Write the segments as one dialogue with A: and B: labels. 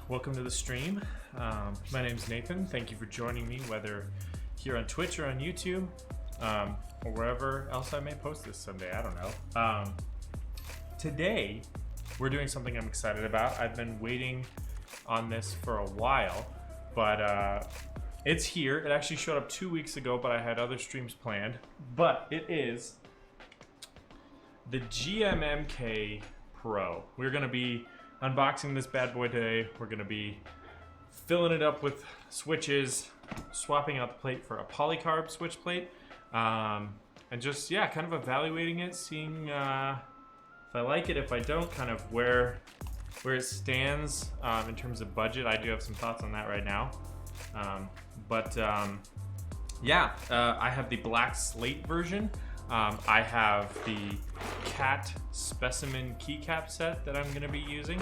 A: welcome to the stream. My name is Nathan. Thank you for joining me, whether here on Twitch or on YouTube, or wherever else I may post this someday. I don't know. Today, we're doing something I'm excited about. I've been waiting on this for a while, but it's here. It actually showed up 2 weeks ago, but I had other streams planned. But it is the GMMK Pro. We're going to be unboxing this bad boy today. We're going to be filling it up with switches, swapping out the plate for a polycarb switch plate, and just, yeah, kind of evaluating it, seeing if I like it, if I don't, kind of where it stands in terms of budget. I do have some thoughts on that right now. Yeah, I have the black slate version. I have the cat specimen keycap set that I'm going to be using,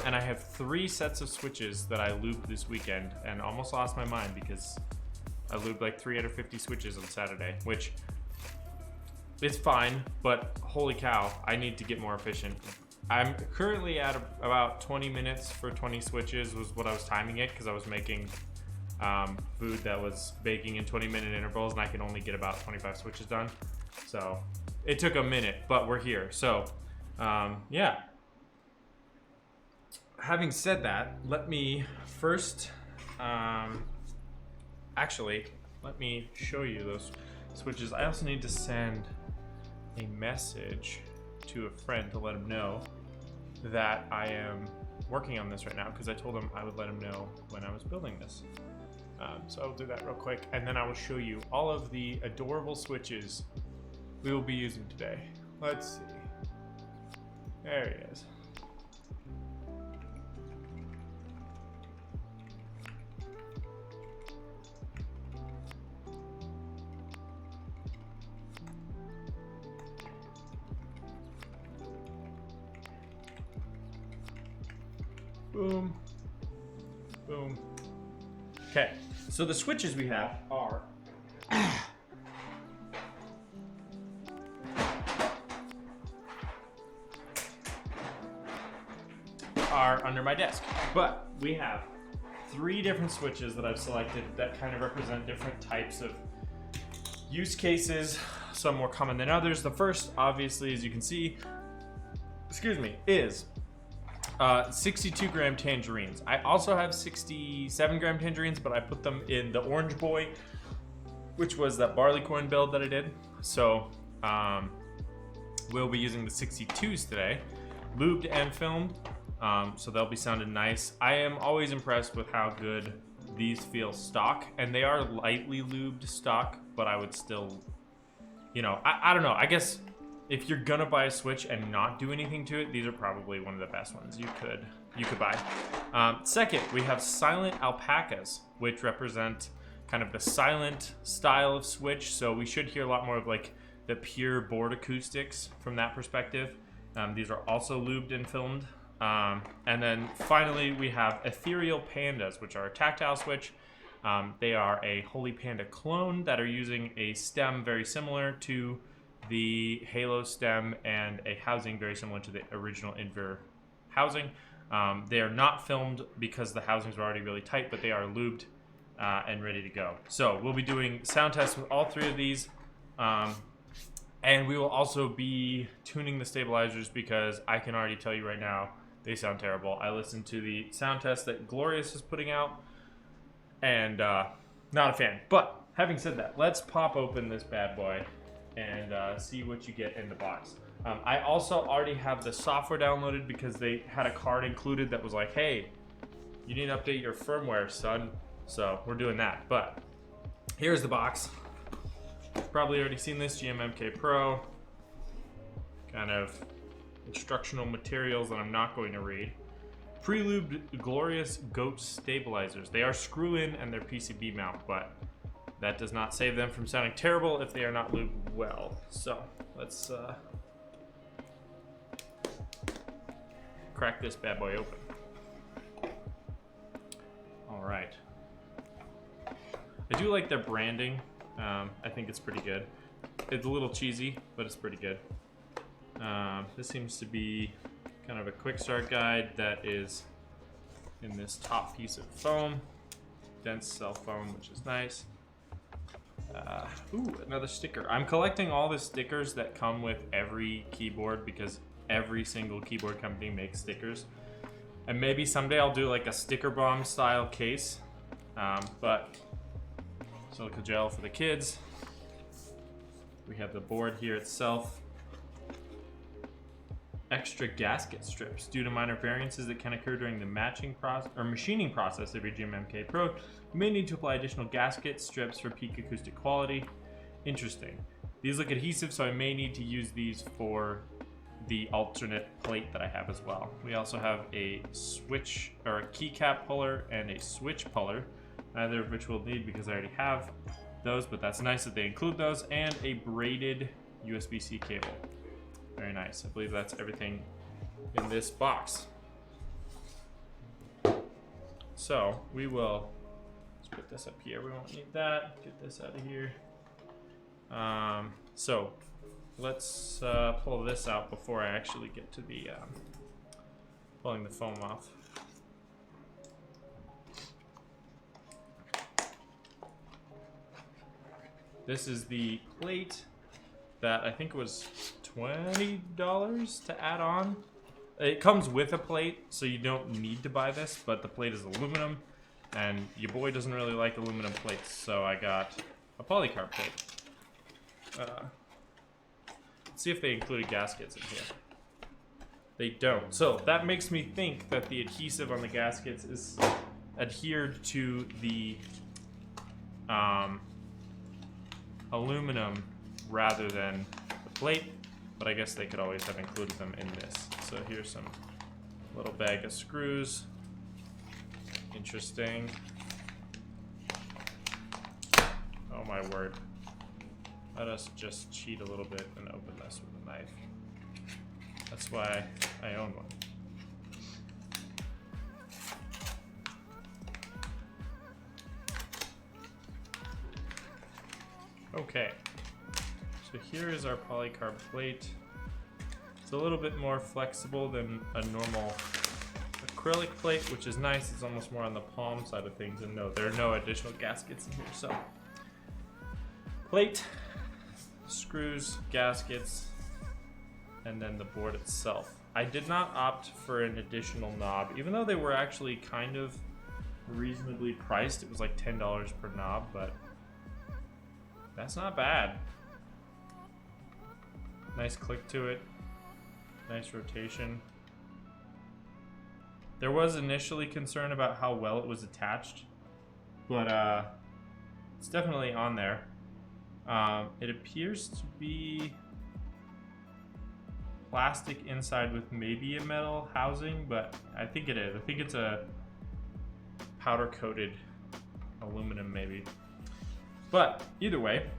A: and I have 3 sets of switches that I lubed this weekend and almost lost my mind because I lubed like 350 switches on Saturday, which is fine, but holy cow, I need to get more efficient. I'm currently at about 20 minutes for 20 switches was what I was timing it, because I was making food that was baking in 20-minute intervals, and I can only get about 25 switches done. So it took a minute, but we're here. So yeah. Having said that, let me first, actually, let me show you those switches. I also need to send a message to a friend to let him know that I am working on this right now, because I told him I would let him know when I was building this. So I'll do that real quick, and then I will show you all of the adorable switches we will be using today. Let's see. There he is. Boom. Boom. Okay, so the switches we have are under my desk, but we have 3 different switches that I've selected that kind of represent different types of use cases, some more common than others. The first, obviously, as you can see, is 62 gram tangerines. I also have 67 gram tangerines, but I put them in the Orange Boy, which was that barley corn build that I did. So we'll be using the 62s today, lubed and filmed. So they'll be sounding nice. I am always impressed with how good these feel stock, and they are lightly lubed stock, but I would still, you know, I don't know. I guess if you're gonna buy a switch and not do anything to it, these are probably one of the best ones you could buy. Second, we have silent alpacas, which represent kind of the silent style of switch. So we should hear a lot more of like the pure board acoustics from that perspective. These are also lubed and filmed. And then finally, we have ethereal pandas, which are a tactile switch. They are a Holy Panda clone that are using a stem very similar to the Halo stem and a housing very similar to the original Inver housing. They are not filmed because the housings are already really tight, but they are lubed and ready to go. So we'll be doing sound tests with all 3 of these. And we will also be tuning the stabilizers, because I can already tell you right now, they sound terrible. I listened to the sound test that Glorious is putting out, and not a fan. But having said that, let's pop open this bad boy and see what you get in the box. I also already have the software downloaded because they had a card included that was like, hey, you need to update your firmware, son. So we're doing that. But here's the box. You've probably already seen this, GMMK Pro. Kind of instructional materials that I'm not going to read. Pre-lubed Glorious Goat stabilizers. They are screw-in and they're PCB mount, but that does not save them from sounding terrible if they are not lubed well. So let's crack this bad boy open. All right. I do like their branding. I think it's pretty good. It's a little cheesy, but it's pretty good. This seems to be kind of a quick start guide that is in this top piece of foam. Dense cell foam, which is nice. Ooh, another sticker. I'm collecting all the stickers that come with every keyboard because every single keyboard company makes stickers. And maybe someday I'll do like a sticker bomb style case. But silica gel for the kids. We have the board here itself. Extra gasket strips. Due to minor variances that can occur during the matching process or machining process of your GMMK Pro, you may need to apply additional gasket strips for peak acoustic quality. Interesting. These look adhesive, so I may need to use these for the alternate plate that I have as well. We also have a switch or a keycap puller and a switch puller, neither of which we'll need because I already have those, but that's nice that they include those, and a braided USB-C cable. Very nice. I believe that's everything in this box. So we will, let's put this up here. We won't need that. Get this out of here. So let's pull this out before I actually get to the pulling the foam off. This is the plate that I think was $20 to add on. It comes with a plate, so you don't need to buy this, but the plate is aluminum, and your boy doesn't really like aluminum plates, so I got a polycarb plate. Let's see if they included gaskets in here. They don't. So that makes me think that the adhesive on the gaskets is adhered to the aluminum rather than the plate, but I guess they could always have included them in this. So here's some little bag of screws. Interesting. Oh my word. Let us just cheat a little bit and open this with a knife. That's why I own one. Okay. So here is our polycarb plate. It's a little bit more flexible than a normal acrylic plate, which is nice. It's almost more on the palm side of things. And no, there are no additional gaskets in here. So plate, screws, gaskets, and then the board itself. I did not opt for an additional knob, even though they were actually kind of reasonably priced. It was like $10 per knob, but that's not bad. Nice click to it. Nice rotation. There was initially concern about how well it was attached, but it's definitely on there. It appears to be plastic inside with maybe a metal housing, but I think it is. I think it's a powder coated aluminum maybe. But either way,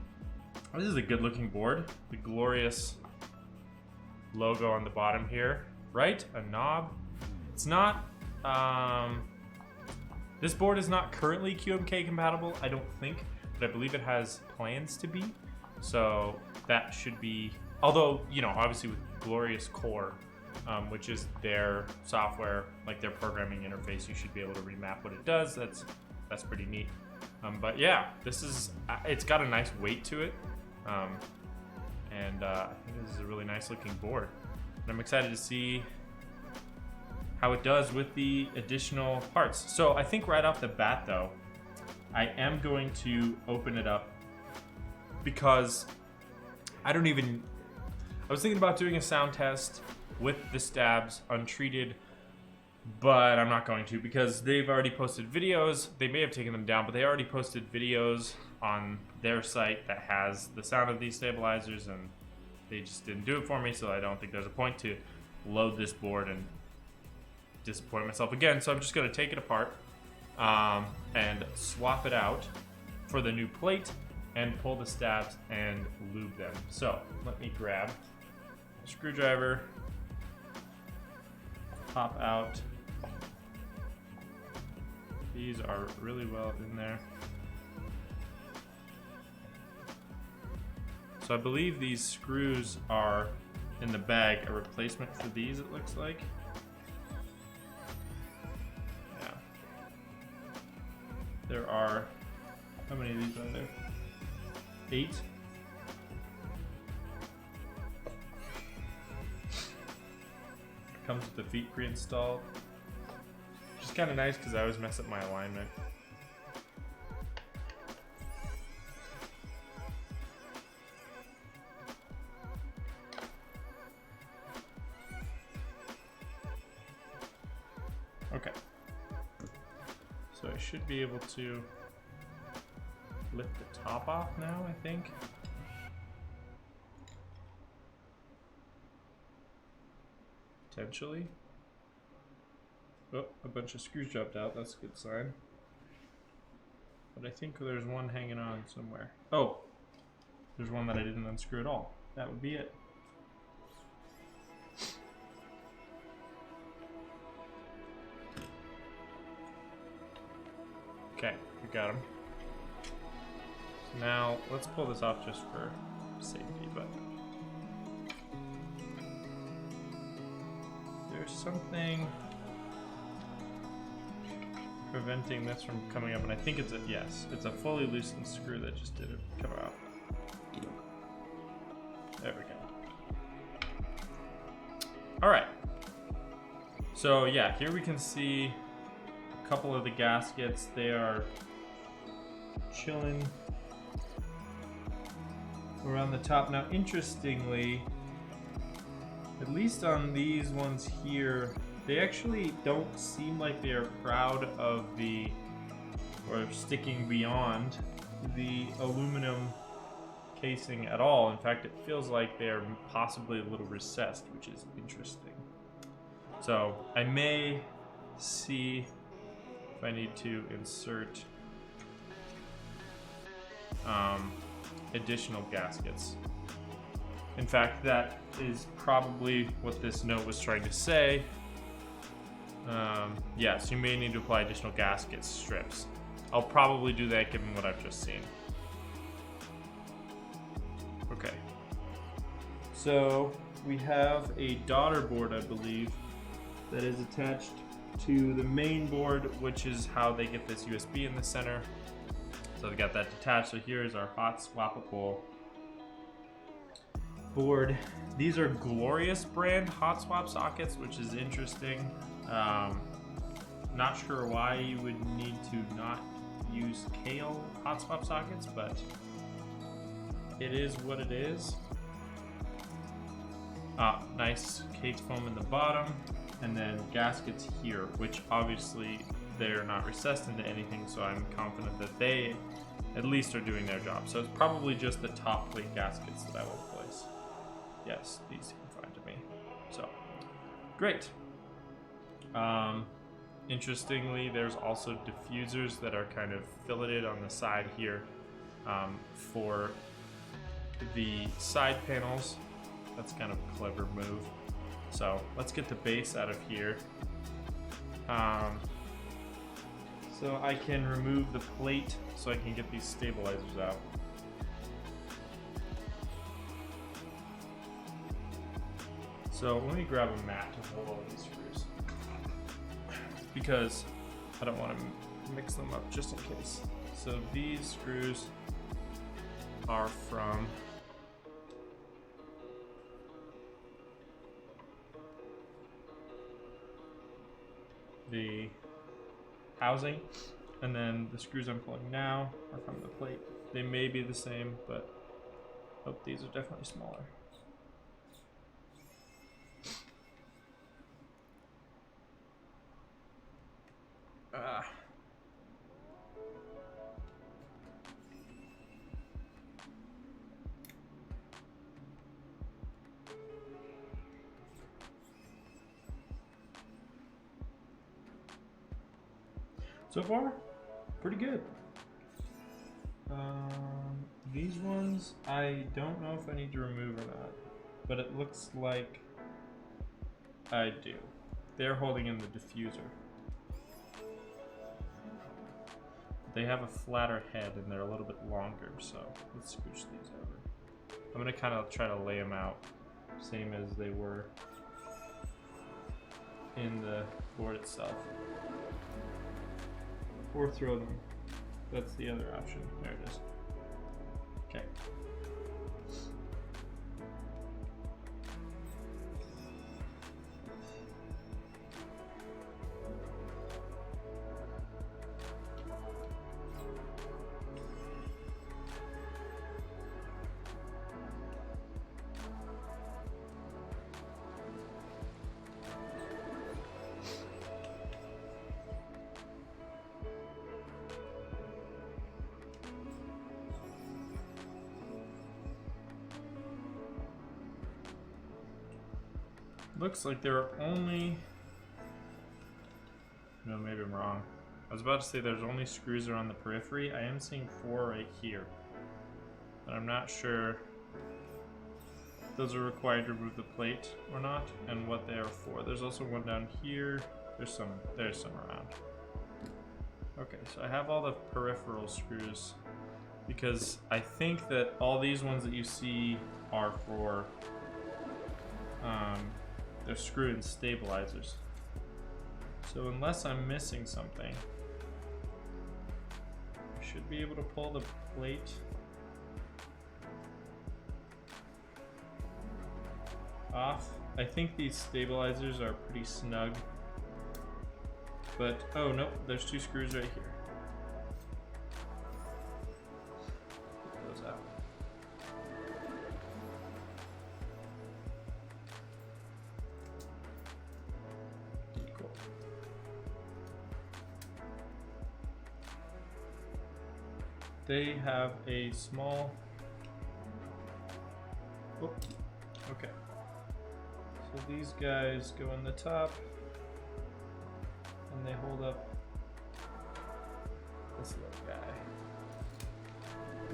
A: this is a good looking board. The glorious logo on the bottom here, right? A knob. It's not, this board is not currently QMK compatible, I don't think, but I believe it has plans to be. So that should be, although, you know, obviously with Glorious Core, which is their software, like their programming interface, you should be able to remap what it does. That's pretty neat. But yeah, this is, it's got a nice weight to it. And I think this is a really nice looking board. And I'm excited to see how it does with the additional parts. So I think right off the bat though, I am going to open it up because I was thinking about doing a sound test with the stabs untreated, but I'm not going to because they've already posted videos. They may have taken them down, but they already posted videos on their site that has the sound of these stabilizers, and they just didn't do it for me, so I don't think there's a point to load this board and disappoint myself again. So I'm just going to take it apart and swap it out for the new plate and pull the stabs and lube them. So let me grab a screwdriver, pop out. These are really well in there. So I believe these screws are in the bag, a replacement for these, it looks like. Yeah. many of these are there? 8? Comes with the feet pre-installed. Which is kind of nice because I always mess up my alignment. Okay. So I should be able to lift the top off now, I think. Potentially. Oh, a bunch of screws dropped out. That's a good sign. But I think there's one hanging on somewhere. Oh, there's one that I didn't unscrew at all. That would be it. Okay, we got him. So now let's pull this off just for safety, but there's something preventing this from coming up, and I think it's a, yes, it's a fully loosened screw that just didn't come out. There we go. All right. So yeah, here we can see a couple of the gaskets. They are chilling around the top. Now, interestingly, at least on these ones here, they actually don't seem like they are proud of the, or sticking beyond the aluminum casing at all. In fact, it feels like they're possibly a little recessed, which is interesting. So I may see if I need to insert additional gaskets. In fact, that is probably what this note was trying to say. Yes, you may need to apply additional gasket strips. I'll probably do that given what I've just seen. Okay. So we have a daughter board, I believe, that is attached to the main board, which is how they get this USB in the center. So they got that detached. So here's our hot swappable board. These are Glorious brand hot swap sockets, which is interesting. Not sure why you would need to not use Kale hot swap sockets, but it is what it is. Nice cake foam in the bottom, and then gaskets here, which obviously they're not recessed into anything, so I'm confident that they at least are doing their job. So it's probably just the top plate gaskets that I will place. Yes, these seem fine to me. So, great. Interestingly, there's also diffusers that are kind of filleted on the side here for the side panels. That's kind of a clever move. So let's get the base out of here. So I can remove the plate so I can get these stabilizers out. So let me grab a mat to hold all these screws, because I don't want to mix them up just in case. So these screws are from the housing, and then the screws I'm pulling now are from the plate. They may be the same, but oh, these are definitely smaller. So far, pretty good. These ones, I don't know if I need to remove or not, but it looks like I do. They're holding in the diffuser. They have a flatter head and they're a little bit longer, so let's scooch these over. I'm gonna kind of try to lay them out, same as they were in the board itself. Or throw them. that's the other option. There it is. Okay. Looks like there are only... No, maybe I'm wrong. I was about to say there's only screws around the periphery. I am seeing 4 right here. But I'm not sure if those are required to remove the plate or not, and what they are for. There's also one down here. There's some around. Okay, so I have all the peripheral screws because I think that all these ones that you see are for they're screw-in stabilizers. So unless I'm missing something, I should be able to pull the plate off. I think these stabilizers are pretty snug, but oh nope, there's 2 screws right here. Get those out. They have a small, oh, okay. So these guys go in the top and they hold up this little guy,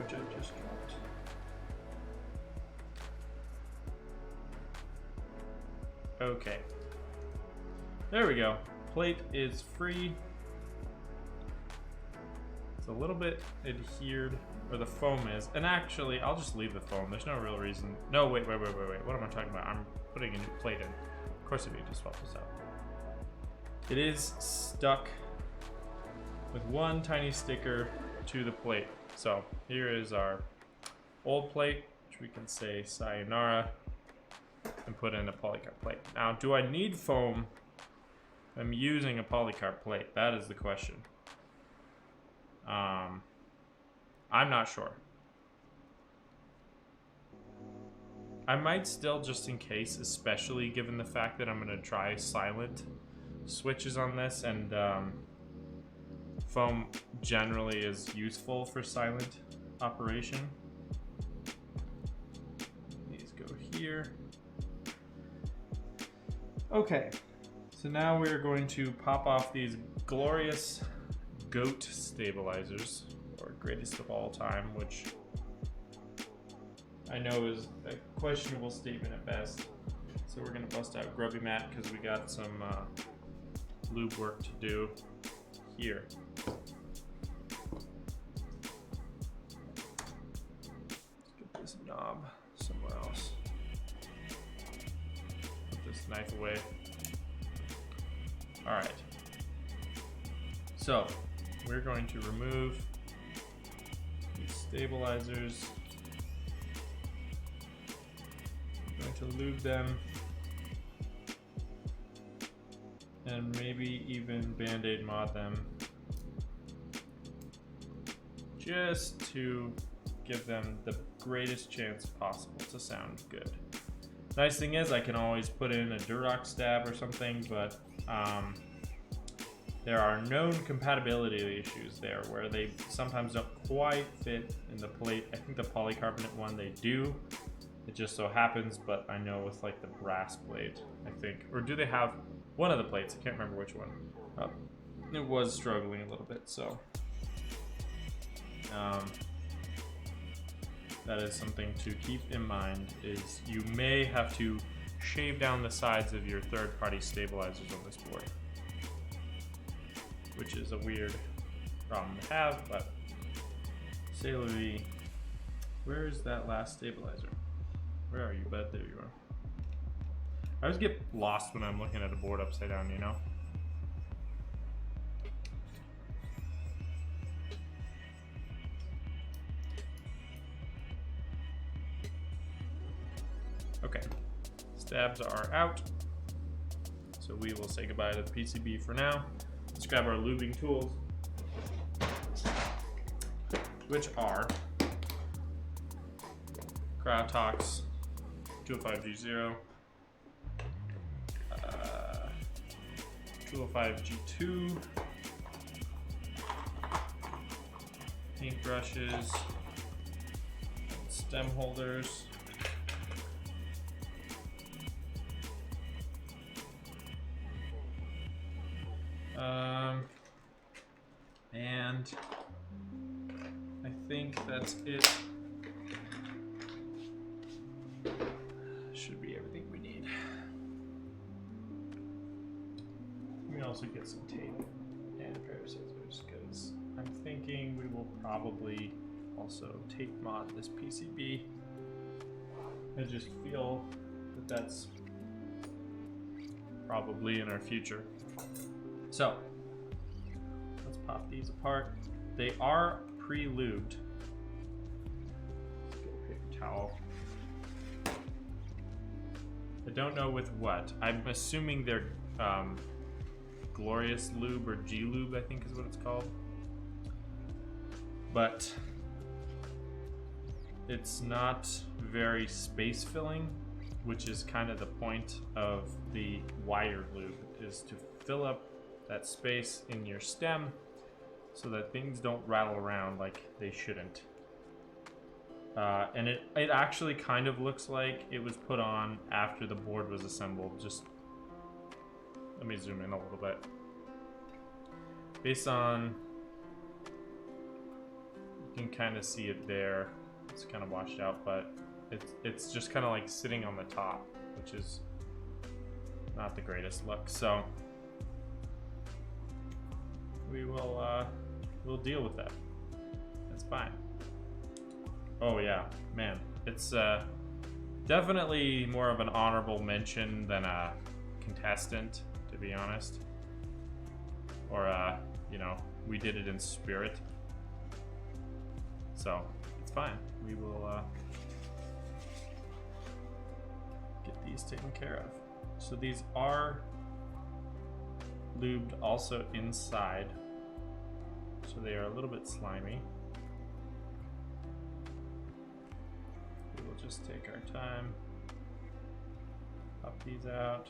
A: which I just dropped. Okay. There we go. Plate is free. It's a little bit adhered, or the foam is. And actually, I'll just leave the foam. There's no real reason. No, wait. What am I talking about? I'm putting a new plate in. Of course, I need to swap this out. It is stuck with one tiny sticker to the plate. So here is our old plate, which we can say sayonara, and put in a polycarb plate. Now, do I need foam? I'm using a polycarb plate. That is the question. I'm not sure. I might still, just in case, especially given the fact that I'm going to try silent switches on this, and foam generally is useful for silent operation. These go here. Okay, so now we're going to pop off these glorious GOAT stabilizers, or greatest of all time, which I know is a questionable statement at best. So we're gonna bust out Grubby Mat because we got some lube work to do here. Let's get this knob somewhere else. Put this knife away. All right. So we're going to remove these stabilizers. We're going to lube them and maybe even Band-Aid mod them just to give them the greatest chance possible to sound good. Nice thing is I can always put in a Durox stab or something, but there are known compatibility issues there where they sometimes don't quite fit in the plate. I think the polycarbonate one they do. It just so happens, but I know with like the brass plate, I think, or do they have one of the plates? I can't remember which one. It was struggling a little bit, so that is something to keep in mind. Is you may have to shave down the sides of your third-party stabilizers on this board, which is a weird problem to have, but say la vie. Where is that last stabilizer? Where are you, bud? There you are. I always get lost when I'm looking at a board upside down, you know? Okay, stabs are out. So we will say goodbye to the PCB for now. Let's grab our lubing tools, which are Cryotox 205G0, 205G2, paintbrushes, stem holders, and I think that's it. Should be everything we need. We can also get some tape and a pair of scissors because I'm thinking we will probably also tape mod this PCB. I just feel that that's probably in our future. So let's pop these apart. They are pre-lubed. Let's get a paper towel. I don't know with what. I'm assuming they're Glorious Lube or G Lube, I think is what it's called. But it's not very space filling, which is kind of the point of the wire lube, is to fill up that space in your stem so that things don't rattle around like they shouldn't. And it actually kind of looks like it was put on after the board was assembled. Just let me zoom in a little bit. Based on, you can kind of see it there. It's kind of washed out, but it's just kind of like sitting on the top, which is not the greatest look. So we will we'll deal with that. That's fine. Oh yeah, man, it's definitely more of an honorable mention than a contestant, to be honest. Or you know, we did it in spirit. So it's fine. We will get these taken care of. So these are lubed also inside, so they are a little bit slimy. We will just take our time, pop these out.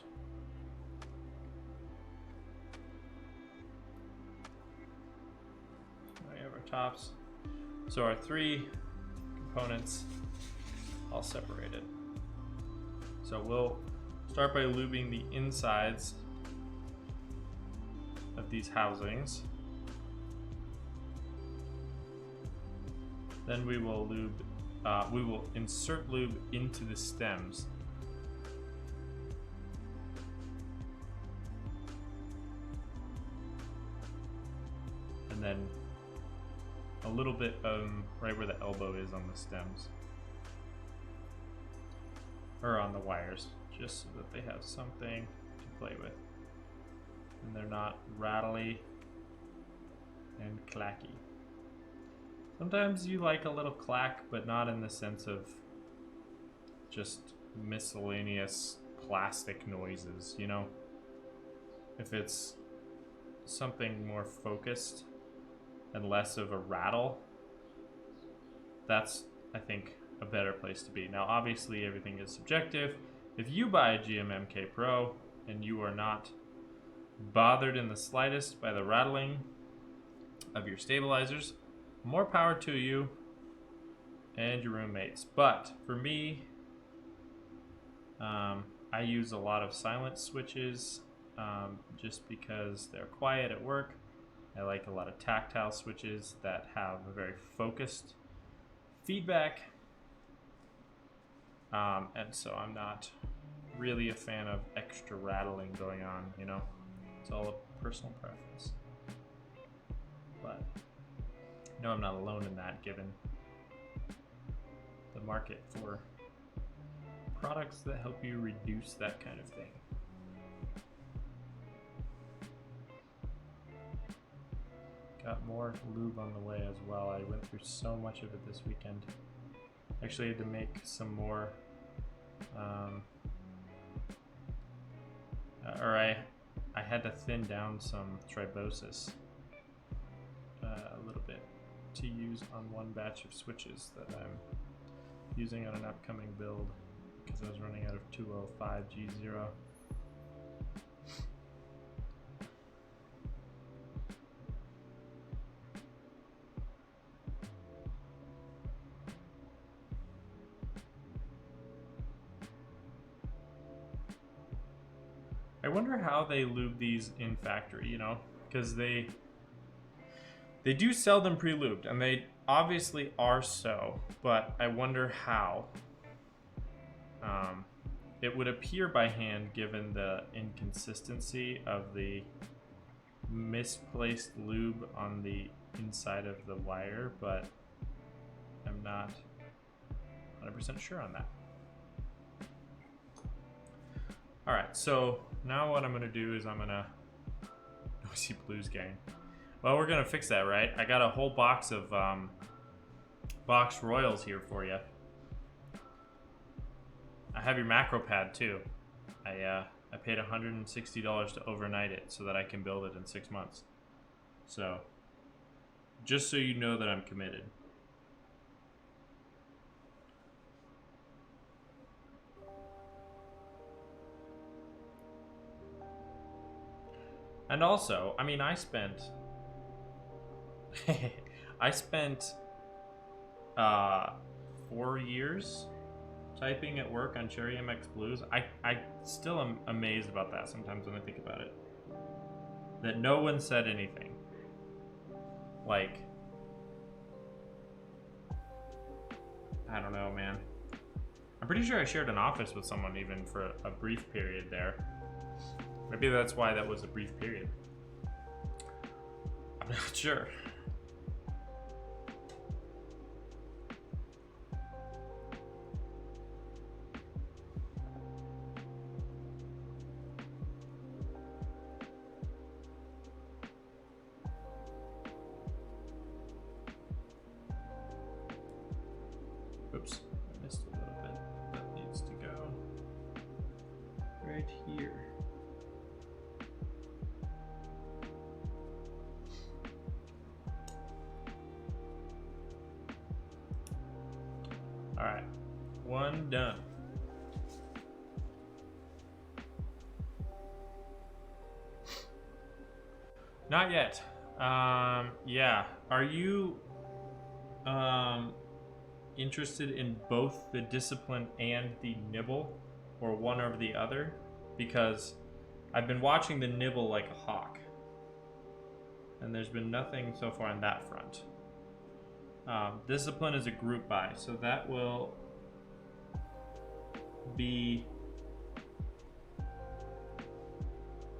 A: We have our tops. So our three components all separated. So we'll start by lubing the insides of these housings. Then we will insert lube into the stems. And then a little bit right where the elbow is on the stems. Or on the wires, just so that they have something to play with. And they're not rattly and clacky. Sometimes you like a little clack, but not in the sense of just miscellaneous plastic noises, you know? If it's something more focused and less of a rattle, that's, I think, a better place to be. Now, obviously, everything is subjective. If you buy a GMMK Pro and you are not bothered in the slightest by the rattling of your stabilizers, more power to you and your roommates. But for me, I use a lot of silent switches just because they're quiet at work. I like a lot of tactile switches that have a very focused feedback. And so I'm not really a fan of extra rattling going on, you know? It's all a personal preference. But no, I'm not alone in that, given the market for products that help you reduce that kind of thing. Got more lube on the way as well. I went through so much of it this weekend. Actually, I had to make some more Or I had to thin down some tribosis a little bit to use on one batch of switches that I'm using on an upcoming build because I was running out of 205G0. I wonder how they lube these in factory, you know, because they do sell them pre-lubed, and they obviously are so, but I wonder how. It would appear by hand given the inconsistency of the misplaced lube on the inside of the wire, but I'm not 100% sure on that. All right, so now what I'm gonna do is I'm gonna Noisy Blues Gang. Well, we're gonna fix that, right? I got a whole box of box Royals here for you. I have your macro pad too. I paid $160 to overnight it so that I can build it in 6 months. So, just so you know that I'm committed. And also, I mean, I spent 4 years typing at work on Cherry MX Blues. I still am amazed about that sometimes when I think about it. That no one said anything. Like, I don't know, man. I'm pretty sure I shared an office with someone even for a brief period there. Maybe that's why that was a brief period. I'm not sure. Oops, I missed a little bit. That needs to go right here. All right, one done. Not yet. Yeah. Are you interested in both the discipline and the nibble, or one over the other? Because I've been watching the nibble like a hawk, and there's been nothing so far on that front. Discipline is a group buy, so that will be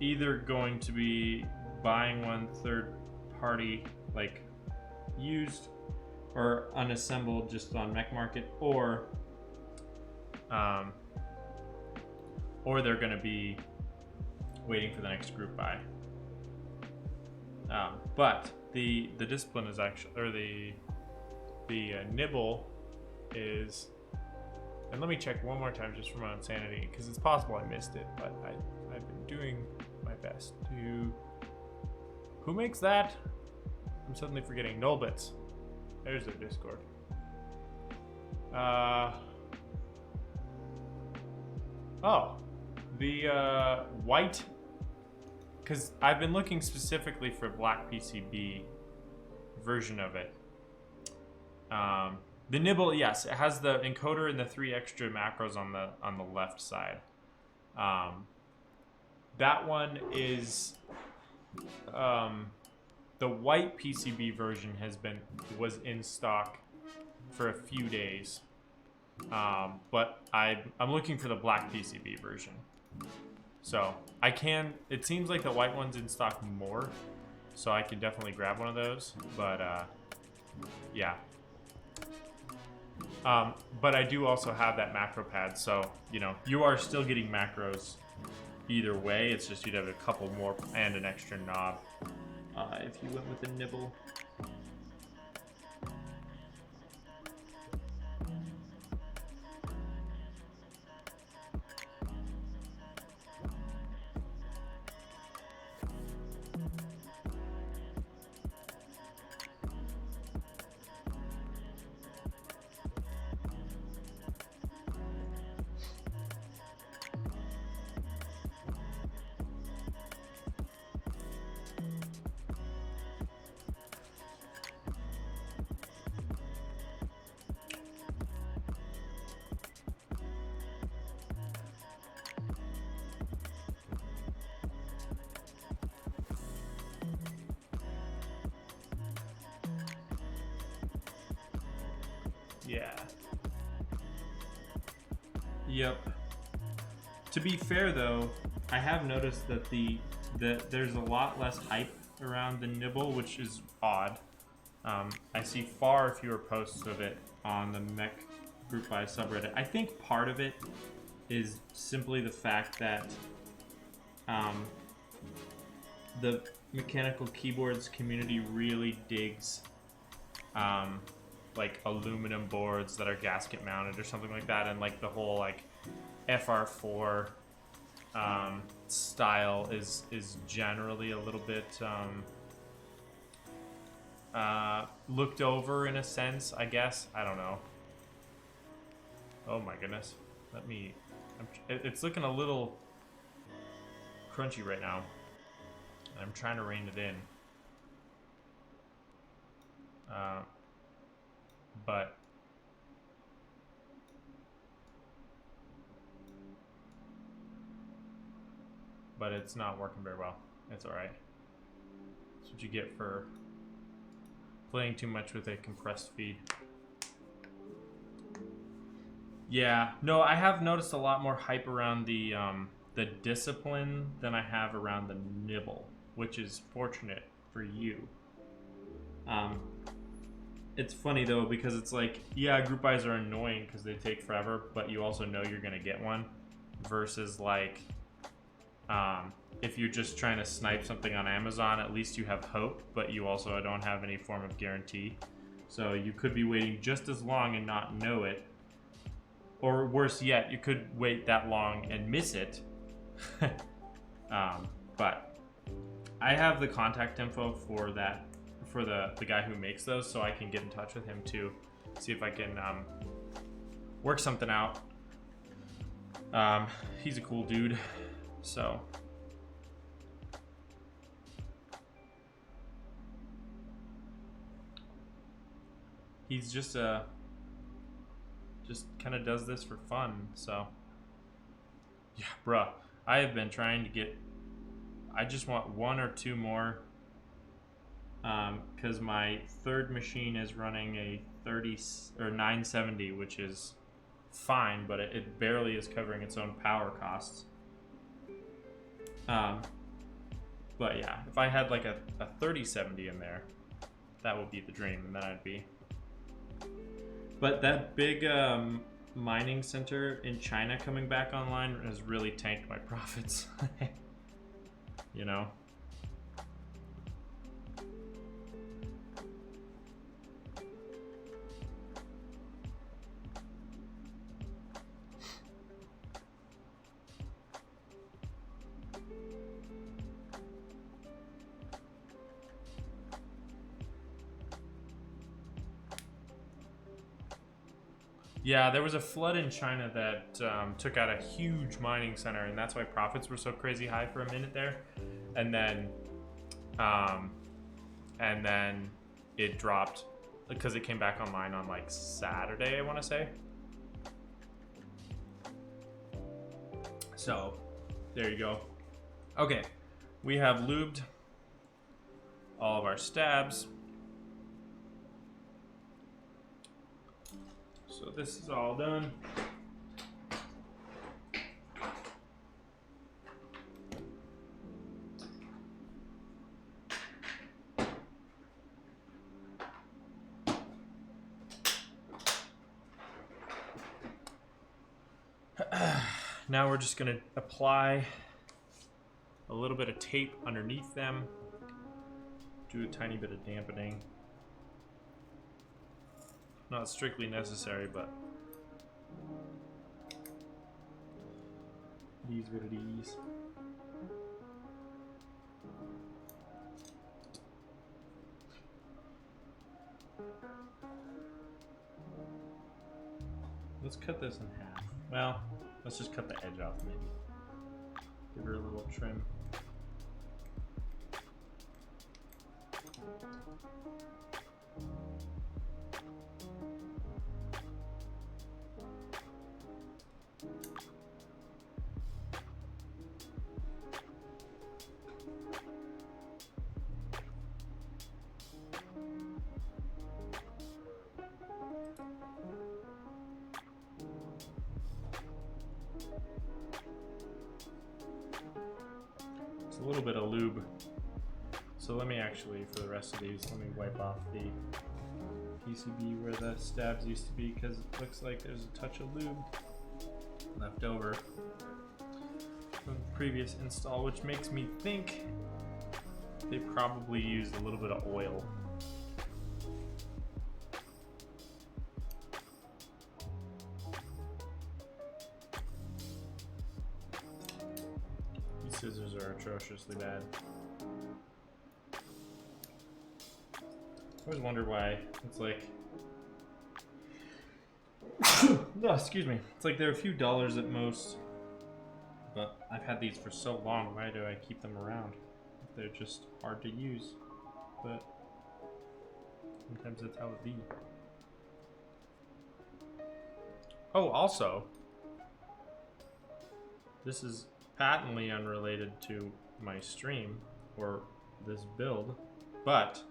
A: either going to be buying one third party, like used or unassembled just on Mech Market, or they're going to be waiting for the next group buy. But the discipline is actually, or the nibble is, and let me check one more time just for my insanity, because it's possible I missed it, but I've been doing my best to. Who makes that? I'm suddenly forgetting. Nullbits. There's their Discord. Oh, the white, because I've been looking specifically for black PCB version of it. The nibble, yes, it has the encoder and the 3 extra macros on the left side. That one is the white PCB version was in stock for a few days, but I'm looking for the black PCB version. So it seems like the white one's in stock more, so I can definitely grab one of those. But yeah. But I do also have that macro pad, so you are still getting macros either way. It's just you'd have a couple more and an extra knob if you went with the nibble. Yeah. Yep. To be fair though, I have noticed that there's a lot less hype around the nibble, which is odd. I see far fewer posts of it on the mech group buy subreddit. I think part of it is simply the fact that the mechanical keyboards community really digs like aluminum boards that are gasket mounted or something like that, and like the whole like FR4 style is generally a little bit looked over in a sense, I guess. I don't know. Oh my goodness. It's looking a little crunchy right now. I'm trying to rein it in. But it's not working very well. It's alright. That's what you get for playing too much with a compressed feed. Yeah, no, I have noticed a lot more hype around the discipline than I have around the nibble, which is fortunate for you. It's funny though, because it's like, yeah, group buys are annoying because they take forever, but you also know you're gonna get one, versus like if you're just trying to snipe something on Amazon, at least you have hope, but you also don't have any form of guarantee. So you could be waiting just as long and not know it. Or worse yet, you could wait that long and miss it. But I have the contact info for that, for the guy who makes those, so I can get in touch with him too, see if I can work something out. He's a cool dude, so. He's just kind of does this for fun, so. Yeah, bruh, I have been trying to get, I just want 1 or 2 more, because my third machine is running a 970, which is fine, but it barely is covering its own power costs. But yeah, if I had like a 3070 in there, that would be the dream, and then I'd be. But that big mining center in China coming back online has really tanked my profits. You know? Yeah, there was a flood in China that took out a huge mining center, and that's why profits were so crazy high for a minute there. And then it dropped because it came back online on like Saturday, I want to say. So there you go. Okay, we have lubed all of our stabs. So this is all done. Now we're just gonna apply a little bit of tape underneath them, do a tiny bit of dampening. Not strictly necessary, but it is what it is. Let's cut this in half. Well, let's just cut the edge off maybe. Give her a little trim. a little bit of lube. So let me actually, for the rest of these, let me wipe off the PCB where the stabs used to be, because it looks like there's a touch of lube left over from the previous install, which makes me think they probably used a little bit of oil. These scissors are atrociously bad. I always wonder why it's like, no, excuse me. It's like they're a few dollars at most, but I've had these for so long. Why do I keep them around? They're just hard to use, but sometimes that's how it be. Oh, also, this is patently unrelated to my stream or this build, but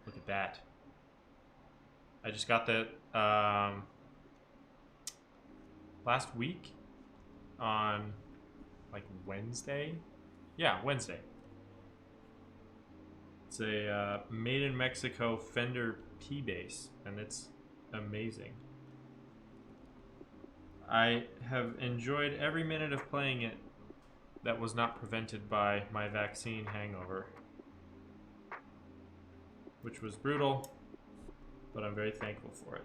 A: look at that. I just got that last week on like Wednesday. Yeah, Wednesday. It's a made in Mexico Fender P-Bass, and it's amazing. I have enjoyed every minute of playing it that was not prevented by my vaccine hangover, which was brutal, but I'm very thankful for it.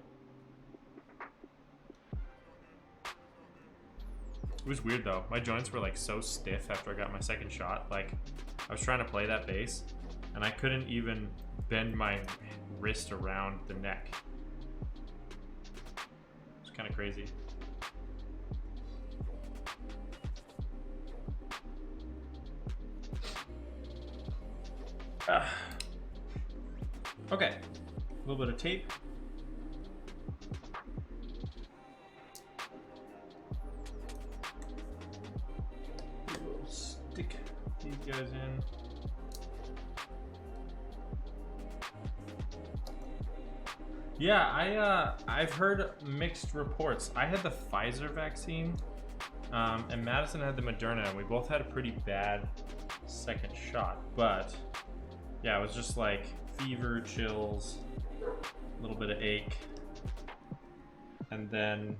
A: It was weird though. My joints were like so stiff after I got my second shot. Like, I was trying to play that bass and I couldn't even bend my wrist around the neck. It's kind of crazy. Okay, a little bit of tape. We'll stick these guys in. Yeah, I've heard mixed reports. I had the Pfizer vaccine, and Madison had the Moderna, and we both had a pretty bad second shot. But yeah, it was just like fever, chills, a little bit of ache, and then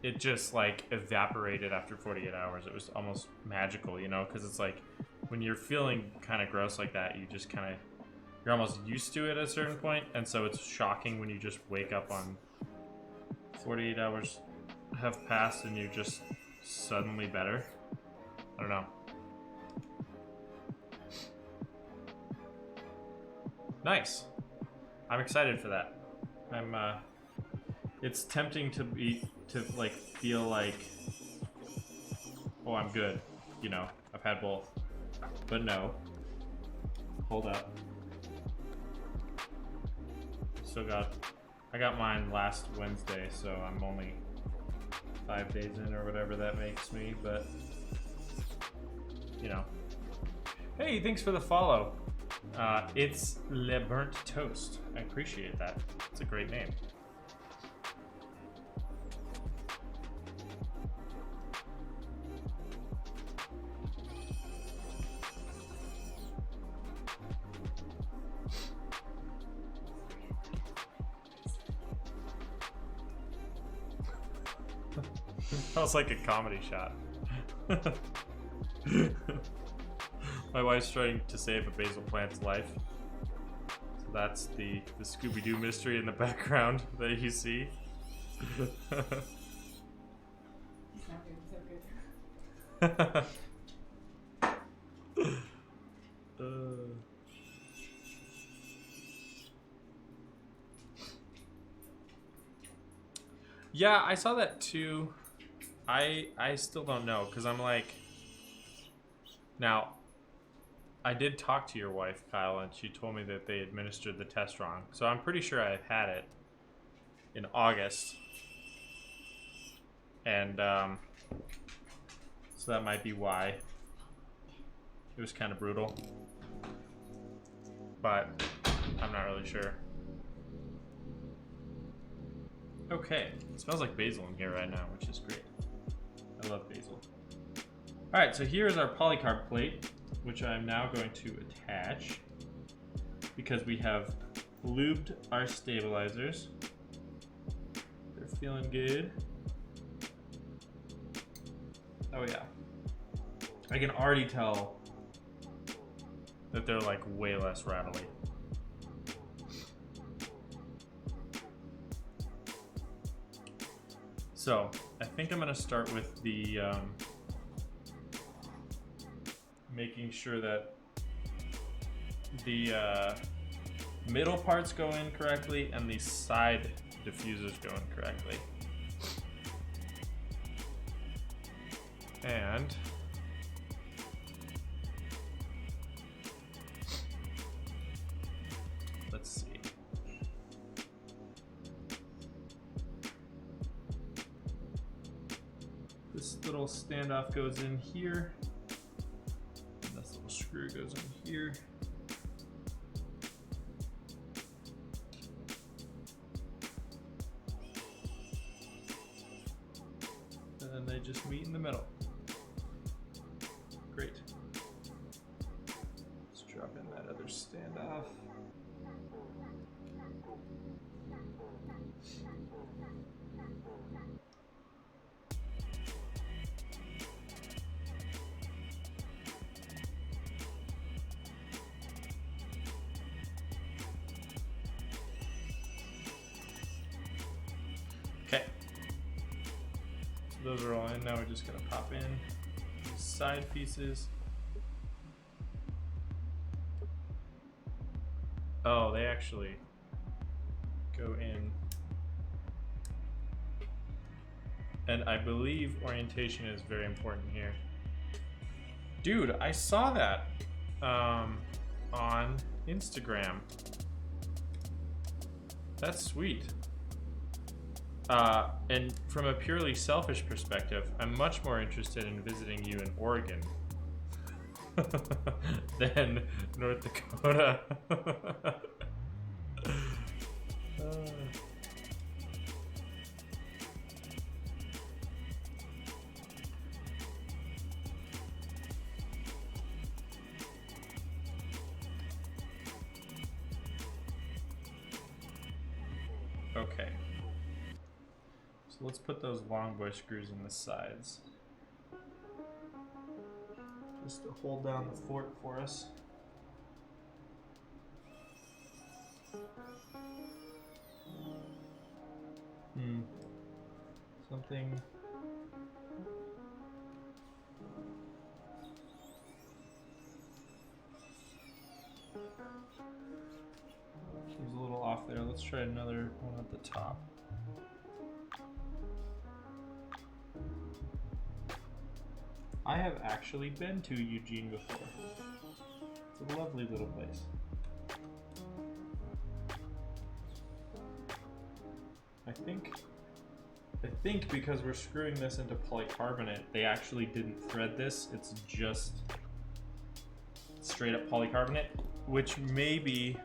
A: it just like evaporated after 48 hours. It was almost magical, you know, because it's like when you're feeling kind of gross like that, you just kind of, you're almost used to it at a certain point, and so it's shocking when you just wake up on 48 hours have passed and you're just suddenly better. I don't know. Nice. I'm excited for that. It's tempting to like feel like, oh, I'm good. You know, I've had both. But no. Hold up. I got mine last Wednesday, so I'm only 5 days in or whatever that makes me, but you know. Hey, thanks for the follow. It's Le Burnt Toast. I appreciate that. It's a great name. That was like a comedy shot. My wife's trying to save a basil plant's life. So that's the Scooby-Doo mystery in the background that you see. Yeah, I saw that too. I still don't know, because I'm like, now, I did talk to your wife, Kyle, and she told me that they administered the test wrong. So I'm pretty sure I've had it in August. And so that might be why. It was kind of brutal. But I'm not really sure. Okay, it smells like basil in here right now, which is great. I love basil. All right, so here is our polycarb plate, which I'm now going to attach because we have lubed our stabilizers. They're feeling good. Oh yeah. I can already tell that they're like way less rattly. So I think I'm gonna start with the making sure that the middle parts go in correctly and the side diffusers go in correctly. And let's see. This little standoff goes in here. And this little screw goes in here. And then they just meet in the middle. Great. Let's drop in that other standoff. Okay. So those are all in. Now we're just gonna pop in these side pieces. Oh, they actually go in. And I believe orientation is very important here. Dude, I saw that on Instagram. That's sweet. And from a purely selfish perspective, I'm much more interested in visiting you in Oregon than North Dakota. Okay. So let's put those long boy screws in the sides. Just to hold down the fort for us. Something. Seems a little off there. Let's try another one at the top. I have actually been to Eugene before. It's a lovely little place. I think because we're screwing this into polycarbonate, they actually didn't thread this. It's just straight up polycarbonate, which maybe,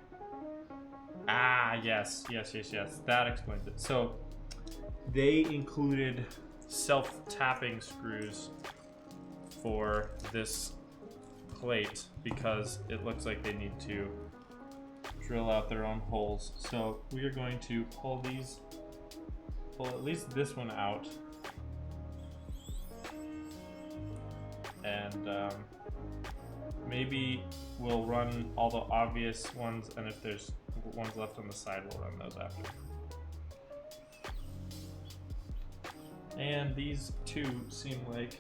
A: yes, that explains it. So they included self-tapping screws for this plate because it looks like they need to drill out their own holes. So we are going to pull at least this one out, and maybe we'll run all the obvious ones, and if there's ones left on the side, we'll run those after. And these two seem like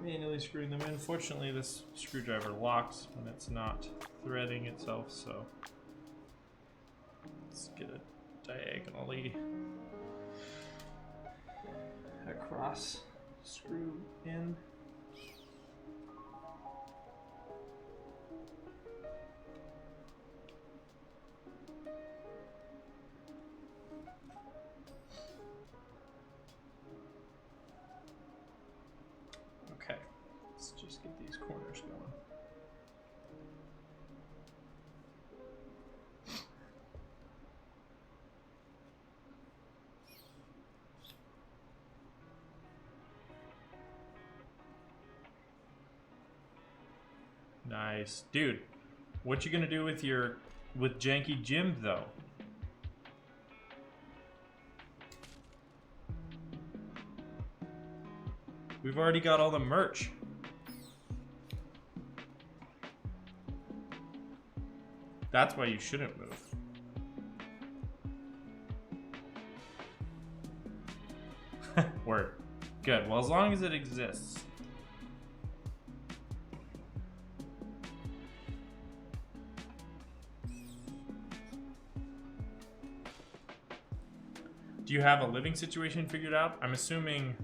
A: manually screwing them in. Fortunately, this screwdriver locks when it's not threading itself, so let's get it diagonally across, screw in. Okay, let's just get these corners going. Nice. Dude, what you gonna do with janky Jim though? We've already got all the merch. That's why you shouldn't move. Word. Good. Well, as long as it exists. Do you have a living situation figured out? I'm assuming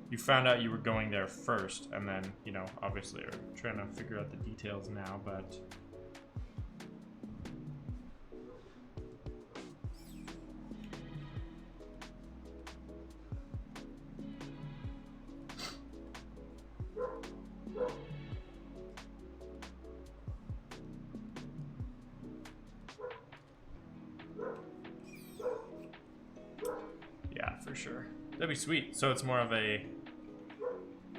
A: you found out you were going there first, and then, you know, obviously are trying to figure out the details now, but... Yeah, for sure. That'd be sweet. So it's more of a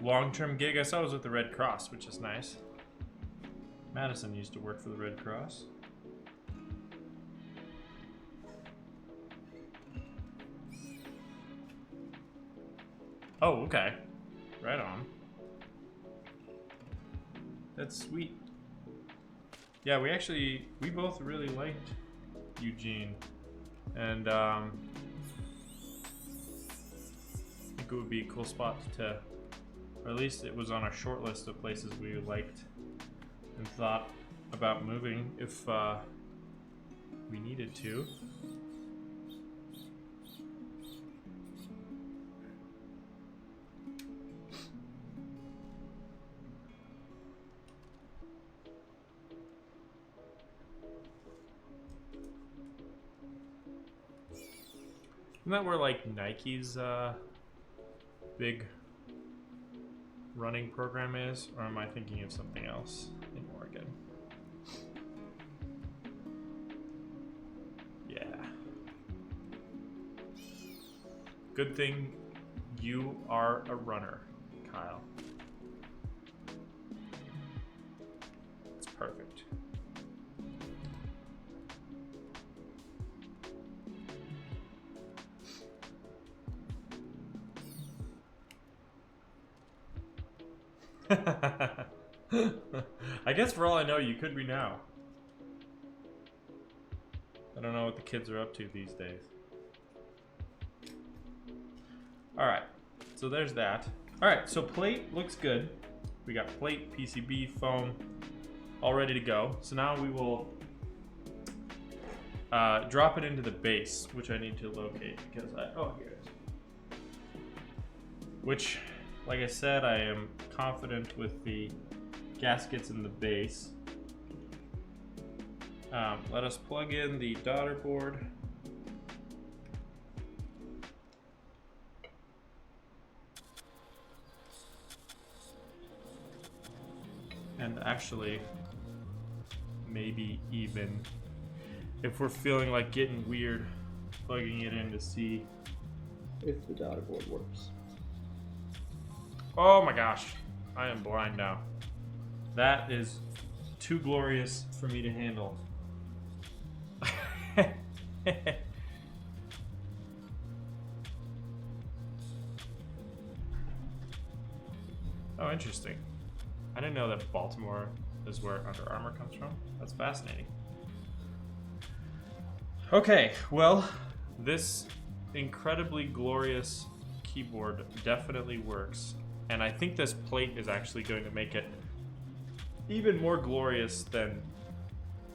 A: long-term gig. I saw it was with the Red Cross, which is nice. Madison used to work for the Red Cross. Oh, okay. Right on. That's sweet. Yeah, we both really liked Eugene. And I think it would be a cool spot to, or at least it was on our short list of places we liked and thought about moving if we needed to. Isn't that where like Nike's big running program is, or am I thinking of something else in Oregon? Yeah. Good thing you are a runner, Kyle. It's perfect. I guess for all I know, you could be now. I don't know what the kids are up to these days. Alright, so there's that. Alright, so plate looks good. We got plate, PCB, foam, all ready to go. So now we will drop it into the base, which I need to locate because oh, here it is. Which, like I said, I am confident with the gaskets in the base. Let us plug in the daughter board. And actually, maybe even, if we're feeling like getting weird, plugging it in to see if the daughter board works. Oh my gosh, I am blind now. That is too glorious for me to handle. Oh, interesting. I didn't know that Baltimore is where Under Armour comes from. That's fascinating. Okay, well, this incredibly glorious keyboard definitely works. And I think this plate is actually going to make it even more glorious than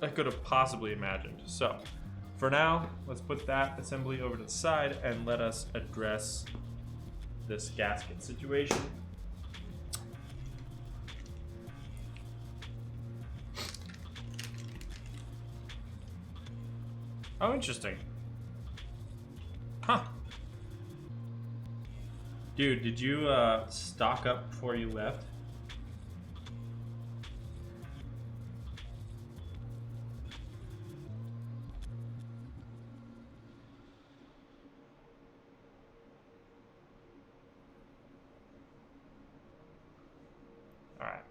A: I could have possibly imagined. So, for now, let's put that assembly over to the side and let us address this gasket situation. Oh, interesting. Huh. Dude, did you stock up before you left? All right.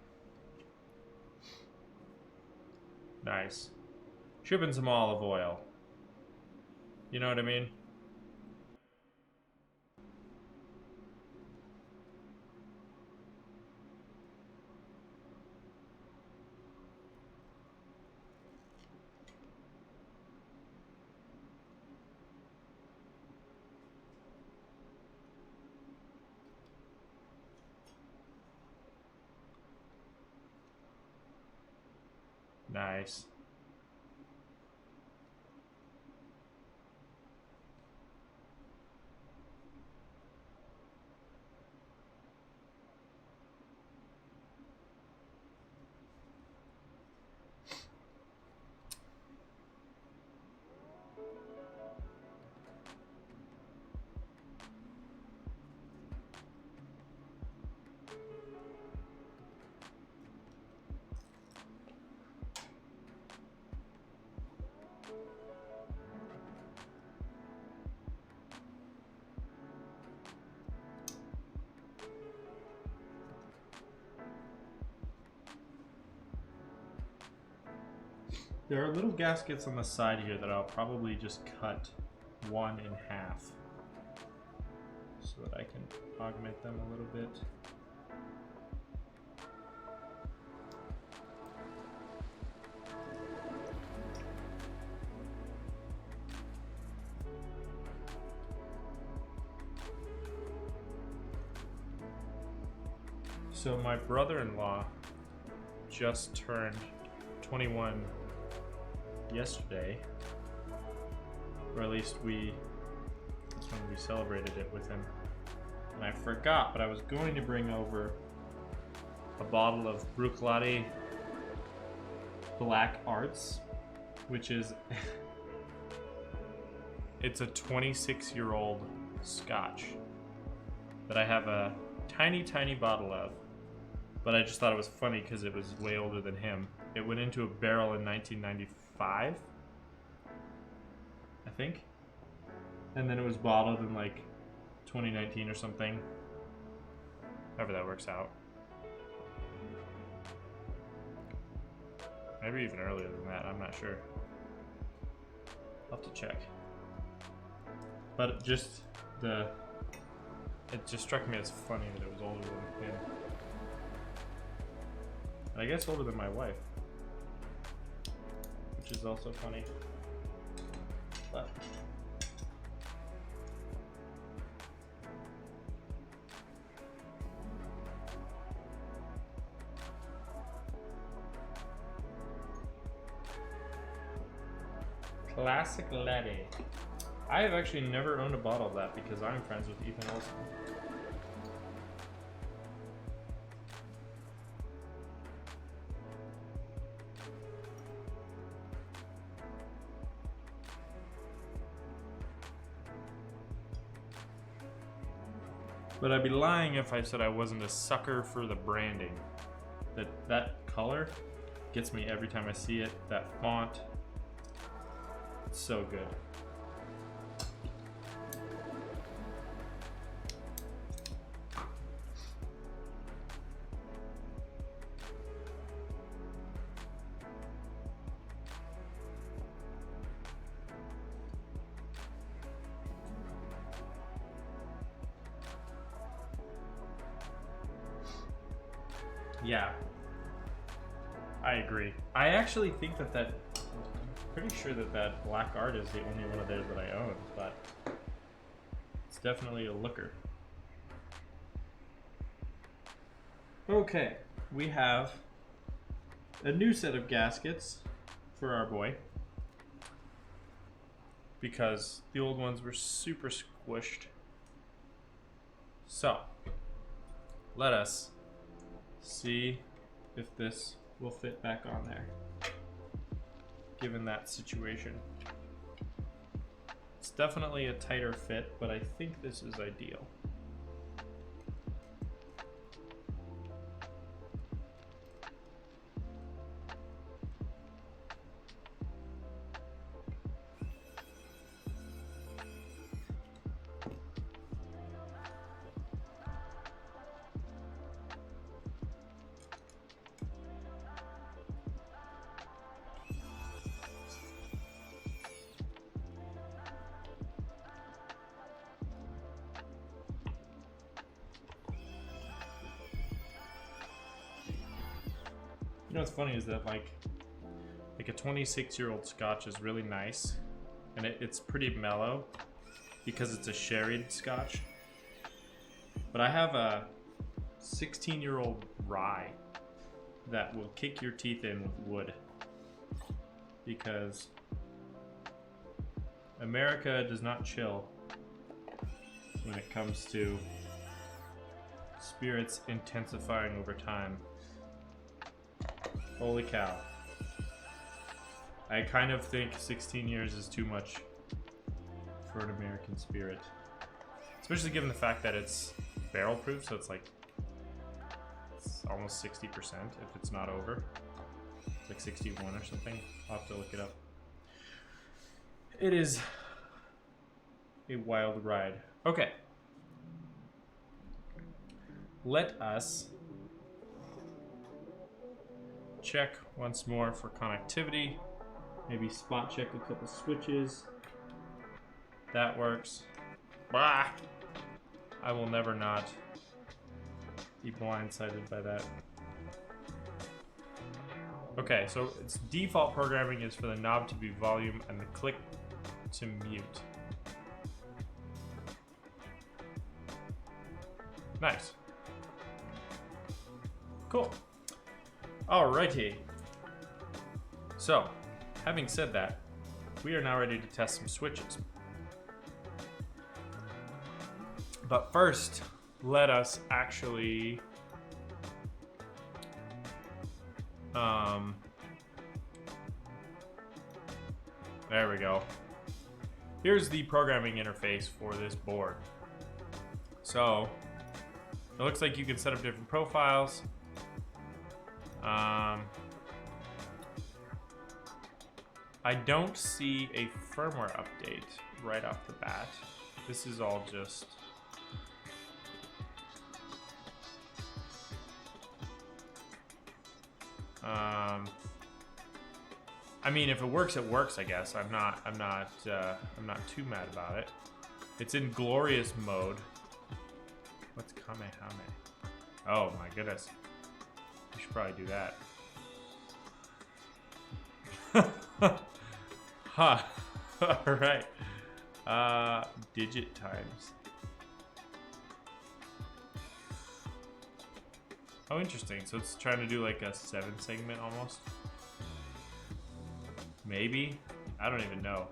A: nice. Shipping some olive oil. You know what I mean? Nice. There are little gaskets on the side here that I'll probably just cut one in half so that I can augment them a little bit. So my brother-in-law just turned 21 yesterday, or at least that's when we celebrated it with him. And I forgot, but I was going to bring over a bottle of Bruichladdich Black Arts, which is it's a 26-year-old Scotch that I have a tiny bottle of, but I just thought it was funny because it was way older than him. It went into a barrel in 1995, I think, and then it was bottled in like 2019 or something, however that works out. Maybe even earlier than that, I'm not sure. I'll have to check. But it just struck me as funny that it was older than him. And I guess older than my wife, which is also funny. But Classic Laddie. I have actually never owned a bottle of that because I'm friends with Ethan Olsen. But I'd be lying if I said I wasn't a sucker for the branding. That color gets me every time I see it. That font, it's so good. Yeah, I agree. I actually think that I'm pretty sure that Black Art is the only one of theirs that I own, but it's definitely a looker. Okay, we have a new set of gaskets for our boy because the old ones were super squished. So, let us see if this will fit back on there, given that situation. It's definitely a tighter fit, but I think this is ideal. You know what's funny is that like a 26-year-old Scotch is really nice, and it's pretty mellow because it's a sherried Scotch. But I have a 16-year-old rye that will kick your teeth in with wood, because America does not chill when it comes to spirits intensifying over time. Holy cow. I kind of think 16 years is too much for an American spirit. Especially given the fact that it's barrel proof, so it's like it's almost 60% if it's not over. It's like 61 or something. I'll have to look it up. It is a wild ride. Okay. Let us check once more for connectivity. Maybe spot check a couple switches. That works. Bah! I will never not be blindsided by that. Okay, so its default programming is for the knob to be volume and the click to mute. Nice. Cool. Alrighty. So, having said that, we are now ready to test some switches. But first, let us actually there we go. Here's the programming interface for this board. So, it looks like you can set up different profiles. I don't see a firmware update right off the bat. This is all just I mean, if it works, it works, I guess. I'm not too mad about it. It's in glorious mode. What's Kamehame? Oh my goodness. We should probably do that. Huh. Alright. Digit times. Oh, interesting. So it's trying to do like a 7 segment almost. Maybe? I don't even know.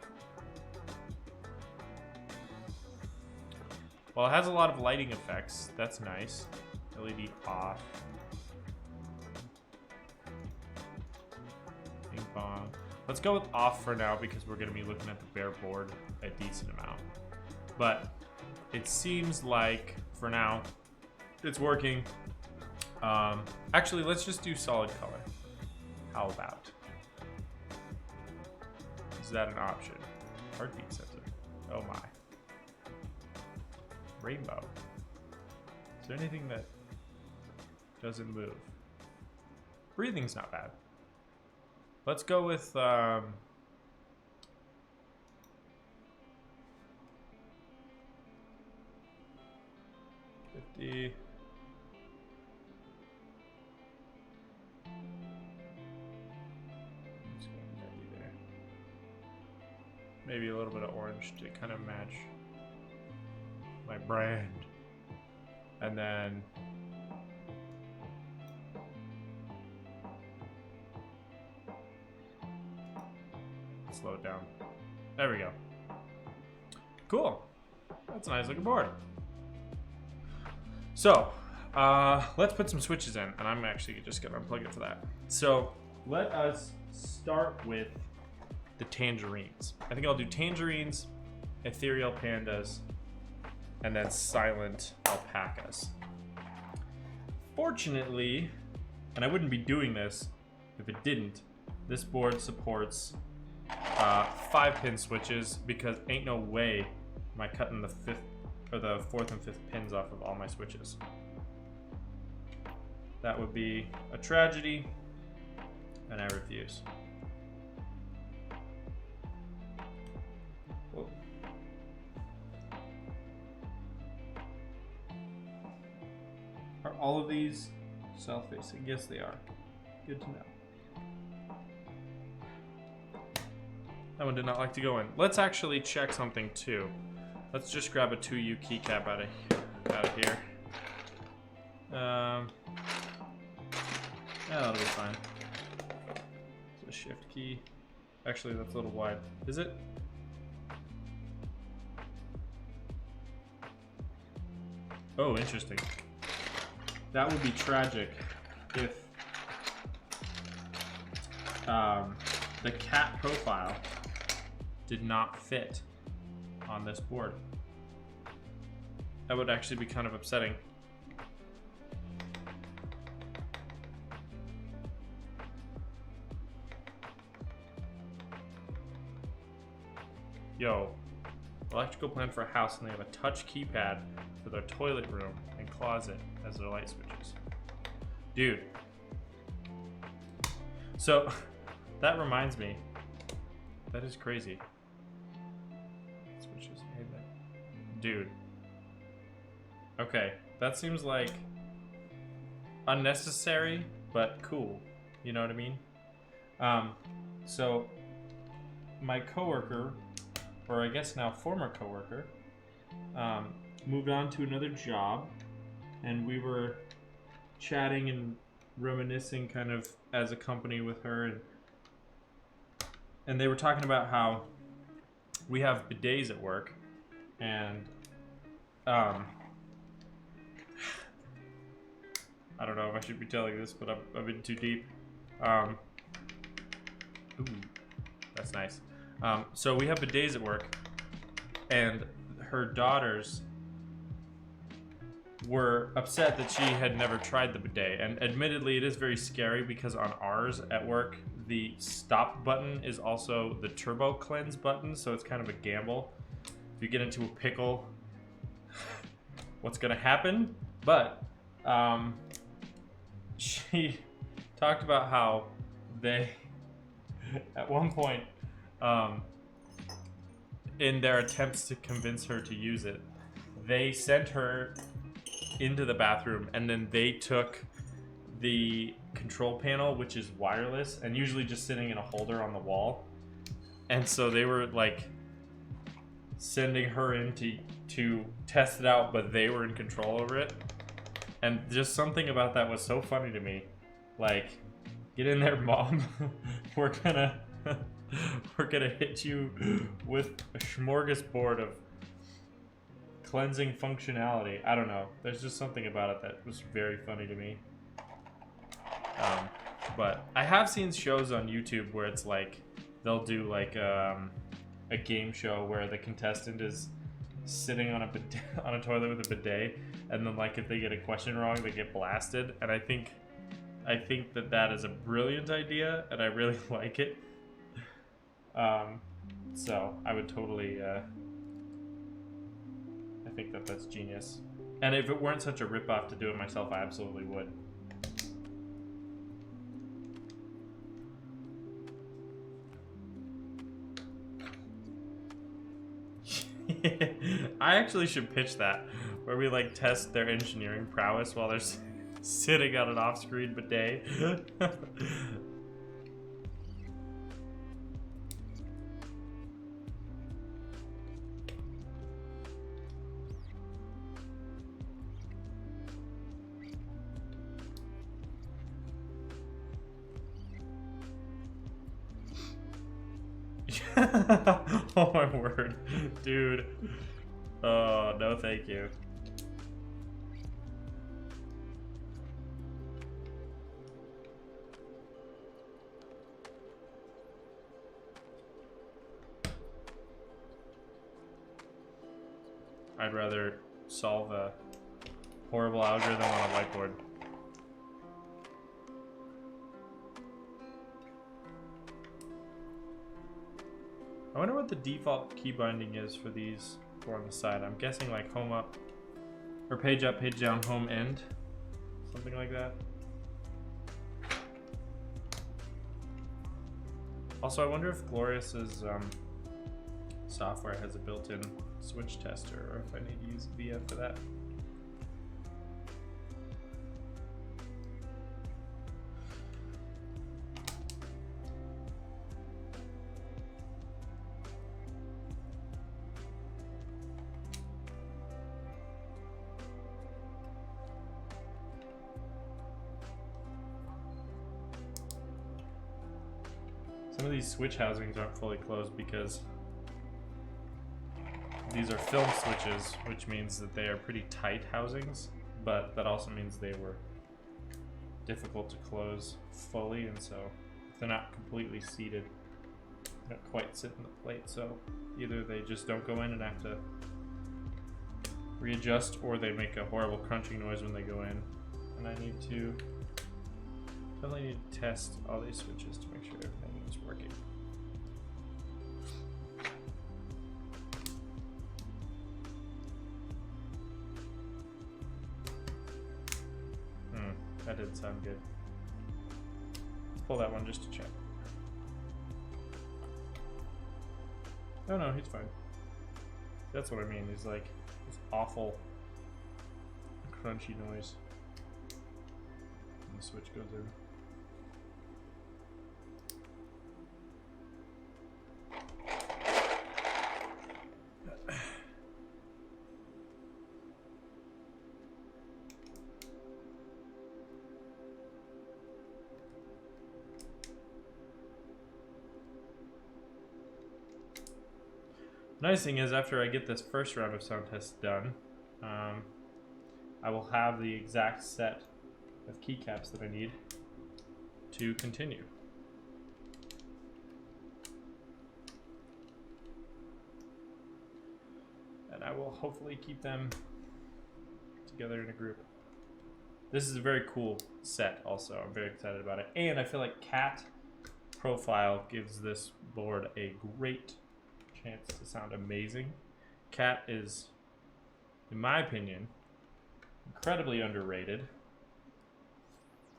A: Well, it has a lot of lighting effects. That's nice. LED off. Ping pong. Let's go with off for now because we're going to be looking at the bare board a decent amount. But it seems like, for now, it's working. Actually, let's just do solid color. How about? Is that an option? Heartbeat sensor. Oh my. Rainbow. Is there anything that doesn't move? Breathing's not bad. Let's go with 50. Maybe a little bit of orange to kind of match my brand. And then slow it down. There we go. Cool. That's a nice looking board. So, let's put some switches in, and I'm actually just gonna unplug it for that. So, let us start with the tangerines. I think I'll do tangerines, ethereal pandas, and then silent alpacas. Fortunately, and I wouldn't be doing this if it didn't, this board supports 5-pin switches, because ain't no way am I cutting the 4th and 5th pins off of all my switches. That would be a tragedy, and I refuse. Whoa. Are all of these south-facing? Yes, they are. Good to know. That one did not like to go in. Let's actually check something too. Let's just grab a 2U keycap out of here. Yeah, that'll be fine. It's a shift key. Actually, that's a little wide. Is it? Oh, interesting. That would be tragic if the cat profile did not fit on this board. That would actually be kind of upsetting. Yo, electrical plan for a house, and they have a touch keypad for their toilet room and closet as their light switches. Dude. So, that reminds me. That is crazy. Switches. Dude. Okay, that seems like unnecessary, but cool. You know what I mean? So, my coworker, or I guess now former coworker, moved on to another job, and we were chatting and reminiscing kind of as a company with her, and they were talking about how we have bidets at work, and I don't know if I should be telling this, but I've been too deep. Ooh, that's nice. So we have bidets at work, and her daughters were upset that she had never tried the bidet. And admittedly, it is very scary because on ours at work, the stop button is also the turbo cleanse button, so it's kind of a gamble. If you get into a pickle, what's gonna happen? But she talked about how they, at one point, in their attempts to convince her to use it, they sent her into the bathroom, and then they took the control panel, which is wireless and usually just sitting in a holder on the wall, and so they were like sending her in to test it out, but they were in control over it. And just something about that was so funny to me. Like, get in there, mom. we're gonna hit you with a smorgasbord of cleansing functionality. I don't know. There's just something about it that was very funny to me. But I have seen shows on YouTube where it's like they'll do like a game show where the contestant is sitting on a toilet with a bidet, and then like if they get a question wrong, they get blasted. And I think that is a brilliant idea, and I really like it. So I would totally. I think that's genius. And if it weren't such a ripoff to do it myself, I absolutely would. I actually should pitch that, where we like test their engineering prowess while they're sitting on an off-screen bidet. Oh my word, dude. Oh, no thank you. I'd rather solve a horrible algorithm on a whiteboard. I wonder what the default key binding is for these four on the side. I'm guessing like home up, or page up, page down, home end, something like that. Also, I wonder if Glorious's software has a built-in switch tester, or if I need to use VF for that. Some of these switch housings aren't fully closed because these are film switches, which means that they are pretty tight housings, but that also means they were difficult to close fully, and so if they're not completely seated, they don't quite sit in the plate, so either they just don't go in and have to readjust, or they make a horrible crunching noise when they go in. And I definitely need to test all these switches to make sure everything is working. That didn't sound good. Let's pull that one just to check. Oh no, he's fine. That's what I mean, he's like this awful crunchy noise when the switch goes in. The nice thing is, after I get this first round of sound tests done, I will have the exact set of keycaps that I need to continue. And I will hopefully keep them together in a group. This is a very cool set also. I'm very excited about it. And I feel like Cat Profile gives this board a great chance to sound amazing. Cat is, in my opinion, incredibly underrated,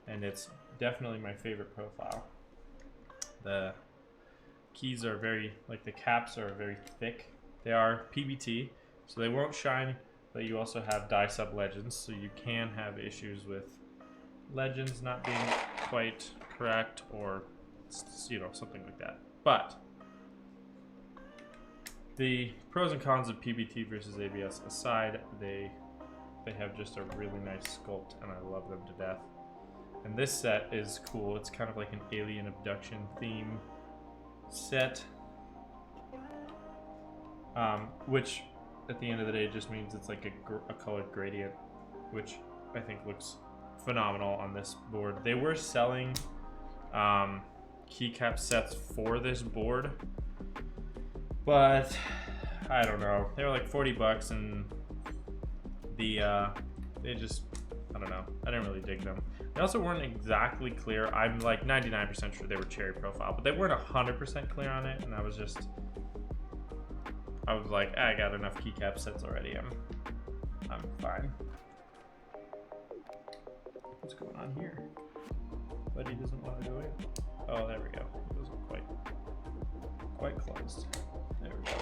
A: and it's definitely my favorite profile. The keys are very, like the caps are very thick. They are PBT, so they won't shine, but you also have die sub legends, so you can have issues with legends not being quite correct, or something like that. But the pros and cons of PBT versus ABS aside, they have just a really nice sculpt, and I love them to death. And this set is cool. It's kind of like an alien abduction theme set, which at the end of the day just means it's like a colored gradient, which I think looks phenomenal on this board. They were selling keycap sets for this board, but I don't know. They were like 40 bucks, and they just, I don't know. I didn't really dig them. They also weren't exactly clear. I'm like 99% sure they were cherry profile, but they weren't 100% clear on it, and I was like, I got enough keycap sets already. I'm fine. What's going on here? Buddy doesn't want to go in. Oh, there we go. It wasn't quite closed. There we go.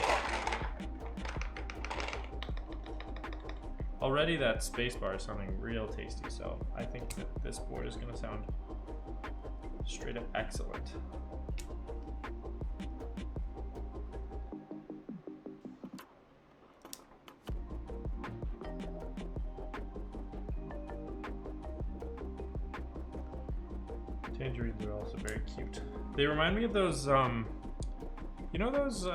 A: Already that spacebar is sounding real tasty, so I think that this board is going to sound straight up excellent. Tangerines are also very cute. They remind me of those, you know those,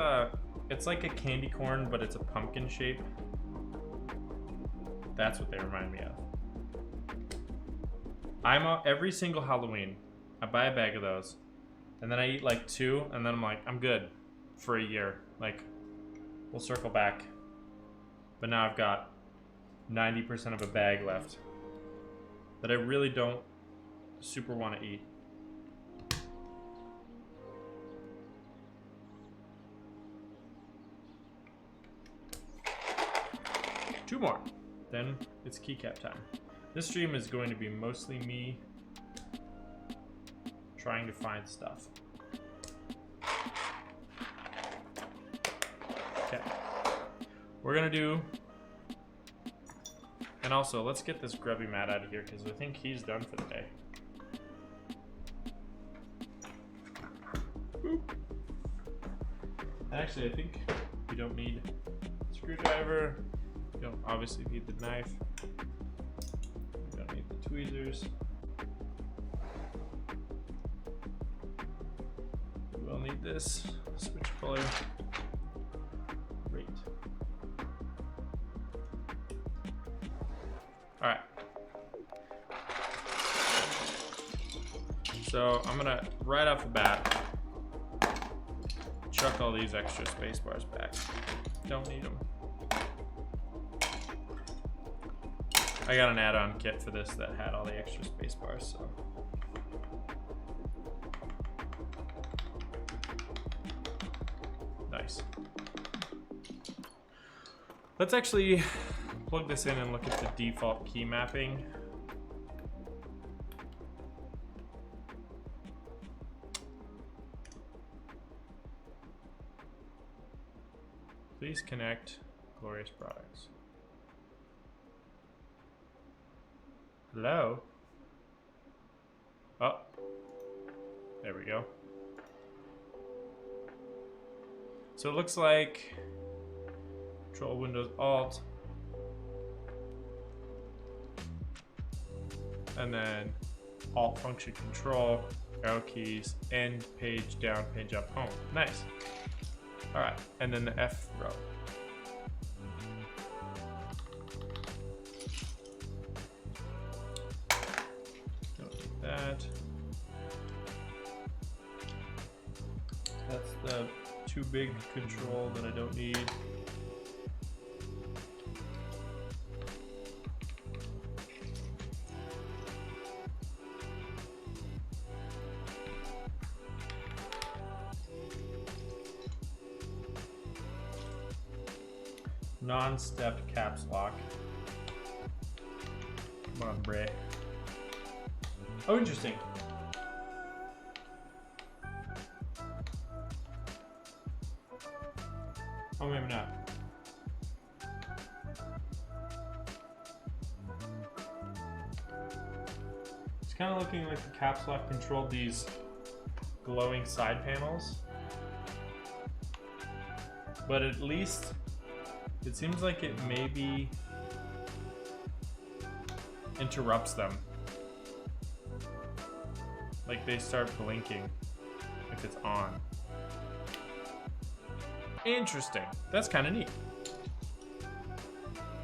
A: it's like a candy corn, but it's a pumpkin shape. That's what they remind me of. Every single Halloween, I buy a bag of those, and then I eat like 2, and then I'm like, I'm good for a year. Like, we'll circle back. But now I've got 90% of a bag left that I really don't super want to eat. Two more. Then it's keycap time. This stream is going to be mostly me trying to find stuff. Okay. We're gonna do, and also let's get this grubby mat out of here because I think he's done for the day. Boop. Actually, I think we don't need a screwdriver. We don't obviously need the knife. We don't need the tweezers. We will this switch color. Great. All right. So I'm gonna, right off the bat, chuck all these extra space bars back. Don't need them. I got an add-on kit for this that had all the extra space bars, so. Nice. Let's actually plug this in and look at the default key mapping. Please connect Glorious Products. Hello? Oh, there we go. So it looks like Control Windows Alt, and then Alt function Control, arrow keys, end, page down, page up, home. Nice. All right, and then the F row. Don't need that. That's the too big control that I don't need. Non-step caps lock. Come on, Bray. Oh, interesting. Oh, maybe not. It's kind of looking like the caps lock controlled these glowing side panels. But at least it seems like it maybe interrupts them. Like they start blinking if it's on. Interesting. That's kind of neat.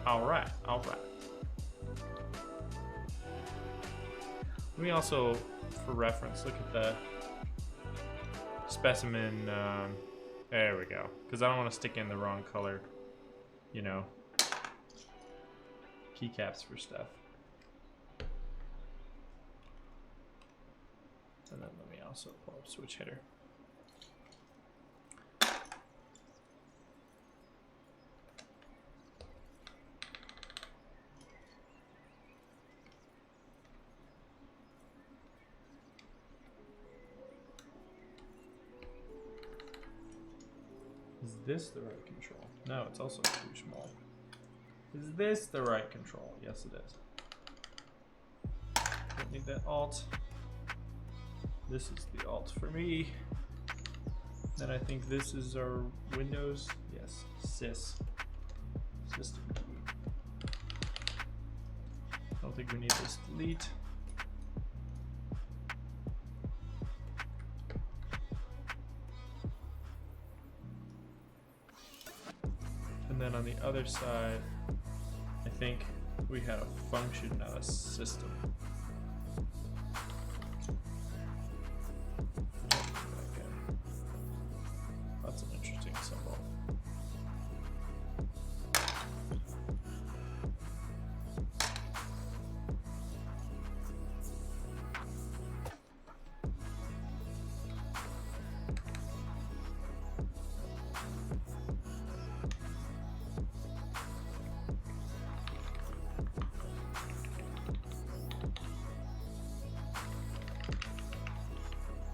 A: All right, all right. Let me also, for reference, look at the specimen. There we go. Because I don't want to stick in the wrong color, you know, keycaps for stuff. And then let me also pull up switch header. Is this the right control? No, it's also too small. Is this the right control? Yes, it is. Don't need that alt. This is the alt for me. Then I think this is our Windows. Yes, sys. System key. I don't think we need this delete. And then on the other side, I think we had a function, not a system. That's an interesting symbol.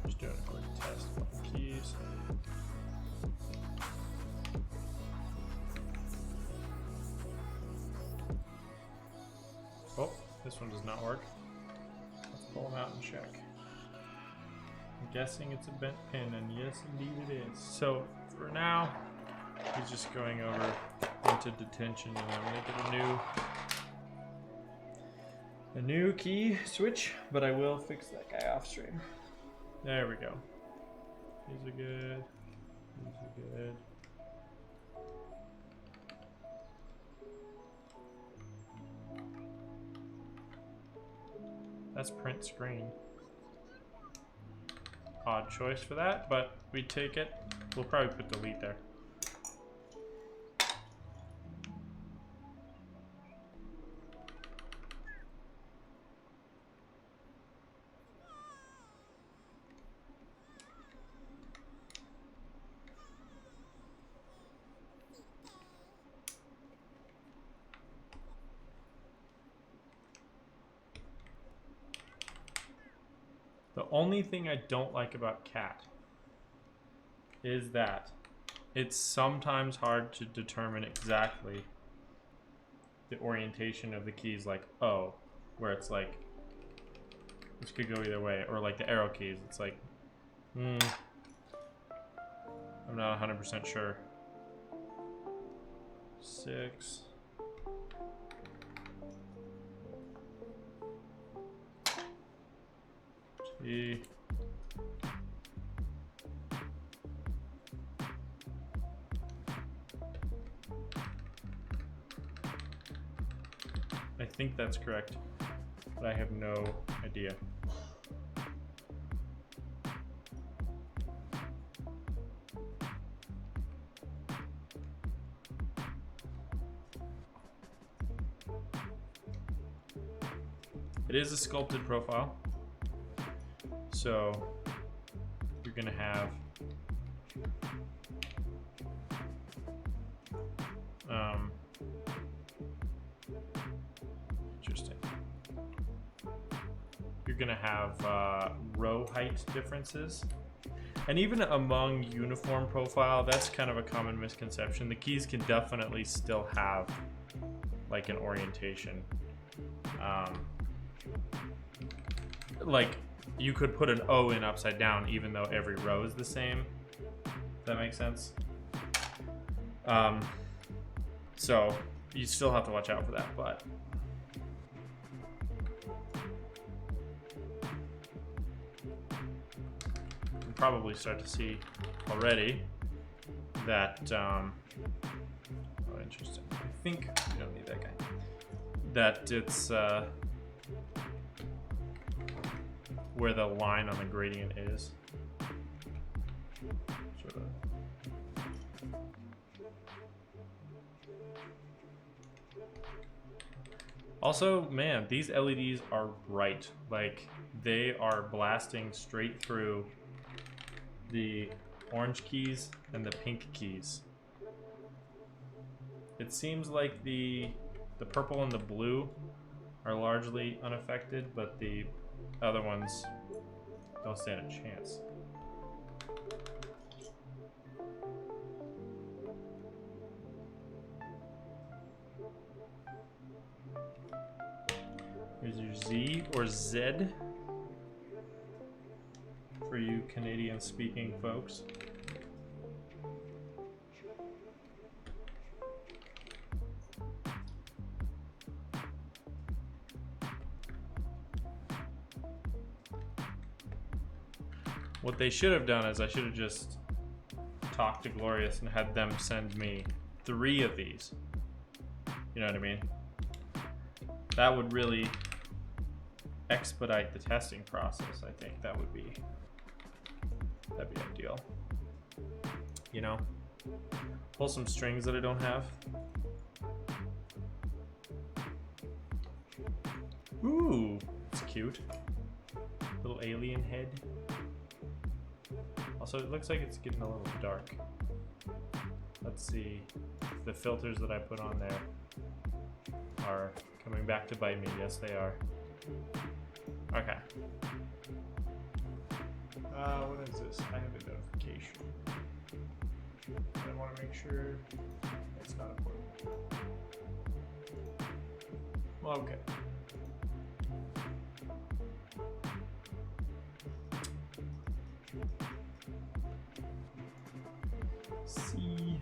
A: Just doing a quick test on the keys. Oh, this one does not work. Let's pull them out and check. I'm guessing it's a bent pin, and yes, indeed it is. So for now, he's just going over into detention, and I'm gonna get a new key switch, but I will fix that guy off stream. There we go. These are good. These are good. That's print screen. Odd choice for that, but we take it. We'll probably put delete there. The only thing I don't like about cat is that it's sometimes hard to determine exactly the orientation of the keys, like O, where it's like, this could go either way, or like the arrow keys, it's like, I'm not 100% sure. 6. T. I think that's correct, but I have no idea. It is a sculpted profile, so you're gonna have interesting. You're gonna have row height differences, and even among uniform profile, that's kind of a common misconception. The keys can definitely still have like an orientation. Like you could put an O in upside down even though every row is the same. Does that make sense? So you still have to watch out for that, but you probably start to see already that oh, interesting. I think we don't need that guy. That it's where the line on the gradient is. Sort of. Also, man, these LEDs are bright. Like, they are blasting straight through the orange keys and the pink keys. It seems like the purple and the blue are largely unaffected, but the other ones don't stand a chance. Here's your Z or Z for you Canadian speaking folks. What they should have done is I should have just talked to Glorious and had them send me 3 of these. You know what I mean? That would really expedite the testing process. I think that'd be ideal. You know? Pull some strings that I don't have. Ooh, it's cute. Little alien head. Also, it looks like it's getting a little dark. Let's see if the filters that I put on there are coming back to bite me. Yes, they are. Okay. What is this? I have a notification. I want to make sure it's not important. Well, okay. See.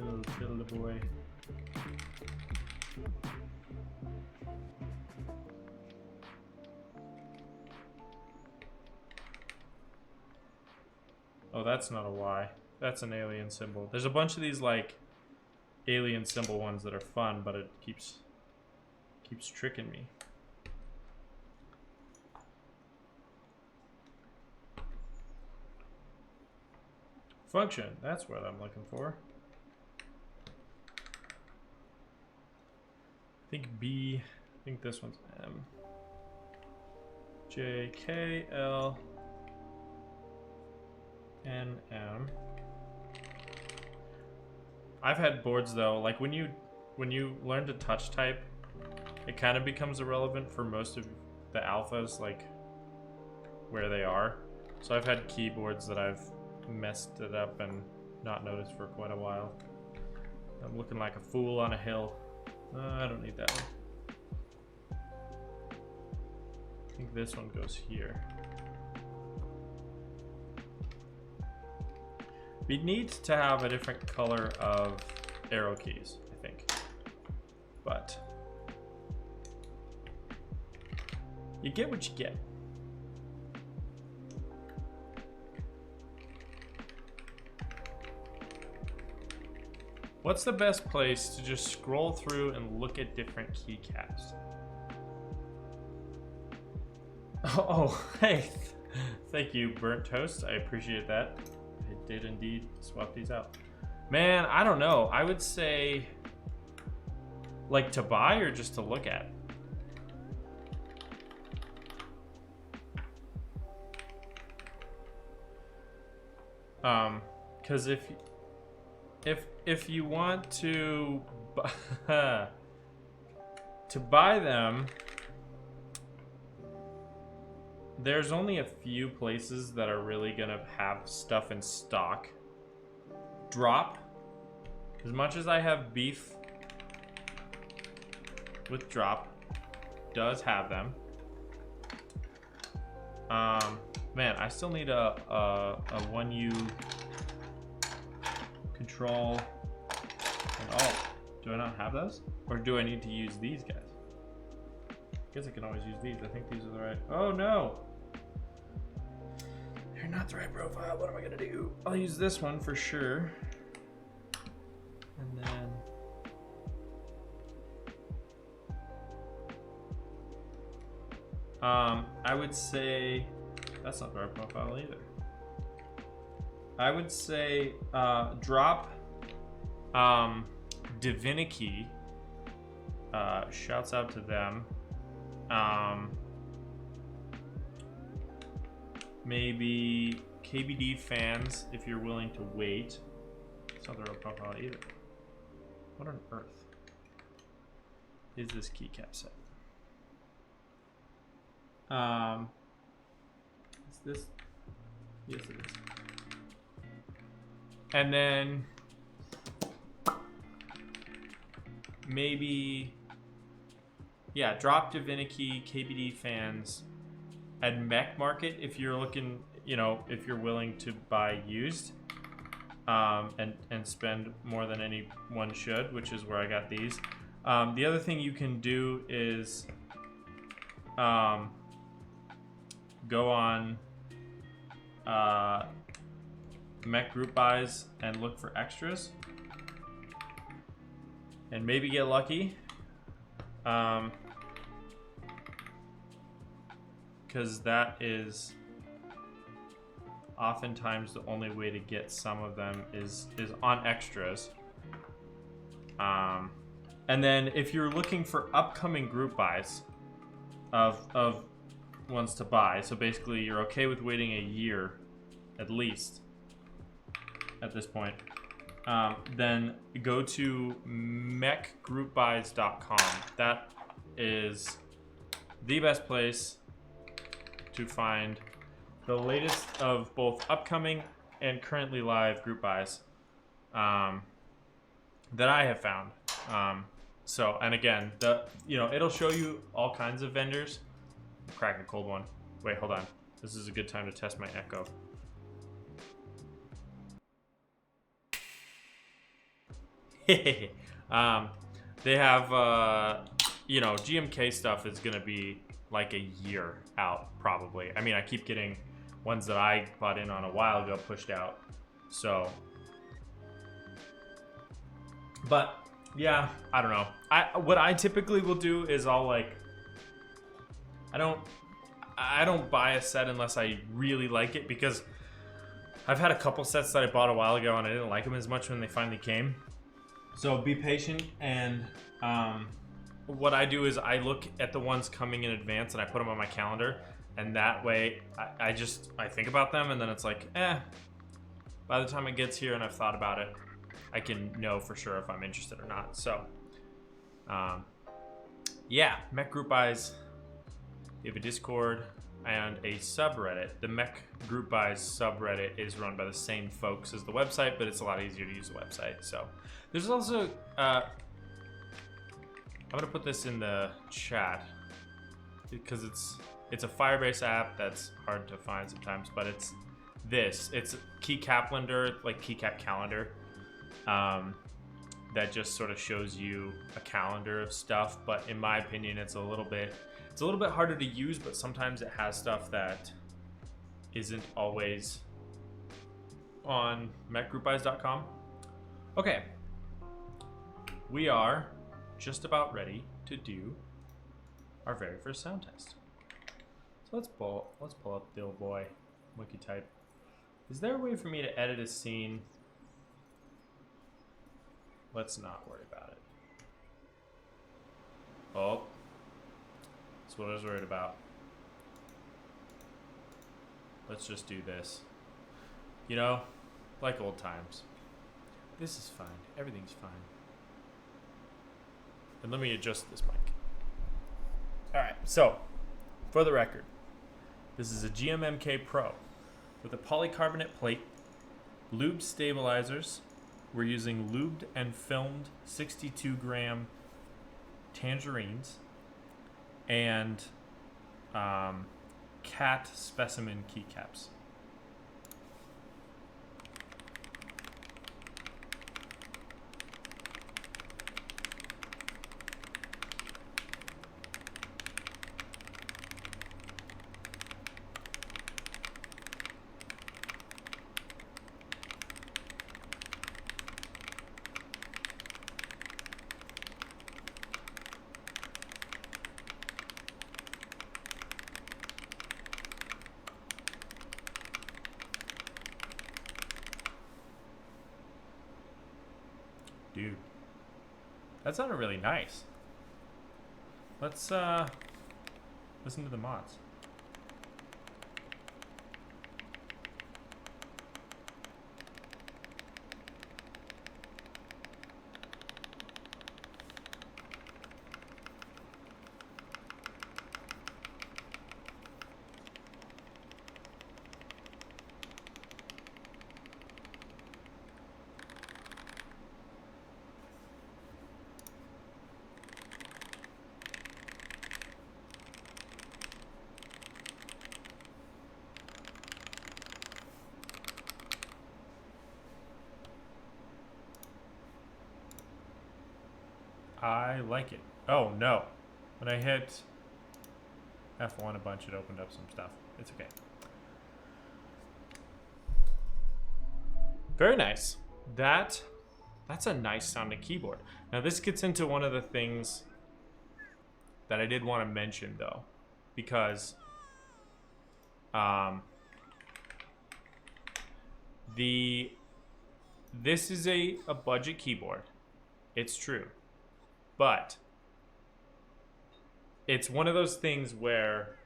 A: Little fiddle boy. Oh, that's not a Y. That's an alien symbol. There's a bunch of these like alien symbol ones that are fun, but it keeps tricking me. Function, that's what I'm looking for. I think B, I think this one's M. J, K, L, N, M. I've had boards though, like when you learn to touch type, it kind of becomes irrelevant for most of the alphas, like where they are. So I've had keyboards that I've messed it up and not noticed for quite a while. I'm looking like a fool on a hill. I don't need that one. I think this one goes here. We need to have a different color of arrow keys, I think. But you get what you get. What's the best place to just scroll through and look at different keycaps? Oh, hey. Thank you, Burnt Toast. I appreciate that. I did indeed swap these out. Man, I don't know. I would say like to buy or just to look at? Because if you want to buy them, there's only a few places that are really gonna have stuff in stock. Drop, as much as I have beef with Drop, does have them. Man, I still need a 1U control and alt. Do I not have those? Or do I need to use these guys? I guess I can always use these. I think these are the right. Oh no! They're not the right profile. What am I gonna do? I'll use this one for sure. And then I would say that's not the right profile either. I would say drop Divinity. Shouts out to them. Maybe KBD fans if you're willing to wait. It's not the right profile either. What on earth is this keycap set? Is this? Yes, it is. And then maybe, yeah, drop Divinity, KBD fans, and Mech Market if you're looking, you know, if you're willing to buy used, and spend more than anyone should, which is where I got these. The other thing you can do is go on Mech group buys and look for extras and maybe get lucky, because that is oftentimes the only way to get some of them is on extras. And then if you're looking for upcoming group buys of ones to buy, so basically you're okay with waiting a year at least at this point, then go to mechgroupbuys.com. That is the best place to find the latest of both upcoming and currently live group buys that I have found. So, and again, it'll show you all kinds of vendors. I'm cracking a cold one. Wait, hold on. This is a good time to test my echo. They have, you know, GMK stuff is gonna be like a year out probably. I mean, I keep getting ones that I bought in on a while ago pushed out. So, but yeah, I don't know. What I typically will do is I'll like, I don't buy a set unless I really like it, because I've had a couple sets that I bought a while ago and I didn't like them as much when they finally came. So be patient, and what I do is I look at the ones coming in advance and I put them on my calendar, and that way I think about them, and then it's like, by the time it gets here and I've thought about it, I can know for sure if I'm interested or not. So yeah, Mech Group Buys. They have a Discord and a subreddit. The Mech Group Buys subreddit is run by the same folks as the website, but it's a lot easier to use the website. So there's also, I'm gonna put this in the chat because it's a Firebase app that's hard to find sometimes, but it's a keycap lender, like keycap calendar, that just sort of shows you a calendar of stuff. But in my opinion, it's a little bit harder to use, but sometimes it has stuff that isn't always on mechgroupbuys.com. Okay, we are just about ready to do our very first sound test. So let's pull up the old boy Wikitype. Is there a way for me to edit a scene? Let's not worry about it. Oh, that's what I was worried about. Let's just do this. You know, like old times. This is fine. Everything's fine. And let me adjust this mic. Alright, so, for the record, this is a GMMK Pro with a polycarbonate plate, lube stabilizers. We're using lubed and filmed 62-gram tangerines and cat specimen keycaps. Dude, that sounded really nice. Let's listen to the mods. I like it. Oh no. When I hit F1 a bunch, it opened up some stuff. It's okay. Very nice. That's a nice sounding keyboard. Now this gets into one of the things that I did want to mention though, because this is a budget keyboard. It's true. But it's one of those things where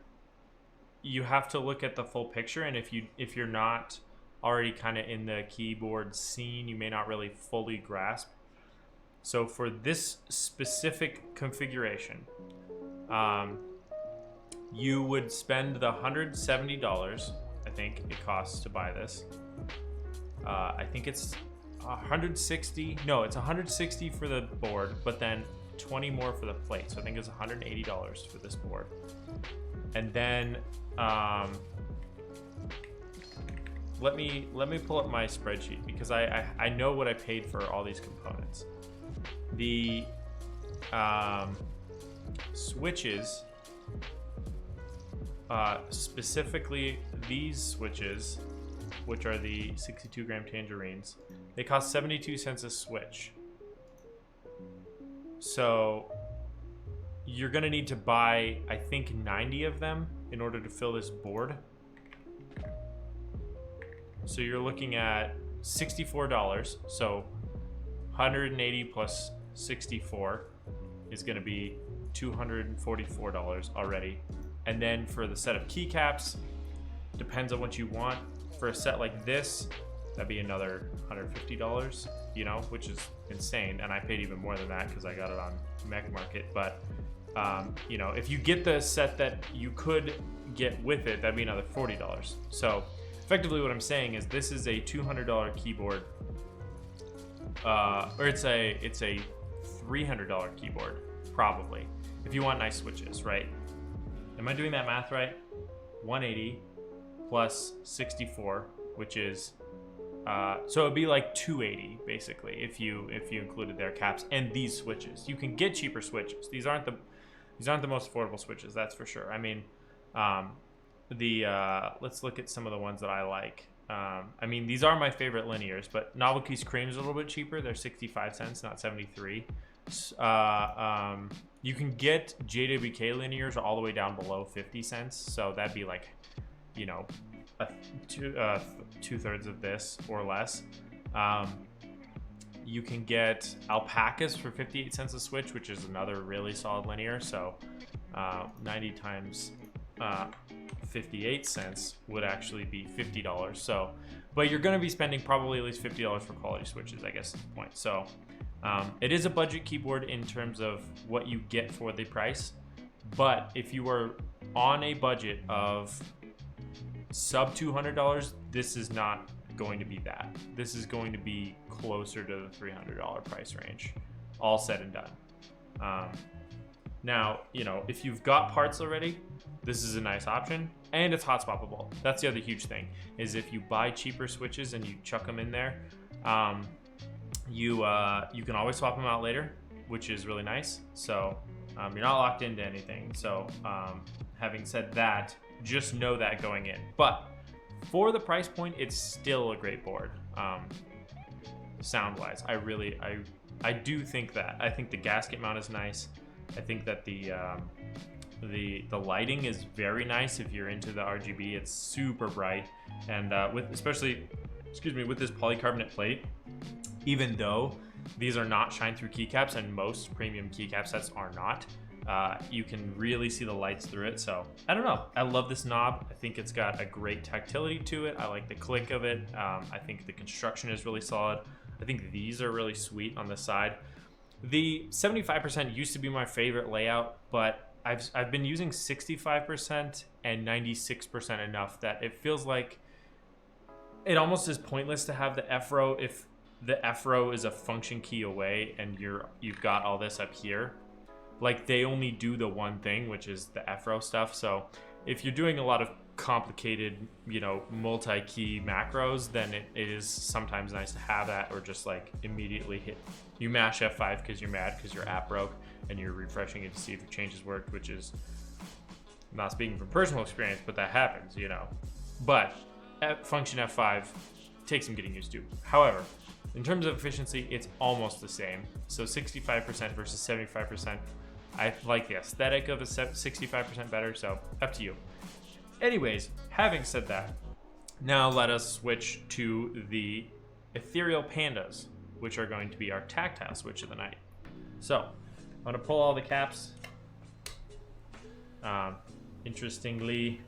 A: you have to look at the full picture, and if you're not already kind of in the keyboard scene, you may not really fully grasp. So for this specific configuration, you would spend the $170, I think it costs to buy this. I think it's 160. No, it's 160 for the board, but then 20 more for the plate. So I think it's $180 for this board. And then let me pull up my spreadsheet because I know what I paid for all these components. The switches, specifically these switches, which are the 62 gram tangerines, they cost 72 cents a switch. So you're gonna need to buy, I think, 90 of them in order to fill this board. So you're looking at $64. So 180 plus 64 is gonna be $244 already. And then for the set of keycaps, depends on what you want. For a set like this, that'd be another $150, you know, which is insane. And I paid even more than that because I got it on Mech Market. But, you know, if you get the set that you could get with it, that'd be another $40. So effectively what I'm saying is this is a $200 keyboard, or it's a $300 keyboard, probably, if you want nice switches, right? Am I doing that math right? 180 plus 64, which is so it'd be like 280 basically if you included their caps and these switches. You can get cheaper switches. These aren't the most affordable switches, that's for sure. I mean, let's look at some of the ones that I like. I mean, these are my favorite linears, but Novelty's Cream is a little bit cheaper. They're 65 cents, not 73. You can get JWK linears all the way down below 50 cents. So that'd be like, you know, two-thirds of this or less. You can get alpacas for 58 cents a switch, which is another really solid linear. So 90 times 58 cents would actually be $50. So, but you're going to be spending probably at least $50 for quality switches, I guess is the point. So it is a budget keyboard in terms of what you get for the price. But if you are on a budget of sub $200, this is not going to be that. This is going to be closer to the $300 price range, all said and done. Now, you know, if you've got parts already, this is a nice option, and it's hot swappable. That's the other huge thing, is if you buy cheaper switches and you chuck them in there, you can always swap them out later, which is really nice. So you're not locked into anything. So having said that, just know that going in. But for the price point, it's still a great board. Sound-wise, I do think that. I think the gasket mount is nice. I think that the lighting is very nice if you're into the RGB. It's super bright, and with especially, with this polycarbonate plate, even though these are not shine-through keycaps, and most premium keycap sets are not, you can really see the lights through it. So I don't know. I love this knob. I think it's got a great tactility to it. I like the click of it. I think the construction is really solid. I think these are really sweet on the side. The 75% used to be my favorite layout, but I've been using 65% and 96% enough that it feels like it almost is pointless to have the F row if the F row is a function key away and you've got all this up here. Like, they only do the one thing, which is the F row stuff. So if you're doing a lot of complicated, you know, multi-key macros, then it is sometimes nice to have that, or just like immediately you mash F5 because you're mad because your app broke and you're refreshing it to see if your changes worked, which is, I'm not speaking from personal experience, but that happens, you know. But function F5 takes some getting used to. However, in terms of efficiency, it's almost the same. So 65% versus 75%. I like the aesthetic of a 65% better, so up to you. Anyways, having said that, now let us switch to the Ethereal Pandas, which are going to be our tactile switch of the night. So I'm going to pull all the caps. Interestingly,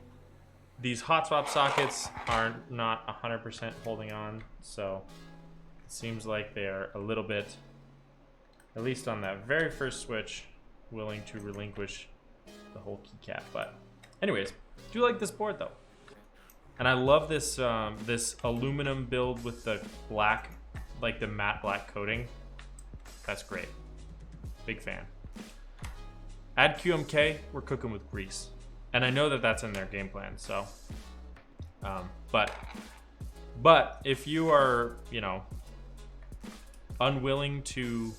A: these hot swap sockets are not 100% holding on, so it seems like they're a little bit, at least on that very first switch, willing to relinquish the whole keycap. But anyways, do like this board though, and I love this this aluminum build with the black, like the matte black coating. That's great. Big fan. Add QMK, we're cooking with grease, and I know that that's in their game plan. So, but But if you are, you know, unwilling to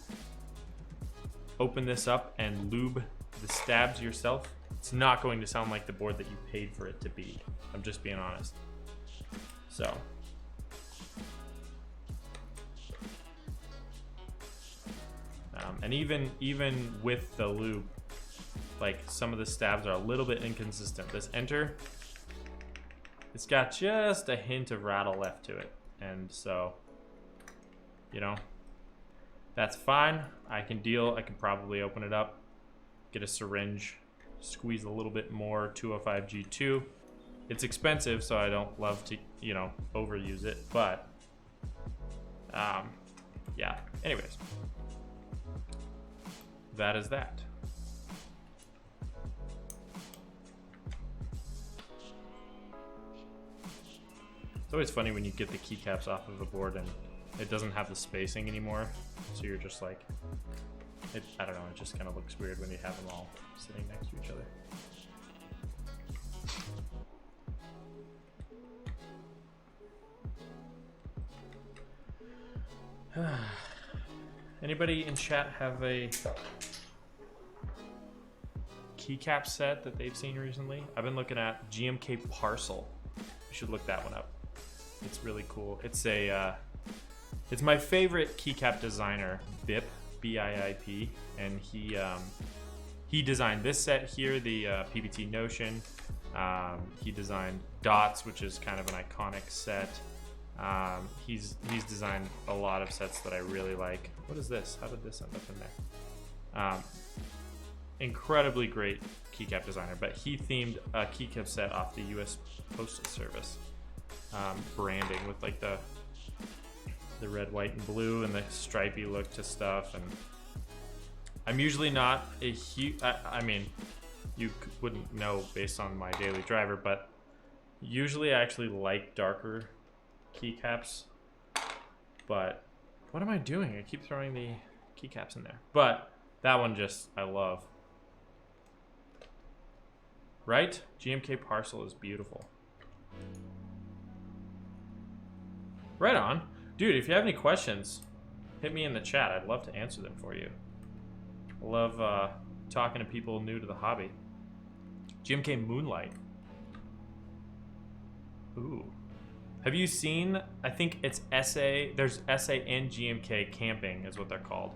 A: open this up and lube the stabs yourself, it's not going to sound like the board that you paid for it to be. I'm just being honest. So. And even with the lube, like some of the stabs are a little bit inconsistent. This enter, it's got just a hint of rattle left to it. And so, you know, that's fine. I can deal. I can probably open it up, get a syringe, squeeze a little bit more 205 G2. It's expensive, so I don't love to, you know, overuse it, but yeah. Anyways, that is that. It's always funny when you get the keycaps off of a board and it doesn't have the spacing anymore, so you're just like, I don't know, it just kind of looks weird when you have them all sitting next to each other. Anybody in chat have a keycap set that they've seen recently? I've been looking at GMK Parcel. You should look that one up. It's really cool. It's a it's my favorite keycap designer, BIP, B-I-I-P, and he designed this set here, the PBT Notion. He designed Dots, which is kind of an iconic set. He's designed a lot of sets that I really like. What is this? How did this end up in there? Incredibly great keycap designer, but he themed a keycap set off the US Postal Service branding with like the red, white, and blue and the stripy look to stuff. And I'm usually not a huge, I mean, you wouldn't know based on my daily driver, but usually I actually like darker keycaps. But what am I doing? I keep throwing the keycaps in there. But that one just, I love. Right? GMK Parcel is beautiful. Right on. Dude, if you have any questions, hit me in the chat. I'd love to answer them for you. I love talking to people new to the hobby. GMK Moonlight. Ooh. Have you seen, I think it's SA, there's SA and GMK Camping is what they're called.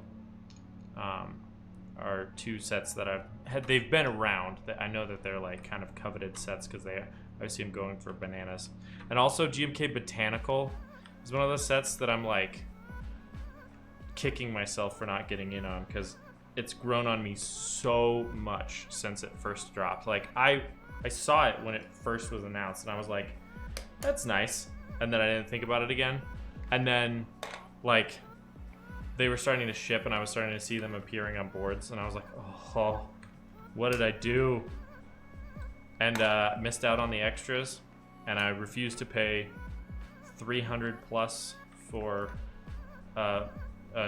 A: Are two sets that I've had, they've been around. I know that they're like kind of coveted sets because I see them going for bananas. And also GMK Botanical is one of those sets that I'm like kicking myself for not getting in on because it's grown on me so much since it first dropped. Like I saw it when it first was announced and I was like, that's nice. And then I didn't think about it again. And then like they were starting to ship and I was starting to see them appearing on boards and I was like, oh, what did I do? And missed out on the extras and I refused to pay 300 plus for a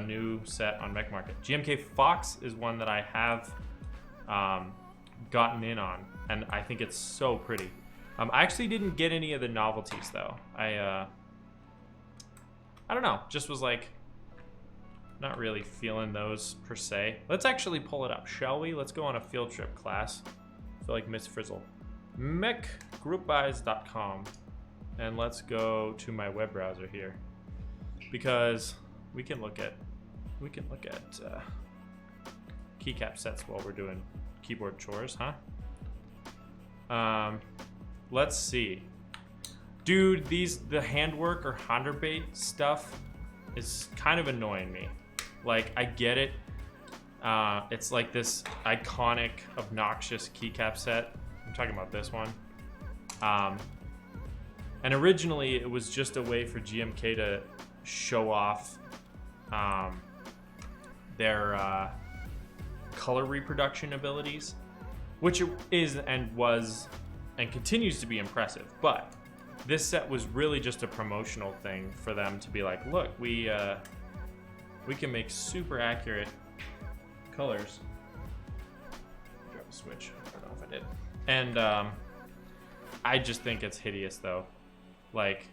A: new set on Mech Market. GMK Fox is one that I have gotten in on and I think it's so pretty. I actually didn't get any of the novelties though. I don't know, just was like not really feeling those per se. Let's actually pull it up, shall we? Let's go on a field trip, class. I feel like Miss Frizzle. mechgroupbuys.com and let's go to my web browser here because we can look at keycap sets while we're doing keyboard chores, huh? Let's see. Dude, the handwork or Honderbait stuff is kind of annoying me. Like, I get it. It's like this iconic, obnoxious keycap set. I'm talking about this one. And originally, it was just a way for GMK to show off their color reproduction abilities, which is and was and continues to be impressive. But this set was really just a promotional thing for them to be like, look, we can make super accurate colors. Drop a switch. I don't know if I did. And I just think it's hideous though. Like,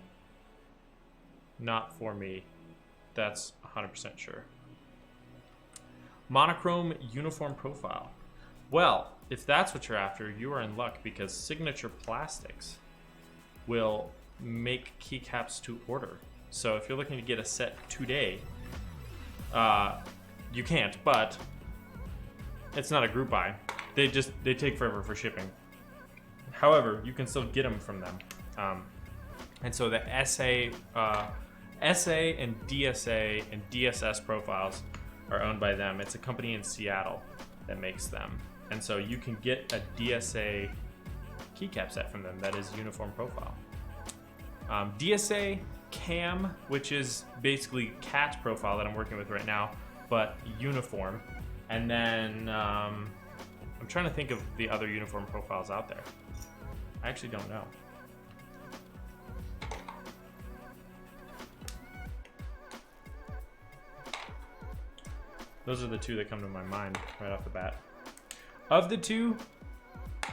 A: not for me. That's 100% sure. Monochrome uniform profile. Well, if that's what you're after, you are in luck because Signature Plastics will make keycaps to order. So if you're looking to get a set today, you can't, but it's not a group buy. They take forever for shipping. However, you can still get them from them. And so the SA and DSA and DSS profiles are owned by them. It's a company in Seattle that makes them. And so you can get a DSA keycap set from them that is uniform profile. DSA Cam, which is basically Cat's profile that I'm working with right now, but uniform. And then I'm trying to think of the other uniform profiles out there. I actually don't know. Those are the two that come to my mind right off the bat. Of the two,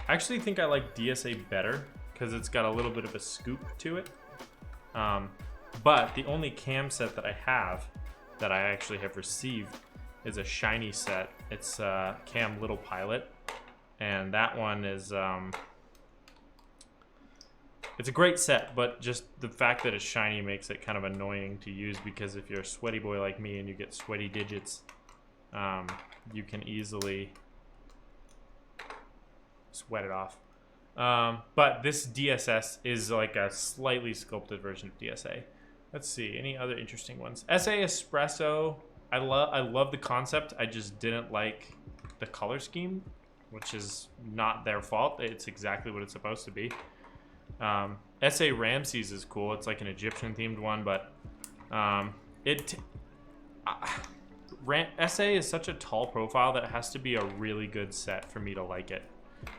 A: I actually think I like DSA better because it's got a little bit of a scoop to it. But the only cam set that I have that I actually have received is a shiny set. It's Cam Little Pilot, and that one is it's a great set, but just the fact that it's shiny makes it kind of annoying to use because if you're a sweaty boy like me and you get sweaty digits, you can easily sweat it off. But this DSS is like a slightly sculpted version of DSA. Let's see, any other interesting ones? SA Espresso, I love the concept. I just didn't like the color scheme, which is not their fault. It's exactly what it's supposed to be. SA Ramses is cool. It's like an Egyptian themed one, but SA is such a tall profile that it has to be a really good set for me to like it.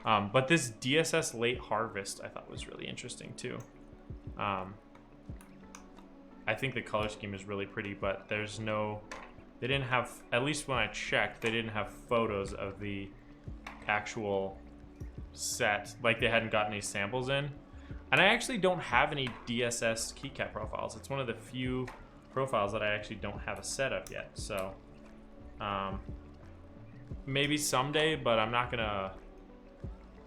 A: But this DSS Late Harvest I thought was really interesting too. I think the color scheme is really pretty, but they didn't have, at least when I checked, they didn't have photos of the actual set. Like they hadn't gotten any samples in. And I actually don't have any DSS keycap profiles. It's one of the few profiles that I actually don't have a set of yet. So maybe someday, but I'm not gonna,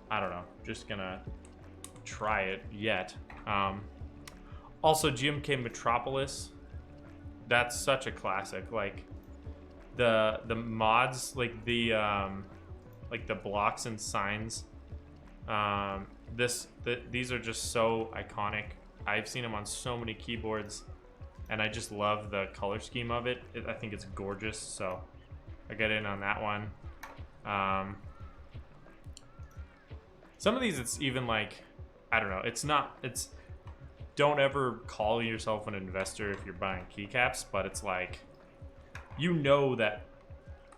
A: I don't know, just gonna try it yet. Also GMK Metropolis, that's such a classic. Like the mods, like the blocks and signs, these are just so iconic. I've seen them on so many keyboards and I just love the color scheme of it. I think it's gorgeous, so I get in on that one. Some of these, it's even like, I don't know, it's don't ever call yourself an investor if you're buying keycaps, but it's like, you know that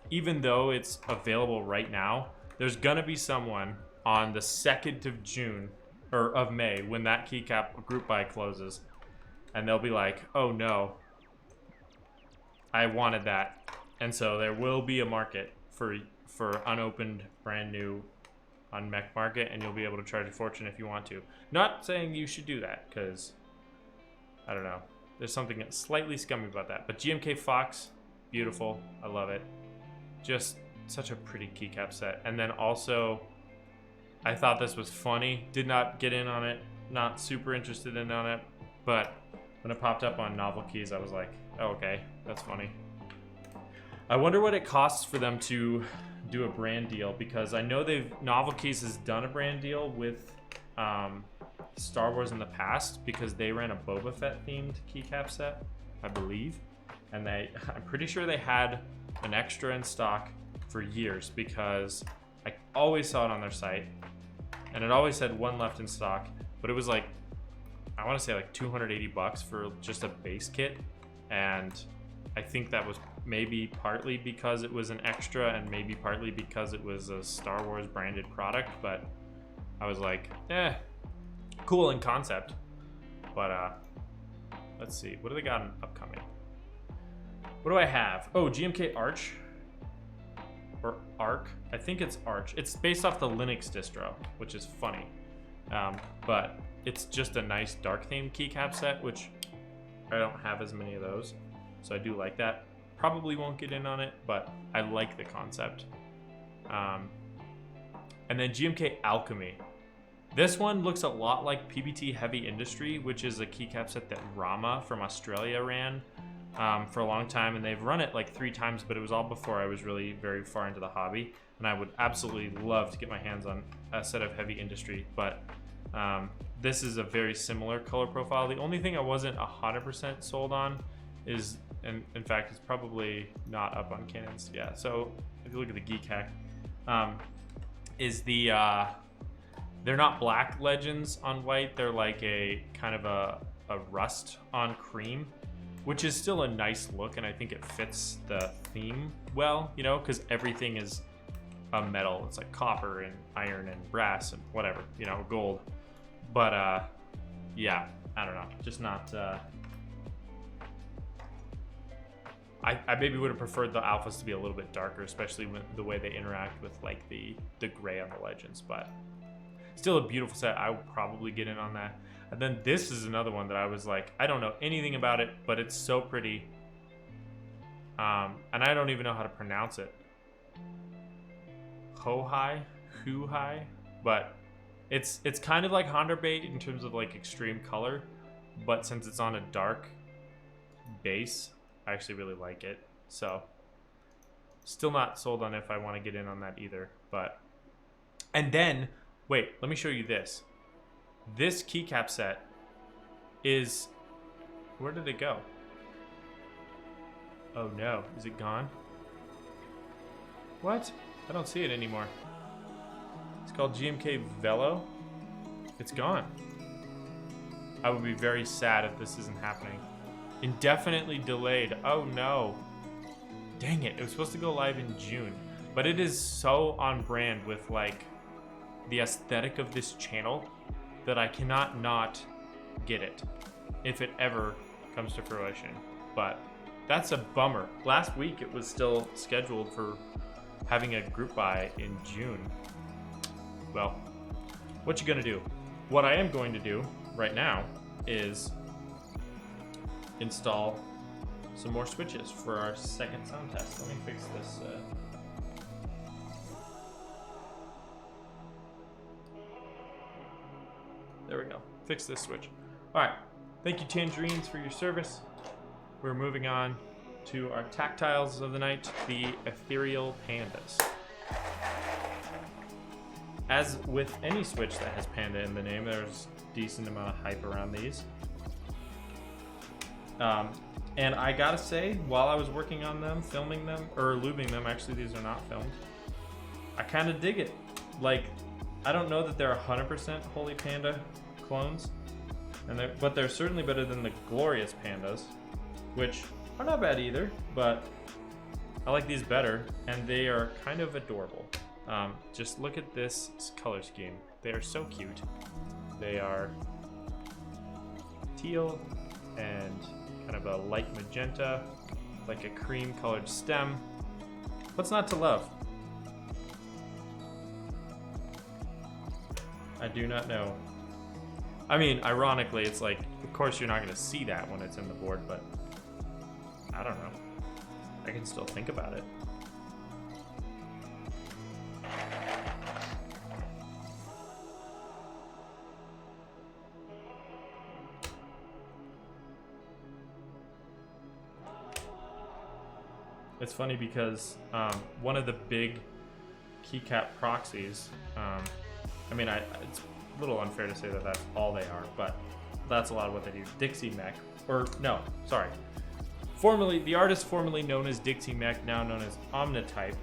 A: even though it's available right now, there's gonna be someone on the 2nd of June or of May when that keycap group buy closes, and they'll be like, oh no, I wanted that. And so there will be a market for unopened brand new on Mech Market, and you'll be able to charge a fortune if you want to. Not saying you should do that, because I don't know, there's something slightly scummy about that. But GMK Fox, beautiful, I love it. Just such a pretty keycap set. And then also, I thought this was funny, did not get in on it, not super interested in on it, but when it popped up on Novel Keys, I was like, oh, okay, that's funny. I wonder what it costs for them to do a brand deal, because I know Novel Keys has done a brand deal with Star Wars in the past, because they ran a Boba Fett themed keycap set, I believe, and I'm pretty sure they had an extra in stock for years, because I always saw it on their site and it always said one left in stock, but it was like, I want to say like $280 for just a base kit, and I think that was maybe partly because it was an extra and maybe partly because it was a Star Wars branded product, but I was like, cool in concept. But let's see, what do they got in upcoming? What do I have? Oh, GMK Arch or Arc. I think it's Arch. It's based off the Linux distro, which is funny. But it's just a nice dark themed keycap set, which I don't have as many of those, so I do like that. Probably won't get in on it, but I like the concept. And then GMK Alchemy. This one looks a lot like PBT Heavy Industry, which is a keycap set that Rama from Australia ran for a long time, and they've run it like 3 times, but it was all before I was really very far into the hobby, and I would absolutely love to get my hands on a set of Heavy Industry, but this is a very similar color profile. The only thing I wasn't 100% sold on is, and in fact it's probably not up on Canon's, yeah, so if you look at the Geek Hack, is the they're not black legends on white, they're like a kind of a rust on cream, which is still a nice look, and I think it fits the theme well, you know, because everything is a metal. It's like copper and iron and brass and whatever, you know, gold. But yeah, I don't know, just not I maybe would have preferred the alphas to be a little bit darker, especially with the way they interact with like the gray on the legends, but still a beautiful set. I would probably get in on that. And then this is another one that I was like, I don't know anything about it, but it's so pretty. And I don't even know how to pronounce it. Huhai, but it's kind of like Honda Bait in terms of like extreme color, but since it's on a dark base, I actually really like it. So still not sold on if I want to get in on that either, but and then wait, let me show you this. This keycap set is, where did it go? Oh no, is it gone? What? I don't see it anymore. It's called GMK Velo. It's gone. I would be very sad if this isn't happening. Indefinitely delayed. Oh no. Dang it, it was supposed to go live in June. But it is so on brand with like the aesthetic of this channel that I cannot not get it if it ever comes to fruition. But that's a bummer. Last week it was still scheduled for having a group buy in June. Well, what you gonna do? What I am going to do right now is install some more switches for our second sound test. Let me fix this. There we go. Fix this switch. All right. Thank you, Tangerines, for your service. We're moving on to our tactiles of the night, the ethereal pandas. As with any switch that has panda in the name, there's a decent amount of hype around these. And I gotta say, while I was working on them, filming them, or lubing them, actually these are not filmed, I kind of dig it. Like, I don't know that they're 100% Holy Panda clones, but they're certainly better than the Glorious Pandas, which are not bad either, but I like these better, and they are kind of adorable. Just look at this color scheme. They are so cute. They are teal and kind of a light magenta, like a cream colored stem. What's not to love? I do not know. I mean, ironically, it's like, of course you're not going to see that when it's in the board, but I don't know. I can still think about it. It's funny because one of the big keycap proxies, I mean, it's a little unfair to say that that's all they are, but that's a lot of what they do. Dixie Mech, or no, sorry. Formerly, the artist formerly known as Dixie Mech, now known as Omnitype,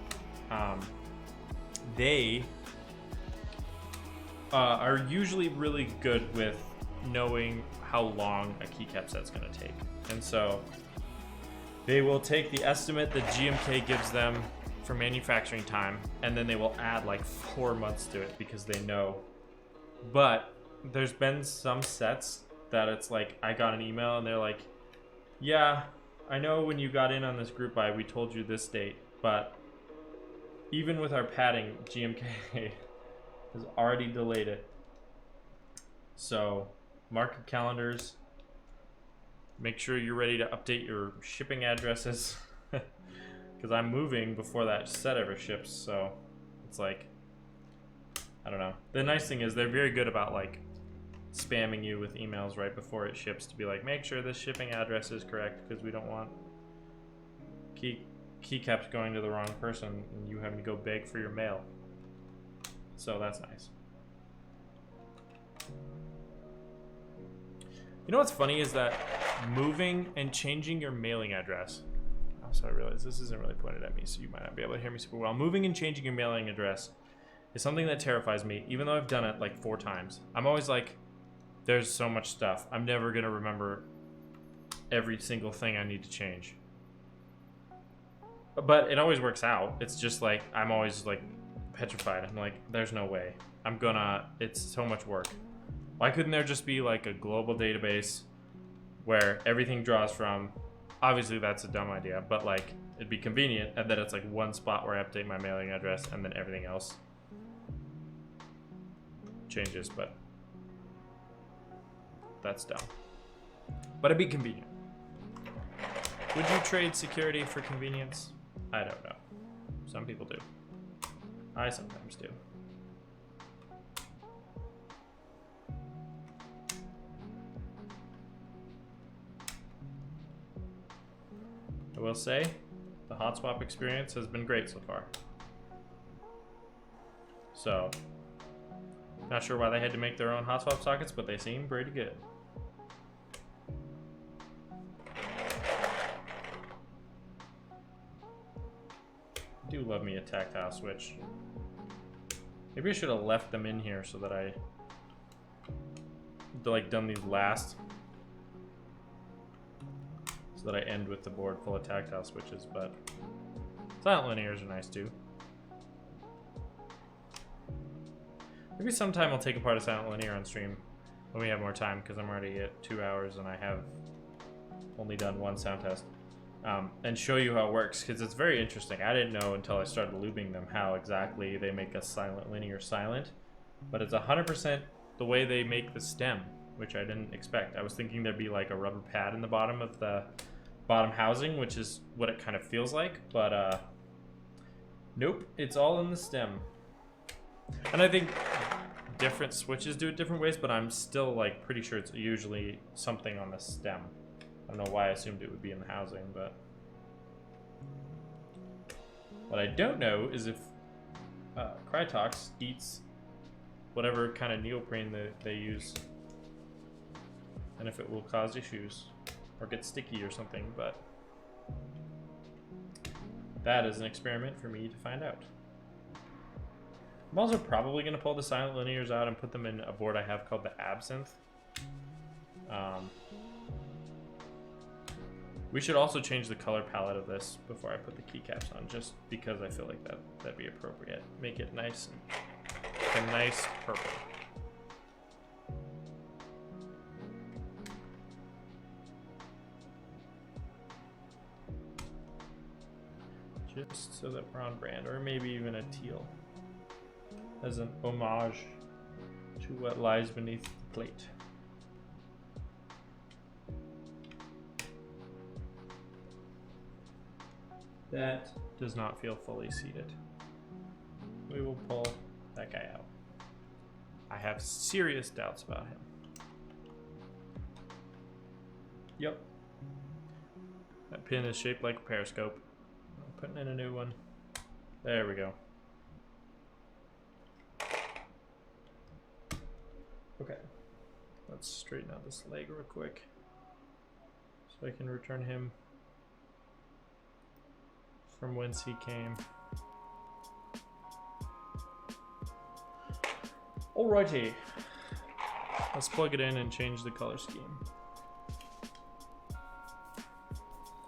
A: they are usually really good with knowing how long a keycap set's going to take. And so they will take the estimate that GMK gives them for manufacturing time, and then they will add like 4 months to it because they know. But there's been some sets that it's like, I got an email and they're like, yeah, I know when you got in on this group buy, we told you this date, but even with our padding, GMK has already delayed it. So mark your calendars. make sure you're ready to update your shipping addresses. Because I'm moving before that set ever ships, so it's like, I don't know. The nice thing is they're very good about like spamming you with emails right before it ships to be like, make sure this shipping address is correct, because we don't want keycaps going to the wrong person and you having to go beg for your mail. So that's nice. You know what's funny is that moving and changing your mailing address. Oh, so I realize this isn't really pointed at me, so you might not be able to hear me super well. Moving and changing your mailing address is something that terrifies me, even though I've done it like 4 times. I'm always like, there's so much stuff. I'm never gonna remember every single thing I need to change. But it always works out. It's just like, I'm always like petrified. I'm like, there's no way. It's so much work. Why couldn't there just be like a global database where everything draws from? Obviously that's a dumb idea, but like it'd be convenient, and then it's like one spot where I update my mailing address and then everything else changes, but that's dumb. But it'd be convenient. Would you trade security for convenience? I don't know. Some people do. I sometimes do. I will say, the hot swap experience has been great so far. So, not sure why they had to make their own hot swap sockets, but they seem pretty good. I do love me a tactile switch. Maybe I should have left them in here so that I like done these last, so that I end with the board full of tactile switches, but silent linears are nice too. Maybe sometime I'll take apart a silent linear on stream when we have more time, because I'm already at 2 hours and I have only done 1 sound test, and show you how it works, because it's very interesting. I didn't know until I started lubing them how exactly they make a silent linear silent, but it's 100% the way they make the stem, which I didn't expect. I was thinking there'd be like a rubber pad in the bottom of the bottom housing, which is what it kind of feels like, but nope, it's all in the stem. And I think different switches do it different ways, but I'm still like pretty sure it's usually something on the stem. I don't know why I assumed it would be in the housing, but what I don't know is if Crytox eats whatever kind of neoprene that they use, and if it will cause issues or get sticky or something, but that is an experiment for me to find out. I'm also probably going to pull the silent linears out and put them in a board I have called the Absinthe. We should also change the color palette of this before I put the keycaps on, just because I feel like that'd be appropriate. Make it nice and a nice purple. Just so that we're on brand, or maybe even a teal as an homage to what lies beneath the plate. That does not feel fully seated. We will pull that guy out. I have serious doubts about him. Yep. That pin is shaped like a periscope. I'm putting in a new one. There we go. Okay. Let's straighten out this leg real quick so I can return him from whence he came. Alrighty. Let's plug it in and change the color scheme,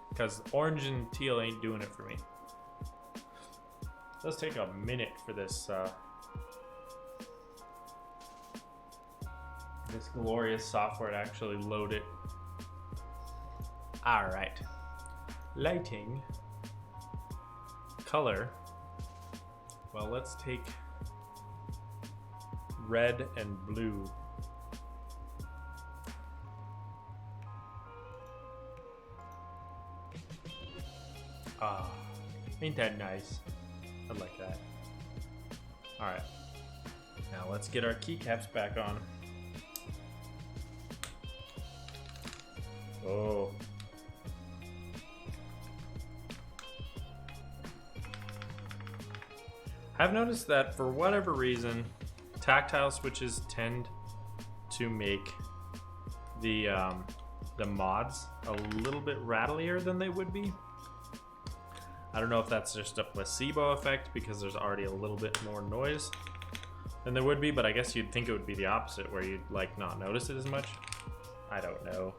A: because orange and teal ain't doing it for me. It does take a minute for this this glorious software to actually load it. Alright. Lighting. Color. Well, let's take red and blue. Ah, ain't that nice? I like that. All right, now let's get our keycaps back on. Oh. I've noticed that for whatever reason, tactile switches tend to make the mods a little bit rattlier than they would be. I don't know if that's just a placebo effect because there's already a little bit more noise than there would be, but I guess you'd think it would be the opposite, where you'd like not notice it as much. I don't know.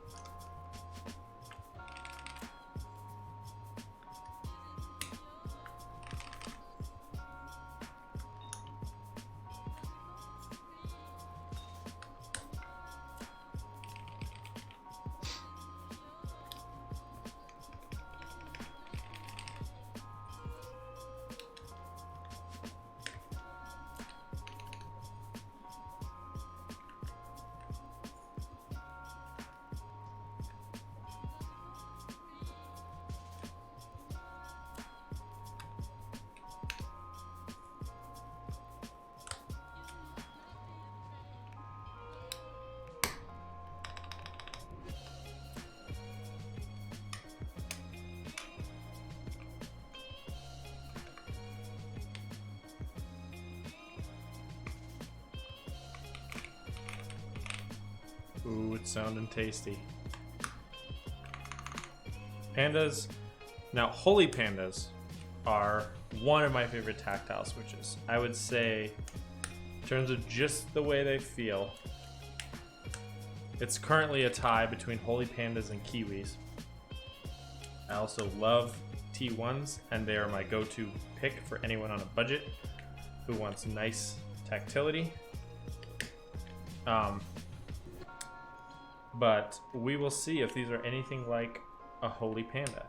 A: Ooh, it's sounding tasty. Pandas. Now, Holy Pandas are one of my favorite tactile switches. I would say, in terms of just the way they feel, it's currently a tie between Holy Pandas and Kiwis. I also love T1s, and they are my go-to pick for anyone on a budget who wants nice tactility. But we will see if these are anything like a Holy Panda.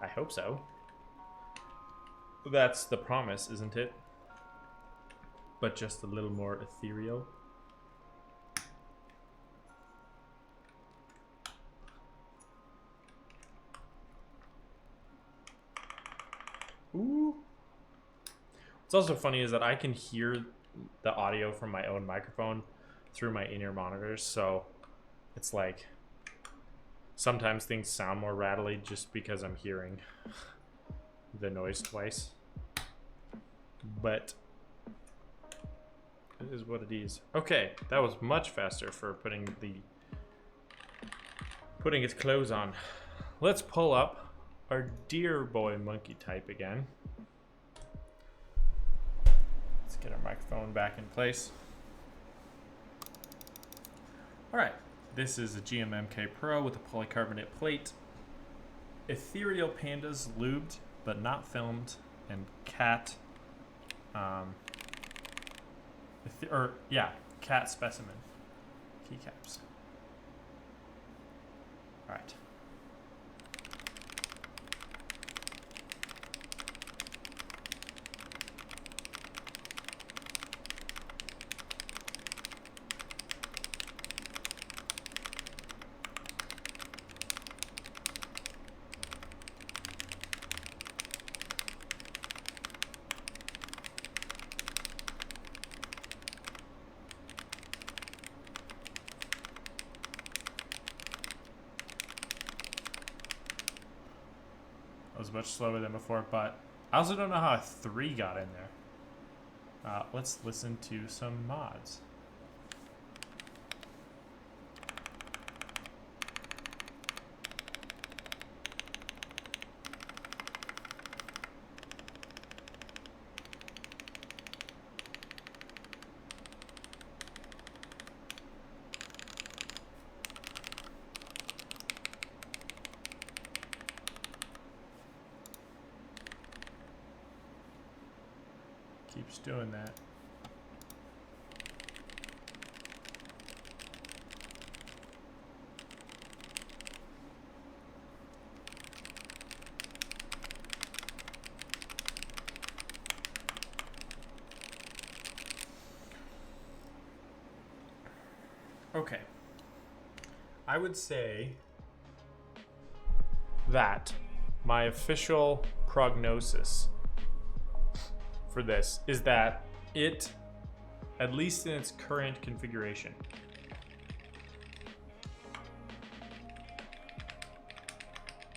A: I hope so. That's the promise, isn't it? But just a little more ethereal. Ooh. What's also funny is that I can hear the audio from my own microphone through my in-ear monitors, so it's like sometimes things sound more rattly just because I'm hearing the noise twice. But it is what it is. Okay, that was much faster for putting its clothes on. Let's pull up our dear boy monkey type again. Let's get our microphone back in place. All right, this is a GMMK Pro with a polycarbonate plate. Ethereal Pandas, lubed but not filmed, and cat, cat specimen keycaps. All right. Was much slower than before, but I also don't know how a 3 got in there. Let's listen to some mods. Keeps doing that. Okay. I would say that my official prognosis for this is that it, at least in its current configuration,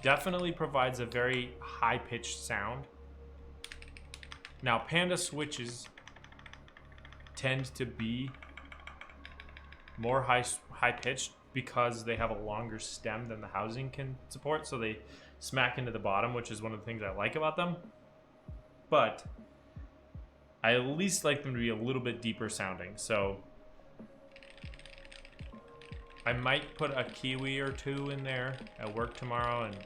A: definitely provides a very high-pitched sound. Now, Panda switches tend to be more high-pitched because they have a longer stem than the housing can support, so they smack into the bottom, which is one of the things I like about them. But I at least like them to be a little bit deeper sounding, so I might put a Kiwi or two in there at work tomorrow and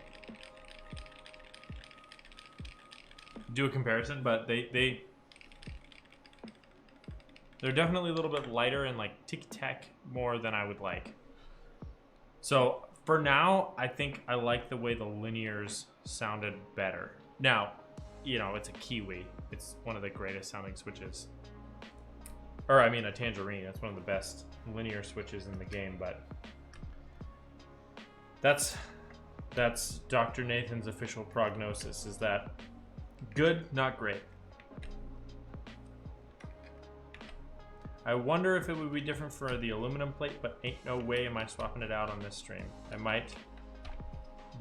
A: do a comparison, but they're definitely a little bit lighter and like tick-tack more than I would like. So for now, I think I like the way the linears sounded better. Now, you know, it's a Kiwi. It's one of the greatest sounding switches. Or I mean a Tangerine. That's one of the best linear switches in the game, but that's Dr. Nathan's official prognosis, is that good, not great. I wonder if it would be different for the aluminum plate, but ain't no way am I swapping it out on this stream. I might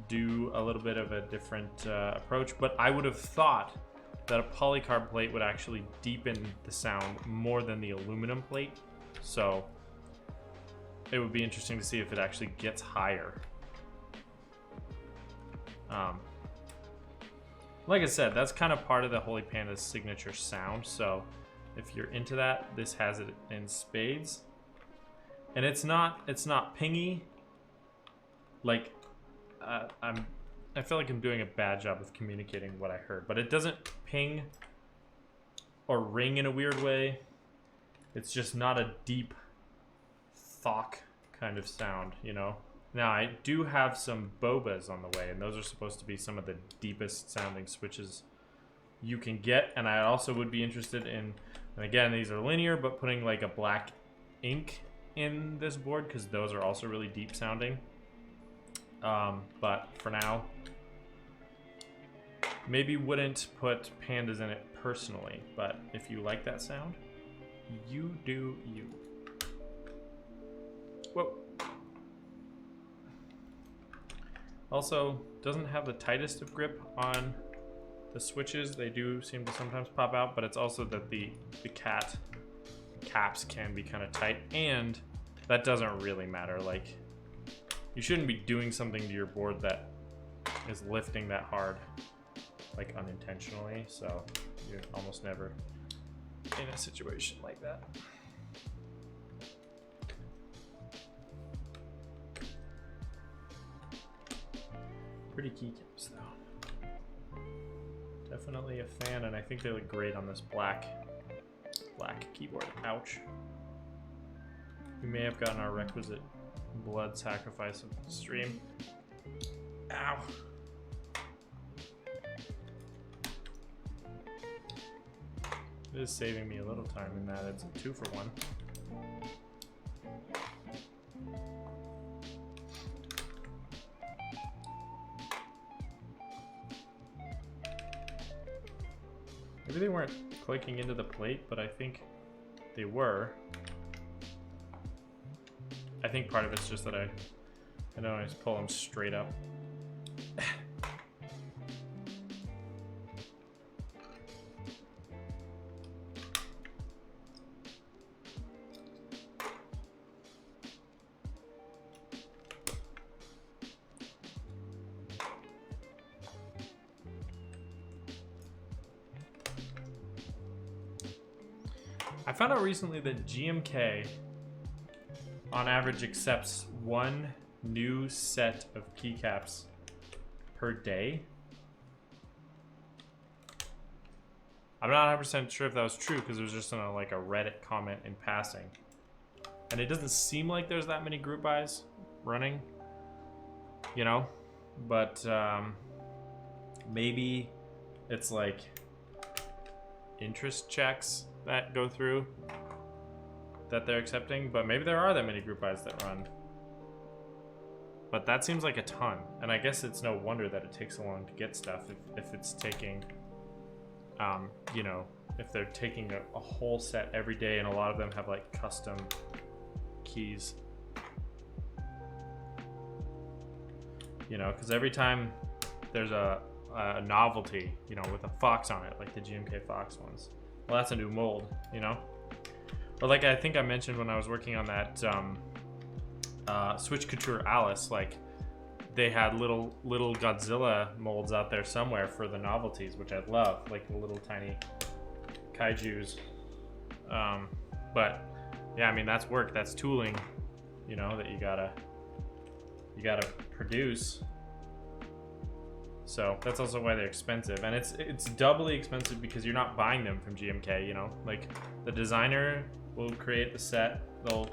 A: do a little bit of a different approach, but I would have thought that a polycarb plate would actually deepen the sound more than the aluminum plate. So it would be interesting to see if it actually gets higher. Like I said, that's kind of part of the Holy Panda's signature sound. So if you're into that, this has it in spades. And it's not pingy. Like I feel like I'm doing a bad job of communicating what I heard, but it doesn't ping or ring in a weird way. It's just not a deep thok kind of sound, you know? Now, I do have some bobas on the way, and those are supposed to be some of the deepest sounding switches you can get. And I also would be interested in, and again, these are linear, but putting like a black ink in this board, because those are also really deep sounding. But for now, maybe wouldn't put pandas in it personally, but if you like that sound, you do you. Whoa. Also, doesn't have the tightest of grip on the switches. They do seem to sometimes pop out, but it's also that the caps can be kind of tight, and that doesn't really matter. Like, you shouldn't be doing something to your board that is lifting that hard, like unintentionally, so you're almost never in a situation like that. Pretty keycaps though. Definitely a fan, and I think they look great on this black keyboard. Ouch. We may have gotten our requisite blood sacrifice of the stream. Ow. It is saving me a little time in that it's a 2-for-1. Maybe they weren't clicking into the plate, but I think they were. I think part of it's just that I don't always pull them straight up. I found out recently that GMK on average accepts 1 new set of keycaps per day. I'm not 100% sure if that was true because it was just in a Reddit comment in passing. And it doesn't seem like there's that many group buys running, you know? But maybe it's like interest checks that go through that they're accepting, but maybe there are that many group buys that run. but that seems like a ton. And I guess it's no wonder that it takes so long to get stuff if it's taking, you know, if they're taking a whole set every day, and a lot of them have like custom keys. You know, because every time there's a novelty, you know, with a fox on it, like the GMK Fox ones, well, that's a new mold, you know? Or like I think I mentioned when I was working on that Switch Couture Alice, like they had little Godzilla molds out there somewhere for the novelties, which I love, like the little tiny kaijus. But yeah, I mean, that's work, that's tooling, you know, that you gotta produce. So that's also why they're expensive, and it's doubly expensive because you're not buying them from GMK, you know? Like the designer will create the set, they'll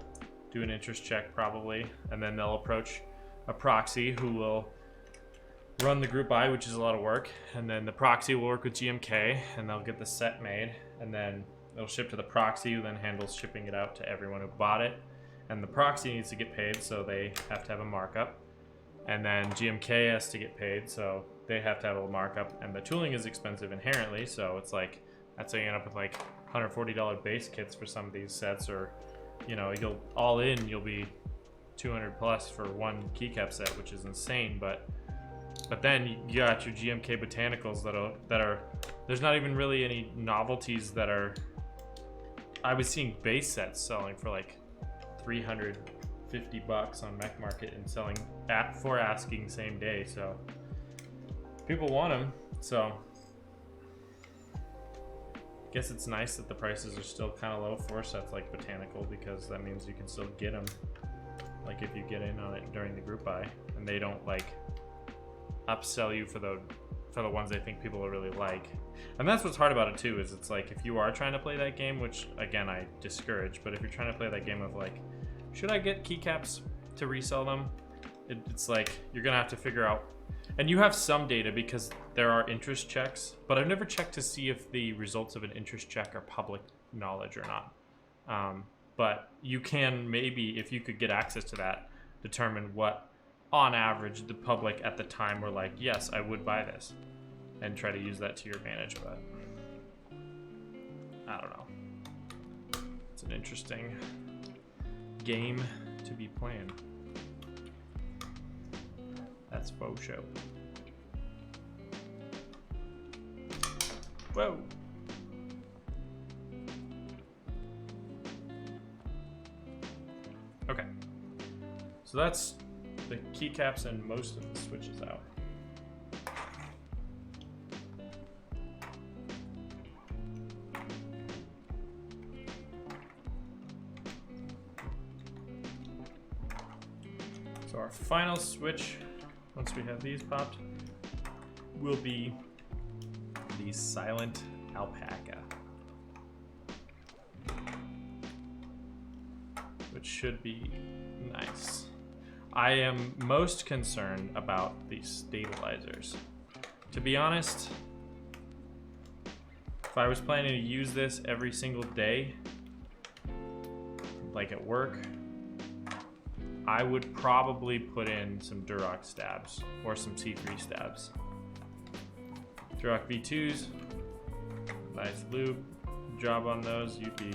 A: do an interest check probably, and then they'll approach a proxy who will run the group buy, which is a lot of work, and then the proxy will work with GMK and they'll get the set made, and then it'll ship to the proxy, who then handles shipping it out to everyone who bought it, and the proxy needs to get paid, so they have to have a markup, and then GMK has to get paid, so they have to have a markup, and the tooling is expensive inherently, so it's like, that's how you end up with like $140 base kits for some of these sets, or, you know, you'll be 200 plus for one keycap set, which is insane. But then you got your GMK botanicals that are there's not even really any novelties that are. I was seeing base sets selling for like $350 on Mech Market and selling for asking same day, so people want them. So guess it's nice that the prices are still kind of low for sets like botanical, because that means you can still get them, like if you get in on it during the group buy, and they don't like upsell you for the ones they think people will really like. And that's what's hard about it too, is it's like if you are trying to play that game, which again I discourage, but if you're trying to play that game of like, should I get keycaps to resell them, it's like you're gonna have to figure out. And you have some data because there are interest checks, but I've never checked to see if the results of an interest check are public knowledge or not. But you can maybe, if you could get access to that, determine what, on average, the public at the time were like, yes, I would buy this, and try to use that to your advantage. But I don't know. It's an interesting game to be playing. That's faux show. Whoa. Okay. So that's the keycaps and most of the switches out. So our final switch, once we have these popped, will be the Silent Alpaca, which should be nice. I am most concerned about these stabilizers. To be honest, if I was planning to use this every single day, like at work, I would probably put in some Duroc stabs or some C3 stabs. Duroc V2s, nice lube job on those. You'd be,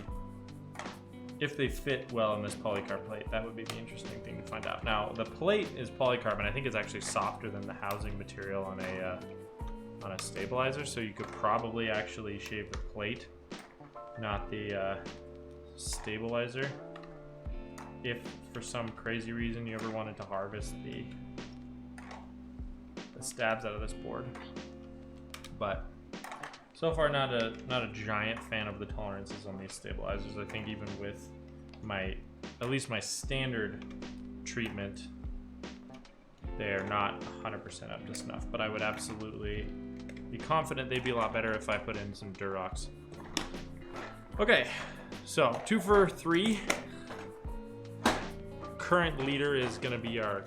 A: if they fit well in this polycarb plate, that would be the interesting thing to find out. Now the plate is polycarb, and I think it's actually softer than the housing material on a stabilizer, so you could probably actually shave the plate, not the stabilizer, if for some crazy reason you ever wanted to harvest the stabs out of this board. But so far not a giant fan of the tolerances on these stabilizers. I think even with at least my standard treatment, they're not 100% up to snuff, but I would absolutely be confident they'd be a lot better if I put in some Durocs. Okay, so 2 for 3. Current leader is gonna be our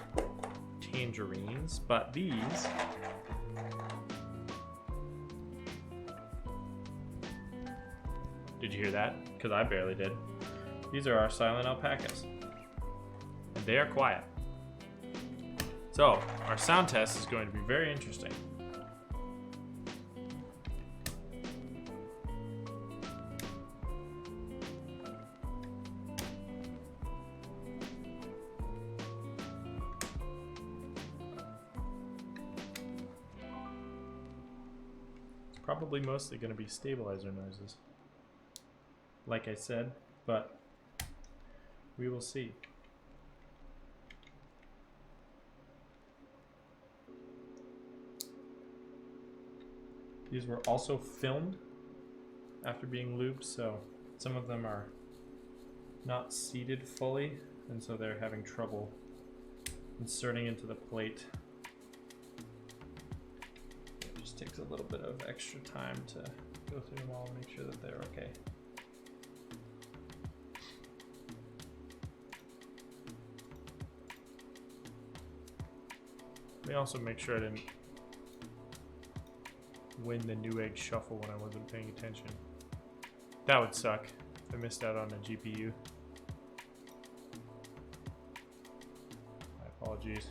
A: tangerines, but these did you hear that? Because I barely did. These are our Silent Alpacas, and they are quiet. So our sound test is going to be very interesting. Probably mostly going to be stabilizer noises, like I said, but we will see. These were also filmed after being lubed, so some of them are not seated fully, and so they're having trouble inserting into the plate. Takes a little bit of extra time to go through them all and make sure that they're okay. Let me also make sure I didn't win the Newegg shuffle when I wasn't paying attention. That would suck if I missed out on a GPU. My apologies.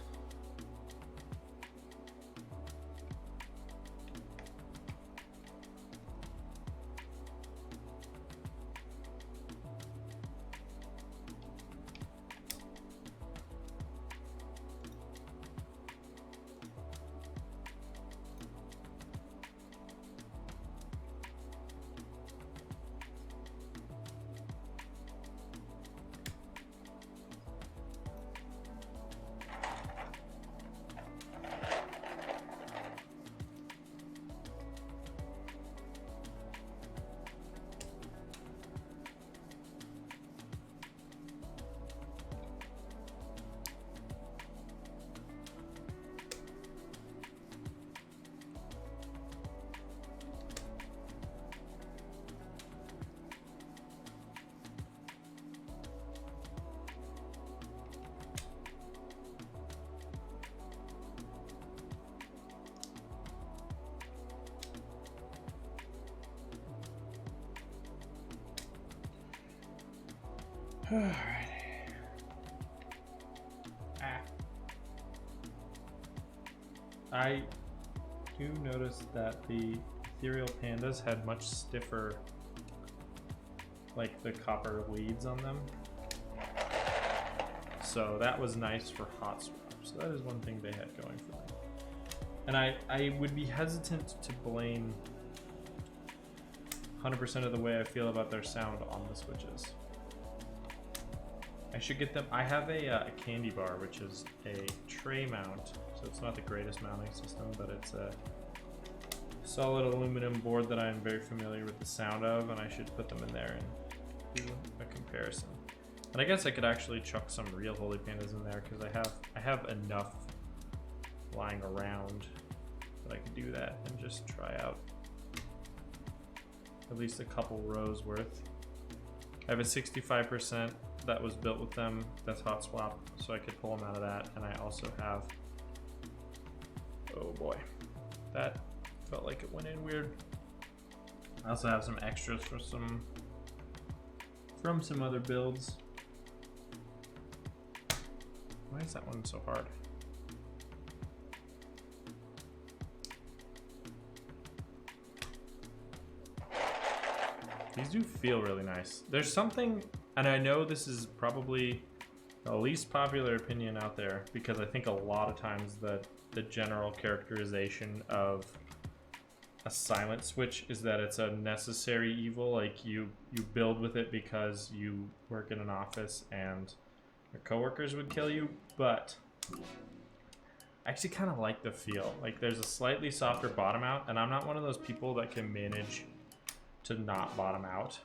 A: Alright. I do notice that the Ethereal Pandas had much stiffer, like the copper leads on them. So that was nice for hot swap. So that is one thing they had going for them. And I would be hesitant to blame 100% of the way I feel about their sound on the switches. I should get them. I have a candy bar, which is a tray mount, so it's not the greatest mounting system, but it's a solid aluminum board that I'm very familiar with the sound of, and I should put them in there and do a comparison. And I guess I could actually chuck some real Holy Pandas in there because I have enough lying around that I could do that and just try out at least a couple rows worth. I have a 65% that was built with them. That's hot swap, so I could pull them out of that. And I also have, oh boy, that felt like it went in weird. I also have some extras for from some other builds. Why is that one so hard? These do feel really nice. There's something, and I know this is probably the least popular opinion out there, because I think a lot of times the general characterization of a silent switch is that it's a necessary evil. Like you build with it because you work in an office and your coworkers would kill you, but I actually kind of like the feel. Like there's a slightly softer bottom out, and I'm not one of those people that can manage to not bottom out.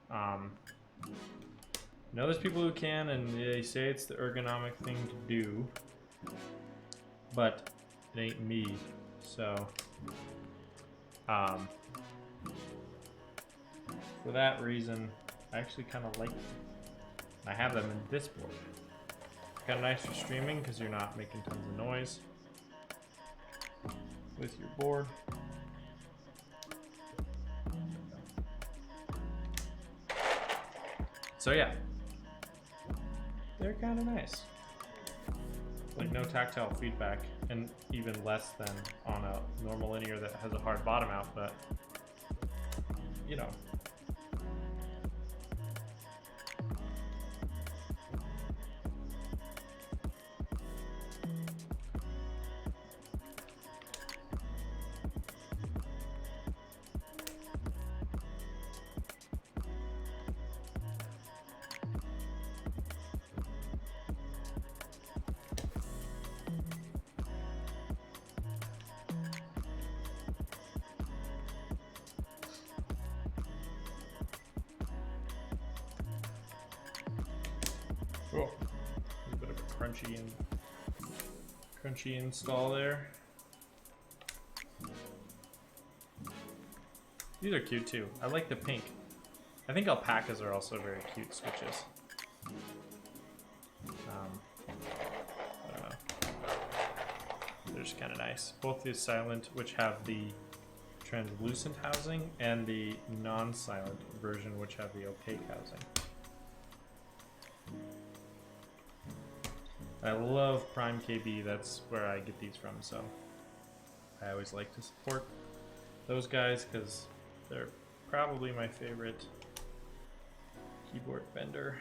A: I know there's people who can, and they say it's the ergonomic thing to do, but it ain't me. So for that reason, I actually kind of like them. I have them in this board. Kind of nice for streaming because you're not making tons of noise with your board. So yeah, they're kind of nice. like no tactile feedback, and even less than on a normal linear that has a hard bottom out, but you know. Cool. A bit of a crunchy install there. These are cute too. I like the pink. I think alpacas are also very cute switches. I don't know. They're just kind of nice. Both the silent, which have the translucent housing, and the non-silent version, which have the opaque housing. I love Prime KB, that's where I get these from, so I always like to support those guys because they're probably my favorite keyboard vendor.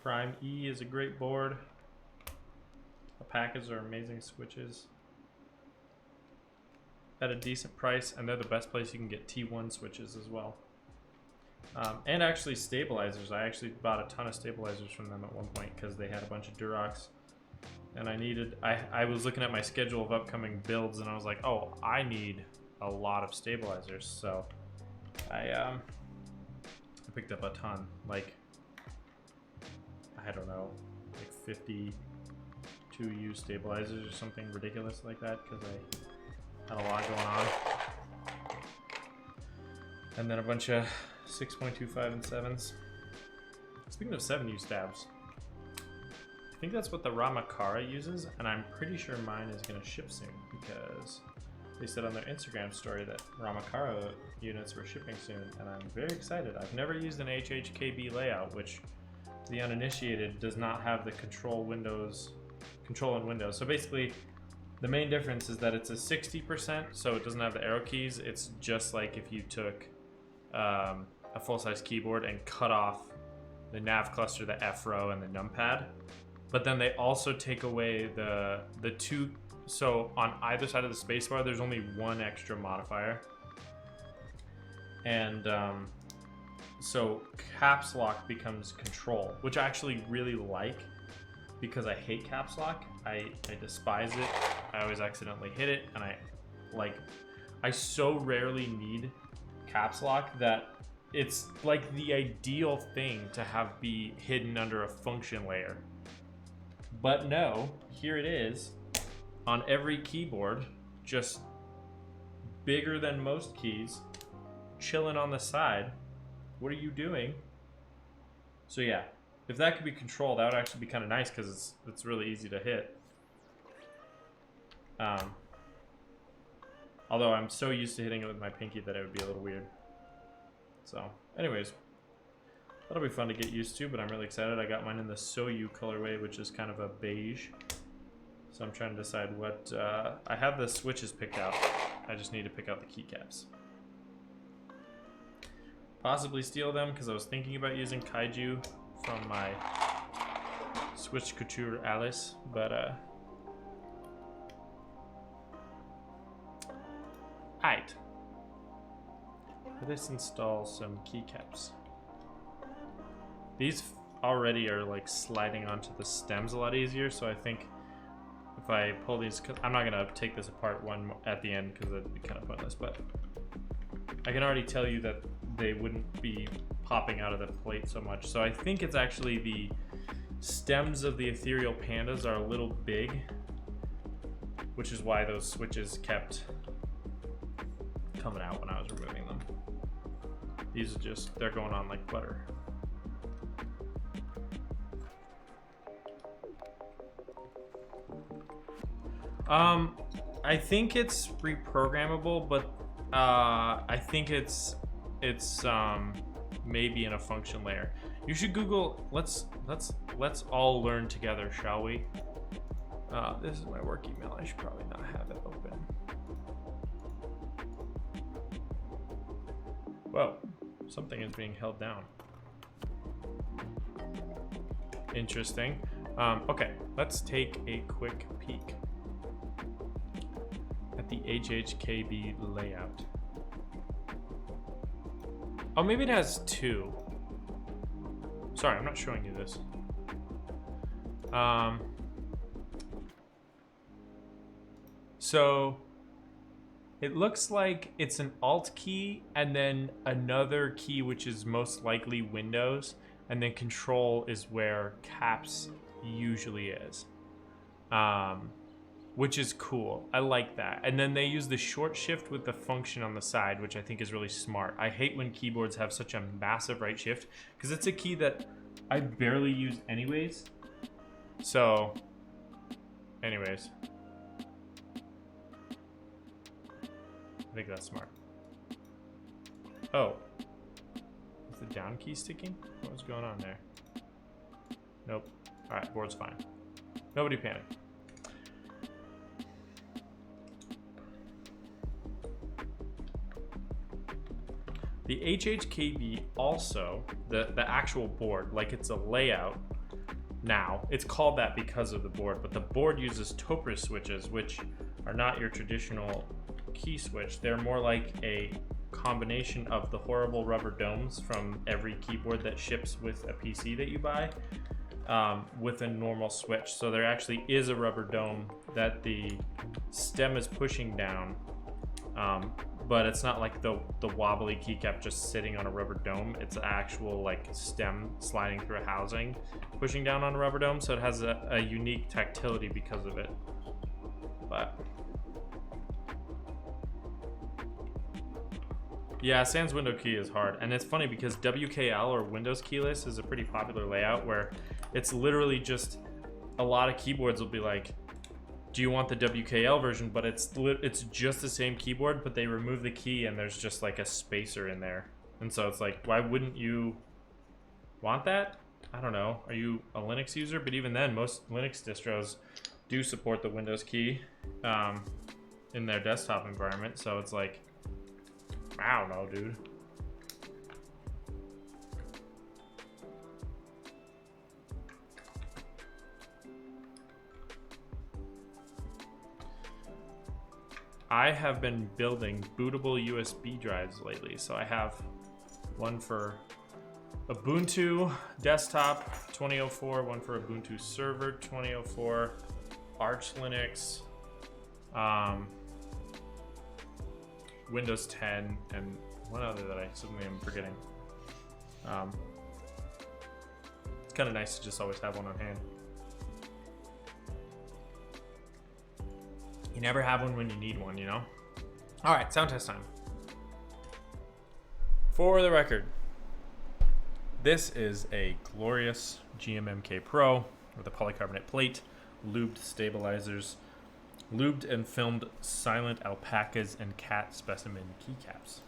A: Prime E is a great board. Alpacas are amazing switches at a decent price, and they're the best place you can get T1 switches as well. And actually stabilizers. I actually bought a ton of stabilizers from them at one point because they had a bunch of Durox, and I was looking at my schedule of upcoming builds, and I was like, oh, I need a lot of stabilizers, so I picked up a ton, like, I don't know, like 52U stabilizers or something ridiculous like that because I had a lot going on, and then a bunch of 6.25 and 7s. Speaking of 7U stabs, I think that's what the Ramakara uses, and I'm pretty sure mine is going to ship soon because they said on their Instagram story that Ramakara units were shipping soon, and I'm very excited. I've never used an HHKB layout, which the uninitiated does not have the control in Windows. So basically, the main difference is that it's a 60%, so it doesn't have the arrow keys. It's just like if you took a full-size keyboard and cut off the nav cluster, the F row, and the numpad. But then they also take away the two, so on either side of the spacebar there's only one extra modifier. And so caps lock becomes control, which I actually really like because I hate caps lock. I despise it. I always accidentally hit it, and I so rarely need caps lock that it's like the ideal thing to have be hidden under a function layer. But no, here it is on every keyboard, just bigger than most keys, chilling on the side. What are you doing? So yeah, if that could be controlled, that would actually be kind of nice because it's really easy to hit. Although I'm so used to hitting it with my pinky that it would be a little weird. So, anyways, that'll be fun to get used to, but I'm really excited. I got mine in the Soyu colorway, which is kind of a beige. So I'm trying to decide what, I have the switches picked out. I just need to pick out the keycaps. Possibly steal them, because I was thinking about using Kaiju from my Switch Couture Alice, but, alright. Let's install some keycaps. These already are like sliding onto the stems a lot easier, so I think if I pull these, I'm not gonna take this apart one at the end because that'd be kind of pointless, but I can already tell you that they wouldn't be popping out of the plate so much. So I think it's actually the stems of the Ethereal Pandas are a little big, which is why those switches kept coming out when I was removing them. These are just, they're going on like butter. I think it's reprogrammable, but I think it's maybe in a function layer. You should Google. Let's all learn together, shall we? This is my work email. I should probably not have it open. Whoa, something is being held down. Interesting. Okay, let's take a quick peek at the HHKB layout. Oh, maybe it has two. Sorry, I'm not showing you this. So it looks like it's an Alt key and then another key, which is most likely Windows, and then Control is where Caps usually is, which is cool. I like that. And then they use the short shift with the function on the side, which I think is really smart. I hate when keyboards have such a massive right shift because it's a key that I barely use anyways. So, anyways. I think that's smart. Oh. Is the down key sticking? What was going on there? Nope. Alright, board's fine. Nobody panic. The HHKB also, the actual board, like it's a layout now. It's called that because of the board, but the board uses Topris switches, which are not your traditional key switch. They're more like a combination of the horrible rubber domes from every keyboard that ships with a PC that you buy, with a normal switch. So there actually is a rubber dome that the stem is pushing down, but it's not like the wobbly keycap just sitting on a rubber dome. It's an actual like stem sliding through a housing, pushing down on a rubber dome. So it has a unique tactility because of it. But yeah, sans window key is hard. And it's funny because WKL or Windows keyless is a pretty popular layout where it's literally just a lot of keyboards will be like, do you want the WKL version? But it's just the same keyboard, but they remove the key and there's just like a spacer in there. And so it's like, why wouldn't you want that? I don't know. Are you a Linux user? But even then, most Linux distros do support the Windows key in their desktop environment. So it's like, I don't know, dude. I have been building bootable USB drives lately. So I have one for Ubuntu desktop 2004, one for Ubuntu server 2004, Arch Linux, Windows 10, and one other that I suddenly am forgetting. It's kind of nice to just always have one on hand. You never have one when you need one, you know? All right, sound test time. For the record, this is a glorious GMMK Pro with a polycarbonate plate, lubed stabilizers, lubed and filmed silent alpacas and cat specimen keycaps.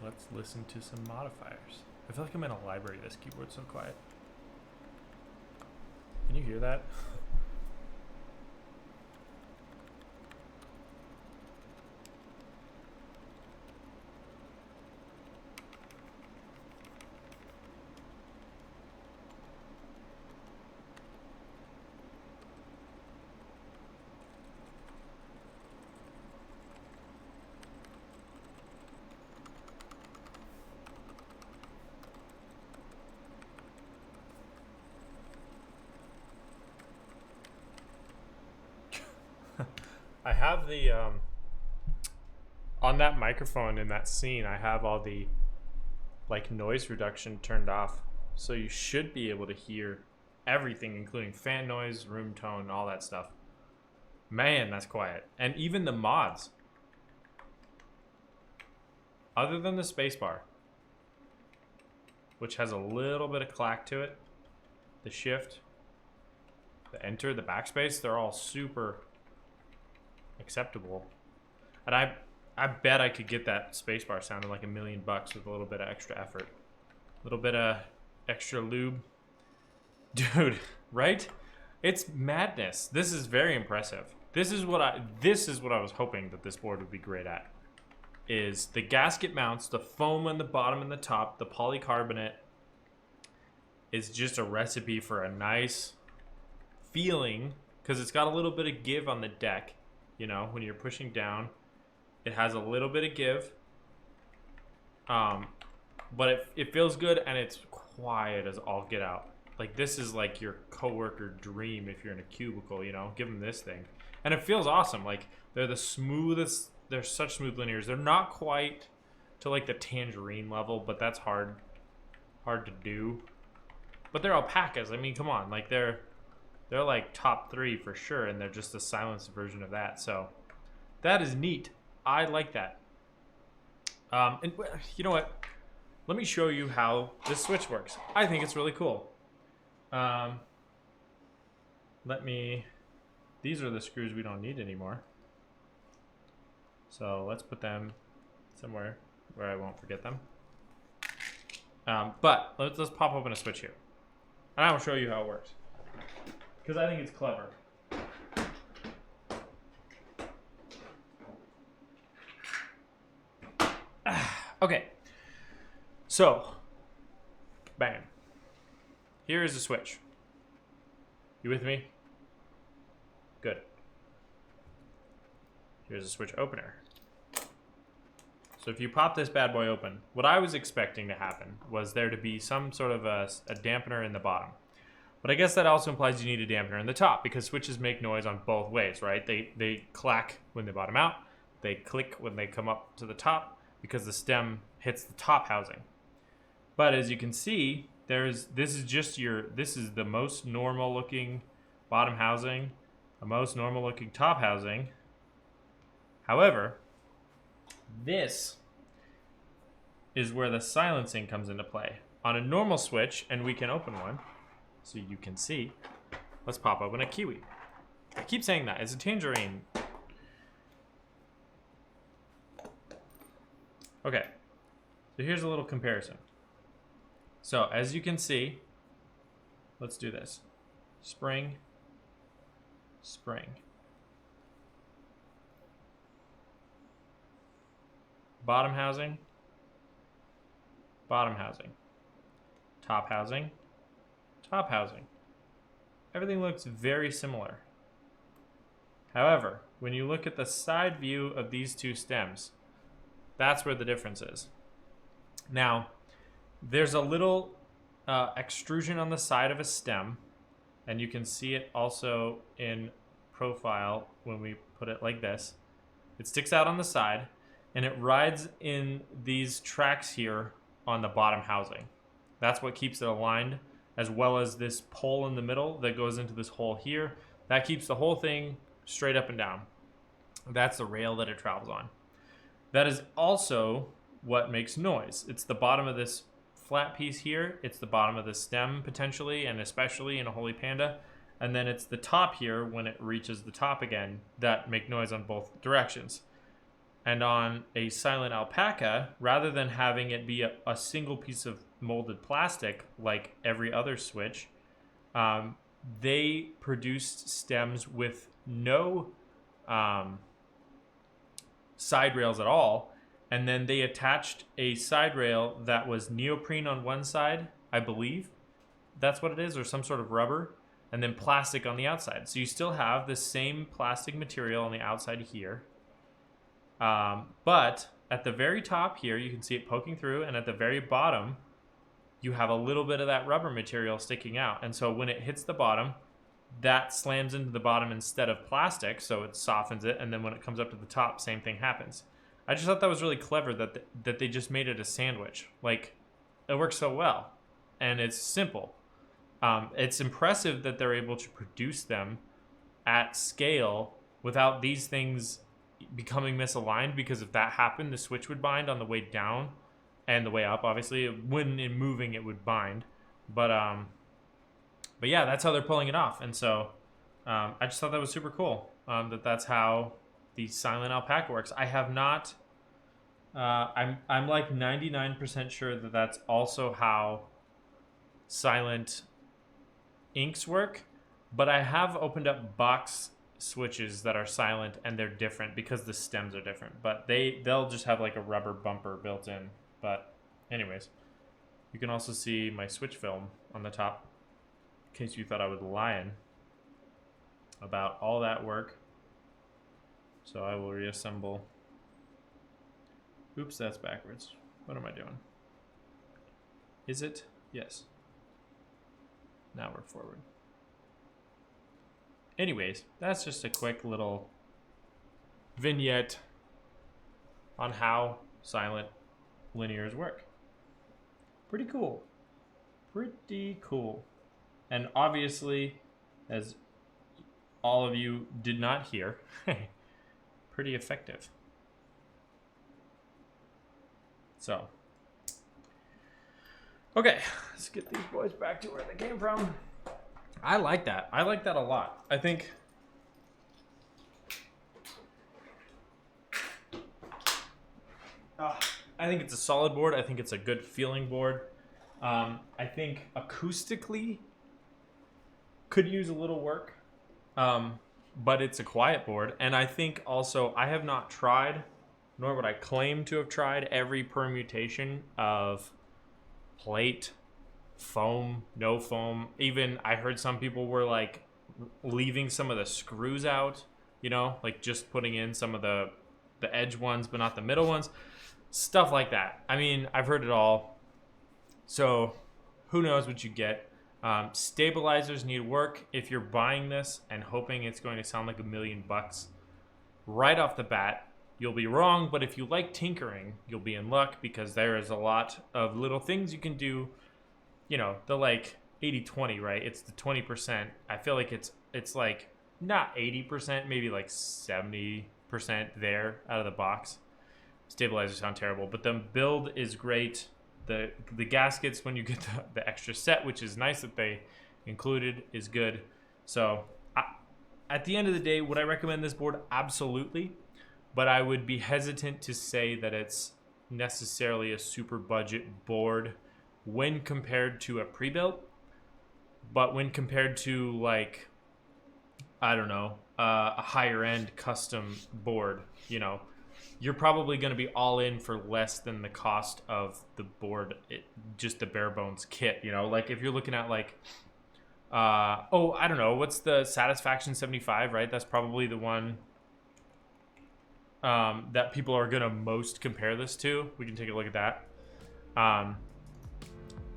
A: Let's listen to some modifiers. I feel like I'm in a library. This keyboard's so quiet. Can you hear that? I have the on that microphone in that scene, I have all the like noise reduction turned off, so you should be able to hear everything, including fan noise, room tone, all that stuff. Man, that's quiet. And even the mods, other than the spacebar, which has a little bit of clack to it, the shift, the enter, the backspace, they're all super acceptable. And I bet I could get that spacebar sounding like $1 million with a little bit of extra effort. A little bit of extra lube. Dude, right? It's madness. This is very impressive. This is what I was hoping that this board would be great at. Is the gasket mounts, the foam on the bottom and the top, the polycarbonate is just a recipe for a nice feeling, because it's got a little bit of give on the deck, you know, when you're pushing down. It has a little bit of give, but it feels good, and it's quiet as all get out. Like, this is like your coworker dream if you're in a cubicle, you know, give them this thing. And it feels awesome. Like, they're the smoothest, they're such smooth linears. They're not quite to like the Tangerine level, but that's hard to do. But they're alpacas. I mean, come on, like they're like top 3 for sure, and they're just a silenced version of that. So that is neat. I like that. And you know what? Let me show you how this switch works. I think it's really cool. These are the screws we don't need anymore. So let's put them somewhere where I won't forget them. But let's pop open a switch here. And I will show you how it works, because I think it's clever. Okay, so bam, here is the switch. You with me? Good. Here's a switch opener. So if you pop this bad boy open, what I was expecting to happen was there to be some sort of a dampener in the bottom. But I guess that also implies you need a dampener in the top, because switches make noise on both ways, right? They clack when they bottom out. They click when they come up to the top, because the stem hits the top housing. But as you can see, this is the most normal looking bottom housing, the most normal looking top housing. However, this is where the silencing comes into play. On a normal switch, and we can open one so you can see. Let's pop open a kiwi. I keep saying that. It's a tangerine. Okay, so here's a little comparison. So as you can see, let's do this. Spring, spring. Bottom housing, bottom housing. Top housing, top housing. Everything looks very similar. However, when you look at the side view of these two stems, that's where the difference is. Now, there's a little extrusion on the side of a stem, and you can see it also in profile when we put it like this. It sticks out on the side, and it rides in these tracks here on the bottom housing. That's what keeps it aligned, as well as this pole in the middle that goes into this hole here. That keeps the whole thing straight up and down. That's the rail that it travels on. That is also what makes noise. It's the bottom of this flat piece here. It's the bottom of the stem potentially, and especially in a Holy Panda. And then it's the top here when it reaches the top again that make noise on both directions. And on a silent alpaca, rather than having it be a single piece of molded plastic like every other switch, they produced stems with no side rails at all, and then they attached a side rail that was neoprene on one side, I believe that's what it is, or some sort of rubber, and then plastic on the outside. So you still have the same plastic material on the outside here, but at the very top here you can see it poking through, and at the very bottom you have a little bit of that rubber material sticking out. And so when it hits the bottom, that slams into the bottom instead of plastic, so it softens it, and then when it comes up to the top, same thing happens. I just thought that was really clever that they just made it a sandwich. Like, it works so well, and it's simple. It's impressive that they're able to produce them at scale without these things becoming misaligned, because if that happened, the switch would bind on the way down and the way up. Obviously, when in moving, it would bind. But yeah, that's how they're pulling it off. And so I just thought that was super cool, that's how the silent alpaca works. I have not, I'm like 99% sure that that's also how silent inks work, but I have opened up box switches that are silent, and they're different because the stems are different, but they'll just have like a rubber bumper built in. But anyways, you can also see my switch film on the top, in case you thought I was lying about all that work. So I will reassemble. Oops, that's backwards. What am I doing? Is it? Yes. Now we're forward. Anyways, that's just a quick little vignette on how silent linears work. Pretty cool. Pretty cool. And obviously, as all of you did not hear, pretty effective. So, okay, let's get these boys back to where they came from. I like that. I like that a lot. I think it's a solid board. I think it's a good feeling board. I think acoustically could use a little work, but it's a quiet board. And I think also I have not tried, nor would I claim to have tried, every permutation of plate, foam, no foam. Even I heard some people were like leaving some of the screws out, you know, like just putting in some of the edge ones but not the middle ones, stuff like that. I mean, I've heard it all, so who knows what you get. Stabilizers need work. If you're buying this and hoping it's going to sound like $1 million right off the bat, you'll be wrong. But if you like tinkering, you'll be in luck, because there is a lot of little things you can do. You know, the like 80-20, right? It's the 20%. I feel like it's like not 80%, maybe like 70% there out of the box. Stabilizers sound terrible, but the build is great. The gaskets, when you get the extra set, which is nice that they included, is good. So at the end of the day, would I recommend this board? Absolutely. But I would be hesitant to say that it's necessarily a super budget board when compared to a pre-built. But when compared to, like, I don't know, a higher end custom board, you know, you're probably going to be all in for less than the cost of the board, just the bare bones kit, you know. Like if you're looking at like, I don't know, what's the Satisfaction 75, right? That's probably the one that people are going to most compare this to. We can take a look at that.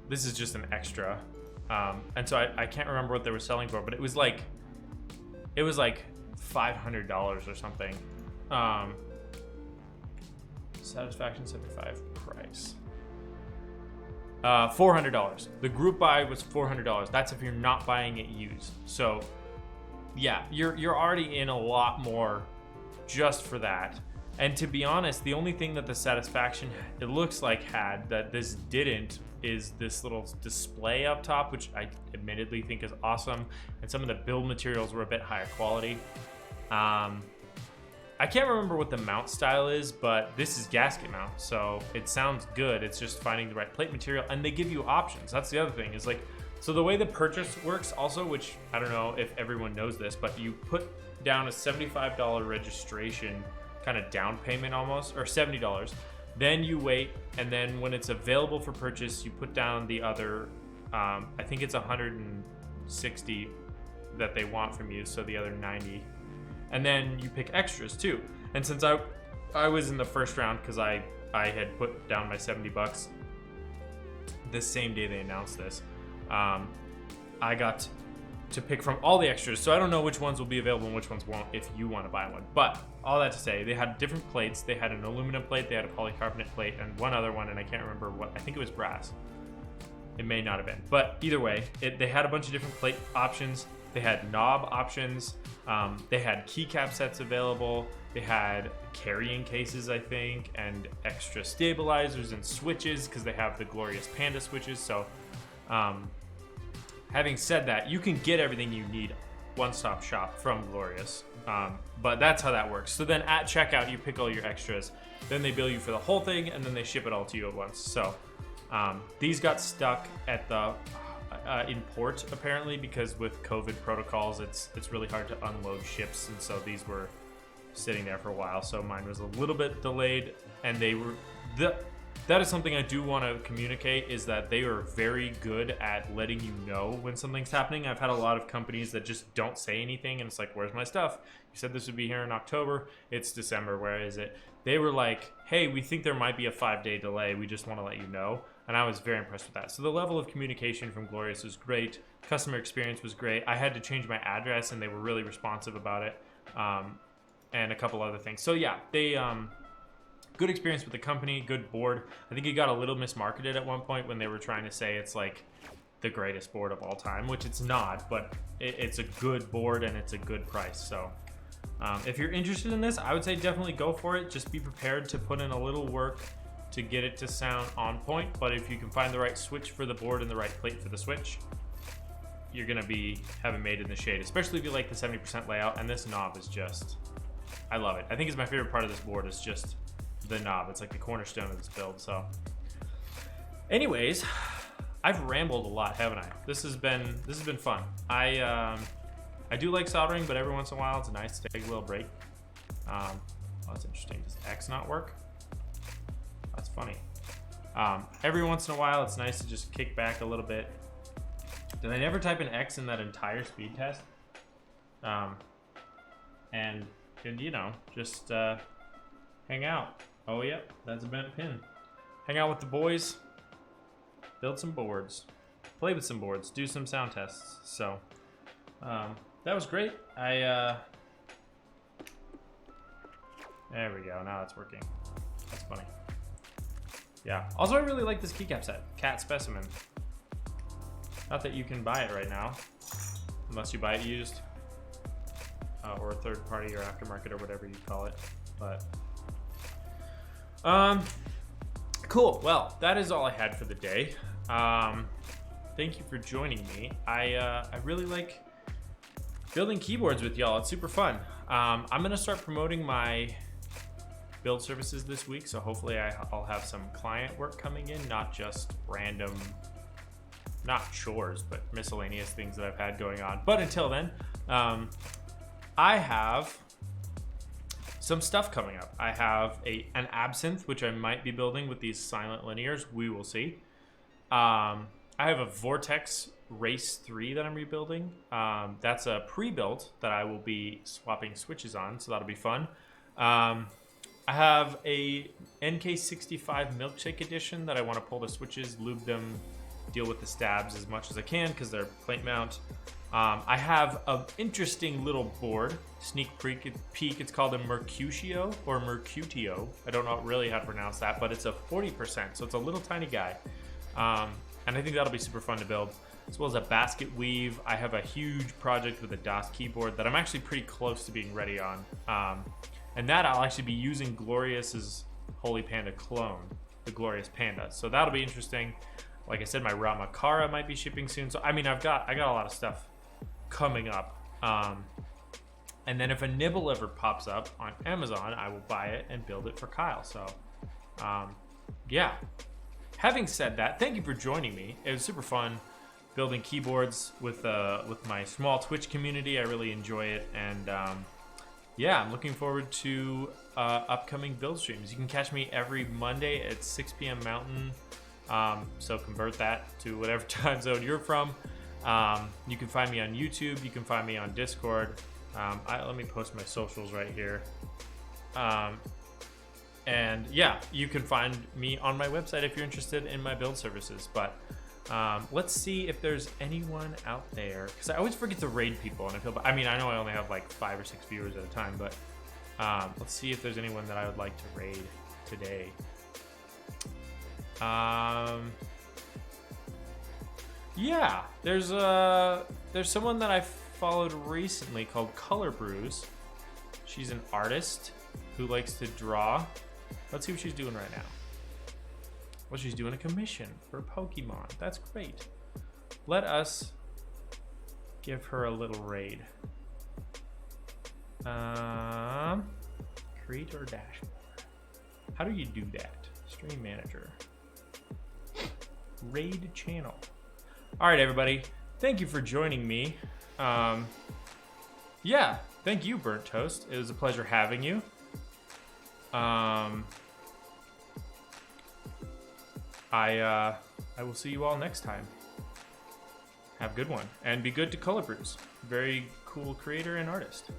A: This is just an extra. And so I can't remember what they were selling for, but it was like $500 or something. Satisfaction 75 price. $400. The group buy was $400. That's if you're not buying it used. So yeah, you're already in a lot more just for that. And to be honest, the only thing that the Satisfaction, it looks like, had that this didn't is this little display up top, which I admittedly think is awesome. And some of the build materials were a bit higher quality. I can't remember what the mount style is, but this is gasket mount, so it sounds good. It's just finding the right plate material, and they give you options. That's the other thing, is like, so the way the purchase works also, which I don't know if everyone knows this, but you put down a $75 registration kind of down payment almost, or $70. Then you wait, and then when it's available for purchase, you put down the other, I think it's 160 that they want from you, so the other 90. And then you pick extras too. And since I was in the first round, because I had put down my $70 the same day they announced this, I got to pick from all the extras. So I don't know which ones will be available and which ones won't if you want to buy one. But all that to say, they had different plates. They had an aluminum plate, they had a polycarbonate plate, and one other one, and I can't remember what. I think it was brass. It may not have been. But either way, they had a bunch of different plate options. They had knob options. They had keycap sets available. They had carrying cases, I think, and extra stabilizers and switches because they have the Glorious Panda switches. So having said that, you can get everything you need one-stop shop from Glorious, but that's how that works. So then at checkout, you pick all your extras, then they bill you for the whole thing, and then they ship it all to you at once. So these got stuck at the in port apparently because with COVID protocols, it's really hard to unload ships, and so these were sitting there for a while. So mine was a little bit delayed, and they were that is something I do want to communicate, is that they are very good at letting you know when something's happening. I've had a lot of companies that just don't say anything, and it's like, where's my stuff? You said this would be here in October. It's December. Where is it? They were like, hey, we think there might be a 5-day delay. We just want to let you know. And I was very impressed with that. So the level of communication from Glorious was great. Customer experience was great. I had to change my address, and they were really responsive about it. And a couple other things. So yeah, they... good experience with the company, good board. I think it got a little mismarketed at one point when they were trying to say it's like the greatest board of all time, which it's not, but it's a good board and it's a good price. So if you're interested in this, I would say definitely go for it. Just be prepared to put in a little work to get it to sound on point. But if you can find the right switch for the board and the right plate for the switch, you're gonna be having made in the shade, especially if you like the 70% layout. And this knob is just, I love it. I think it's my favorite part of this board is just the knob. It's like the cornerstone of this build. So anyways, I've rambled a lot, haven't I? This has been fun. I do like soldering, but every once in a while it's nice to take a little break. Oh, that's interesting. Does X not work? That's funny. Every once in a while it's nice to just kick back a little bit. Did I never type an X in that entire speed test? And you know, just hang out. Oh, yep, that's a bent pin. Hang out with the boys, build some boards, play with some boards, do some sound tests. So that was great. There we go. Now it's working. That's funny. Yeah. Also, I really like this keycap set, Cat Specimen. Not that you can buy it right now, unless you buy it used, or third party or aftermarket or whatever you call it. But cool. Well, that is all I had for the day. Thank you for joining me. I really like building keyboards with y'all. It's super fun. I'm gonna start promoting my build services this week, so hopefully I'll have some client work coming in, not just random, not chores, but miscellaneous things that I've had going on. But until then, I have some stuff coming up. I have an Absinthe, which I might be building with these silent linears. We will see. I have a Vortex Race 3 that I'm rebuilding. That's a pre-built that I will be swapping switches on, so that'll be fun. I have a NK65 Milkshake Edition that I want to pull the switches, lube them, deal with the stabs as much as I can because they're plate mount. I have an interesting little board, sneak peek. It's called a Mercutio or Mercutio. I don't know really how to pronounce that, but it's a 40%, so it's a little tiny guy. And I think that'll be super fun to build, as well as a basket weave. I have a huge project with a DOS keyboard that I'm actually pretty close to being ready on. And that I'll actually be using Glorious's Holy Panda clone, the Glorious Panda. So that'll be interesting. Like I said, my Ramakara might be shipping soon. So I mean, I got a lot of stuff coming up. And then if a nibble ever pops up on Amazon, I will buy it and build it for Kyle. So yeah. Having said that, thank you for joining me. It was super fun building keyboards with my small Twitch community. I really enjoy it, and yeah, I'm looking forward to upcoming build streams. You can catch me every Monday at 6 p.m. Mountain. So convert that to whatever time zone you're from. You can find me on YouTube. You can find me on Discord. Let me post my socials right here. And yeah, you can find me on my website if you're interested in my build services. But Let's see if there's anyone out there, because I always forget to raid people, and I mean, I know I only have like 5 or 6 viewers at a time, but let's see if there's anyone that I would like to raid today. Yeah, there's someone that I followed recently called Color Brews. She's an artist who likes to draw. Let's see what she's doing right now. Well, she's doing a commission for Pokemon. That's great. Let us give her a little raid. Creator dashboard. How do you do that? Stream manager. Raid channel. All right, everybody. Thank you for joining me. Yeah, thank you, Burnt Toast. It was a pleasure having you. I will see you all next time. Have a good one, and be good to Color Brews. Very cool creator and artist.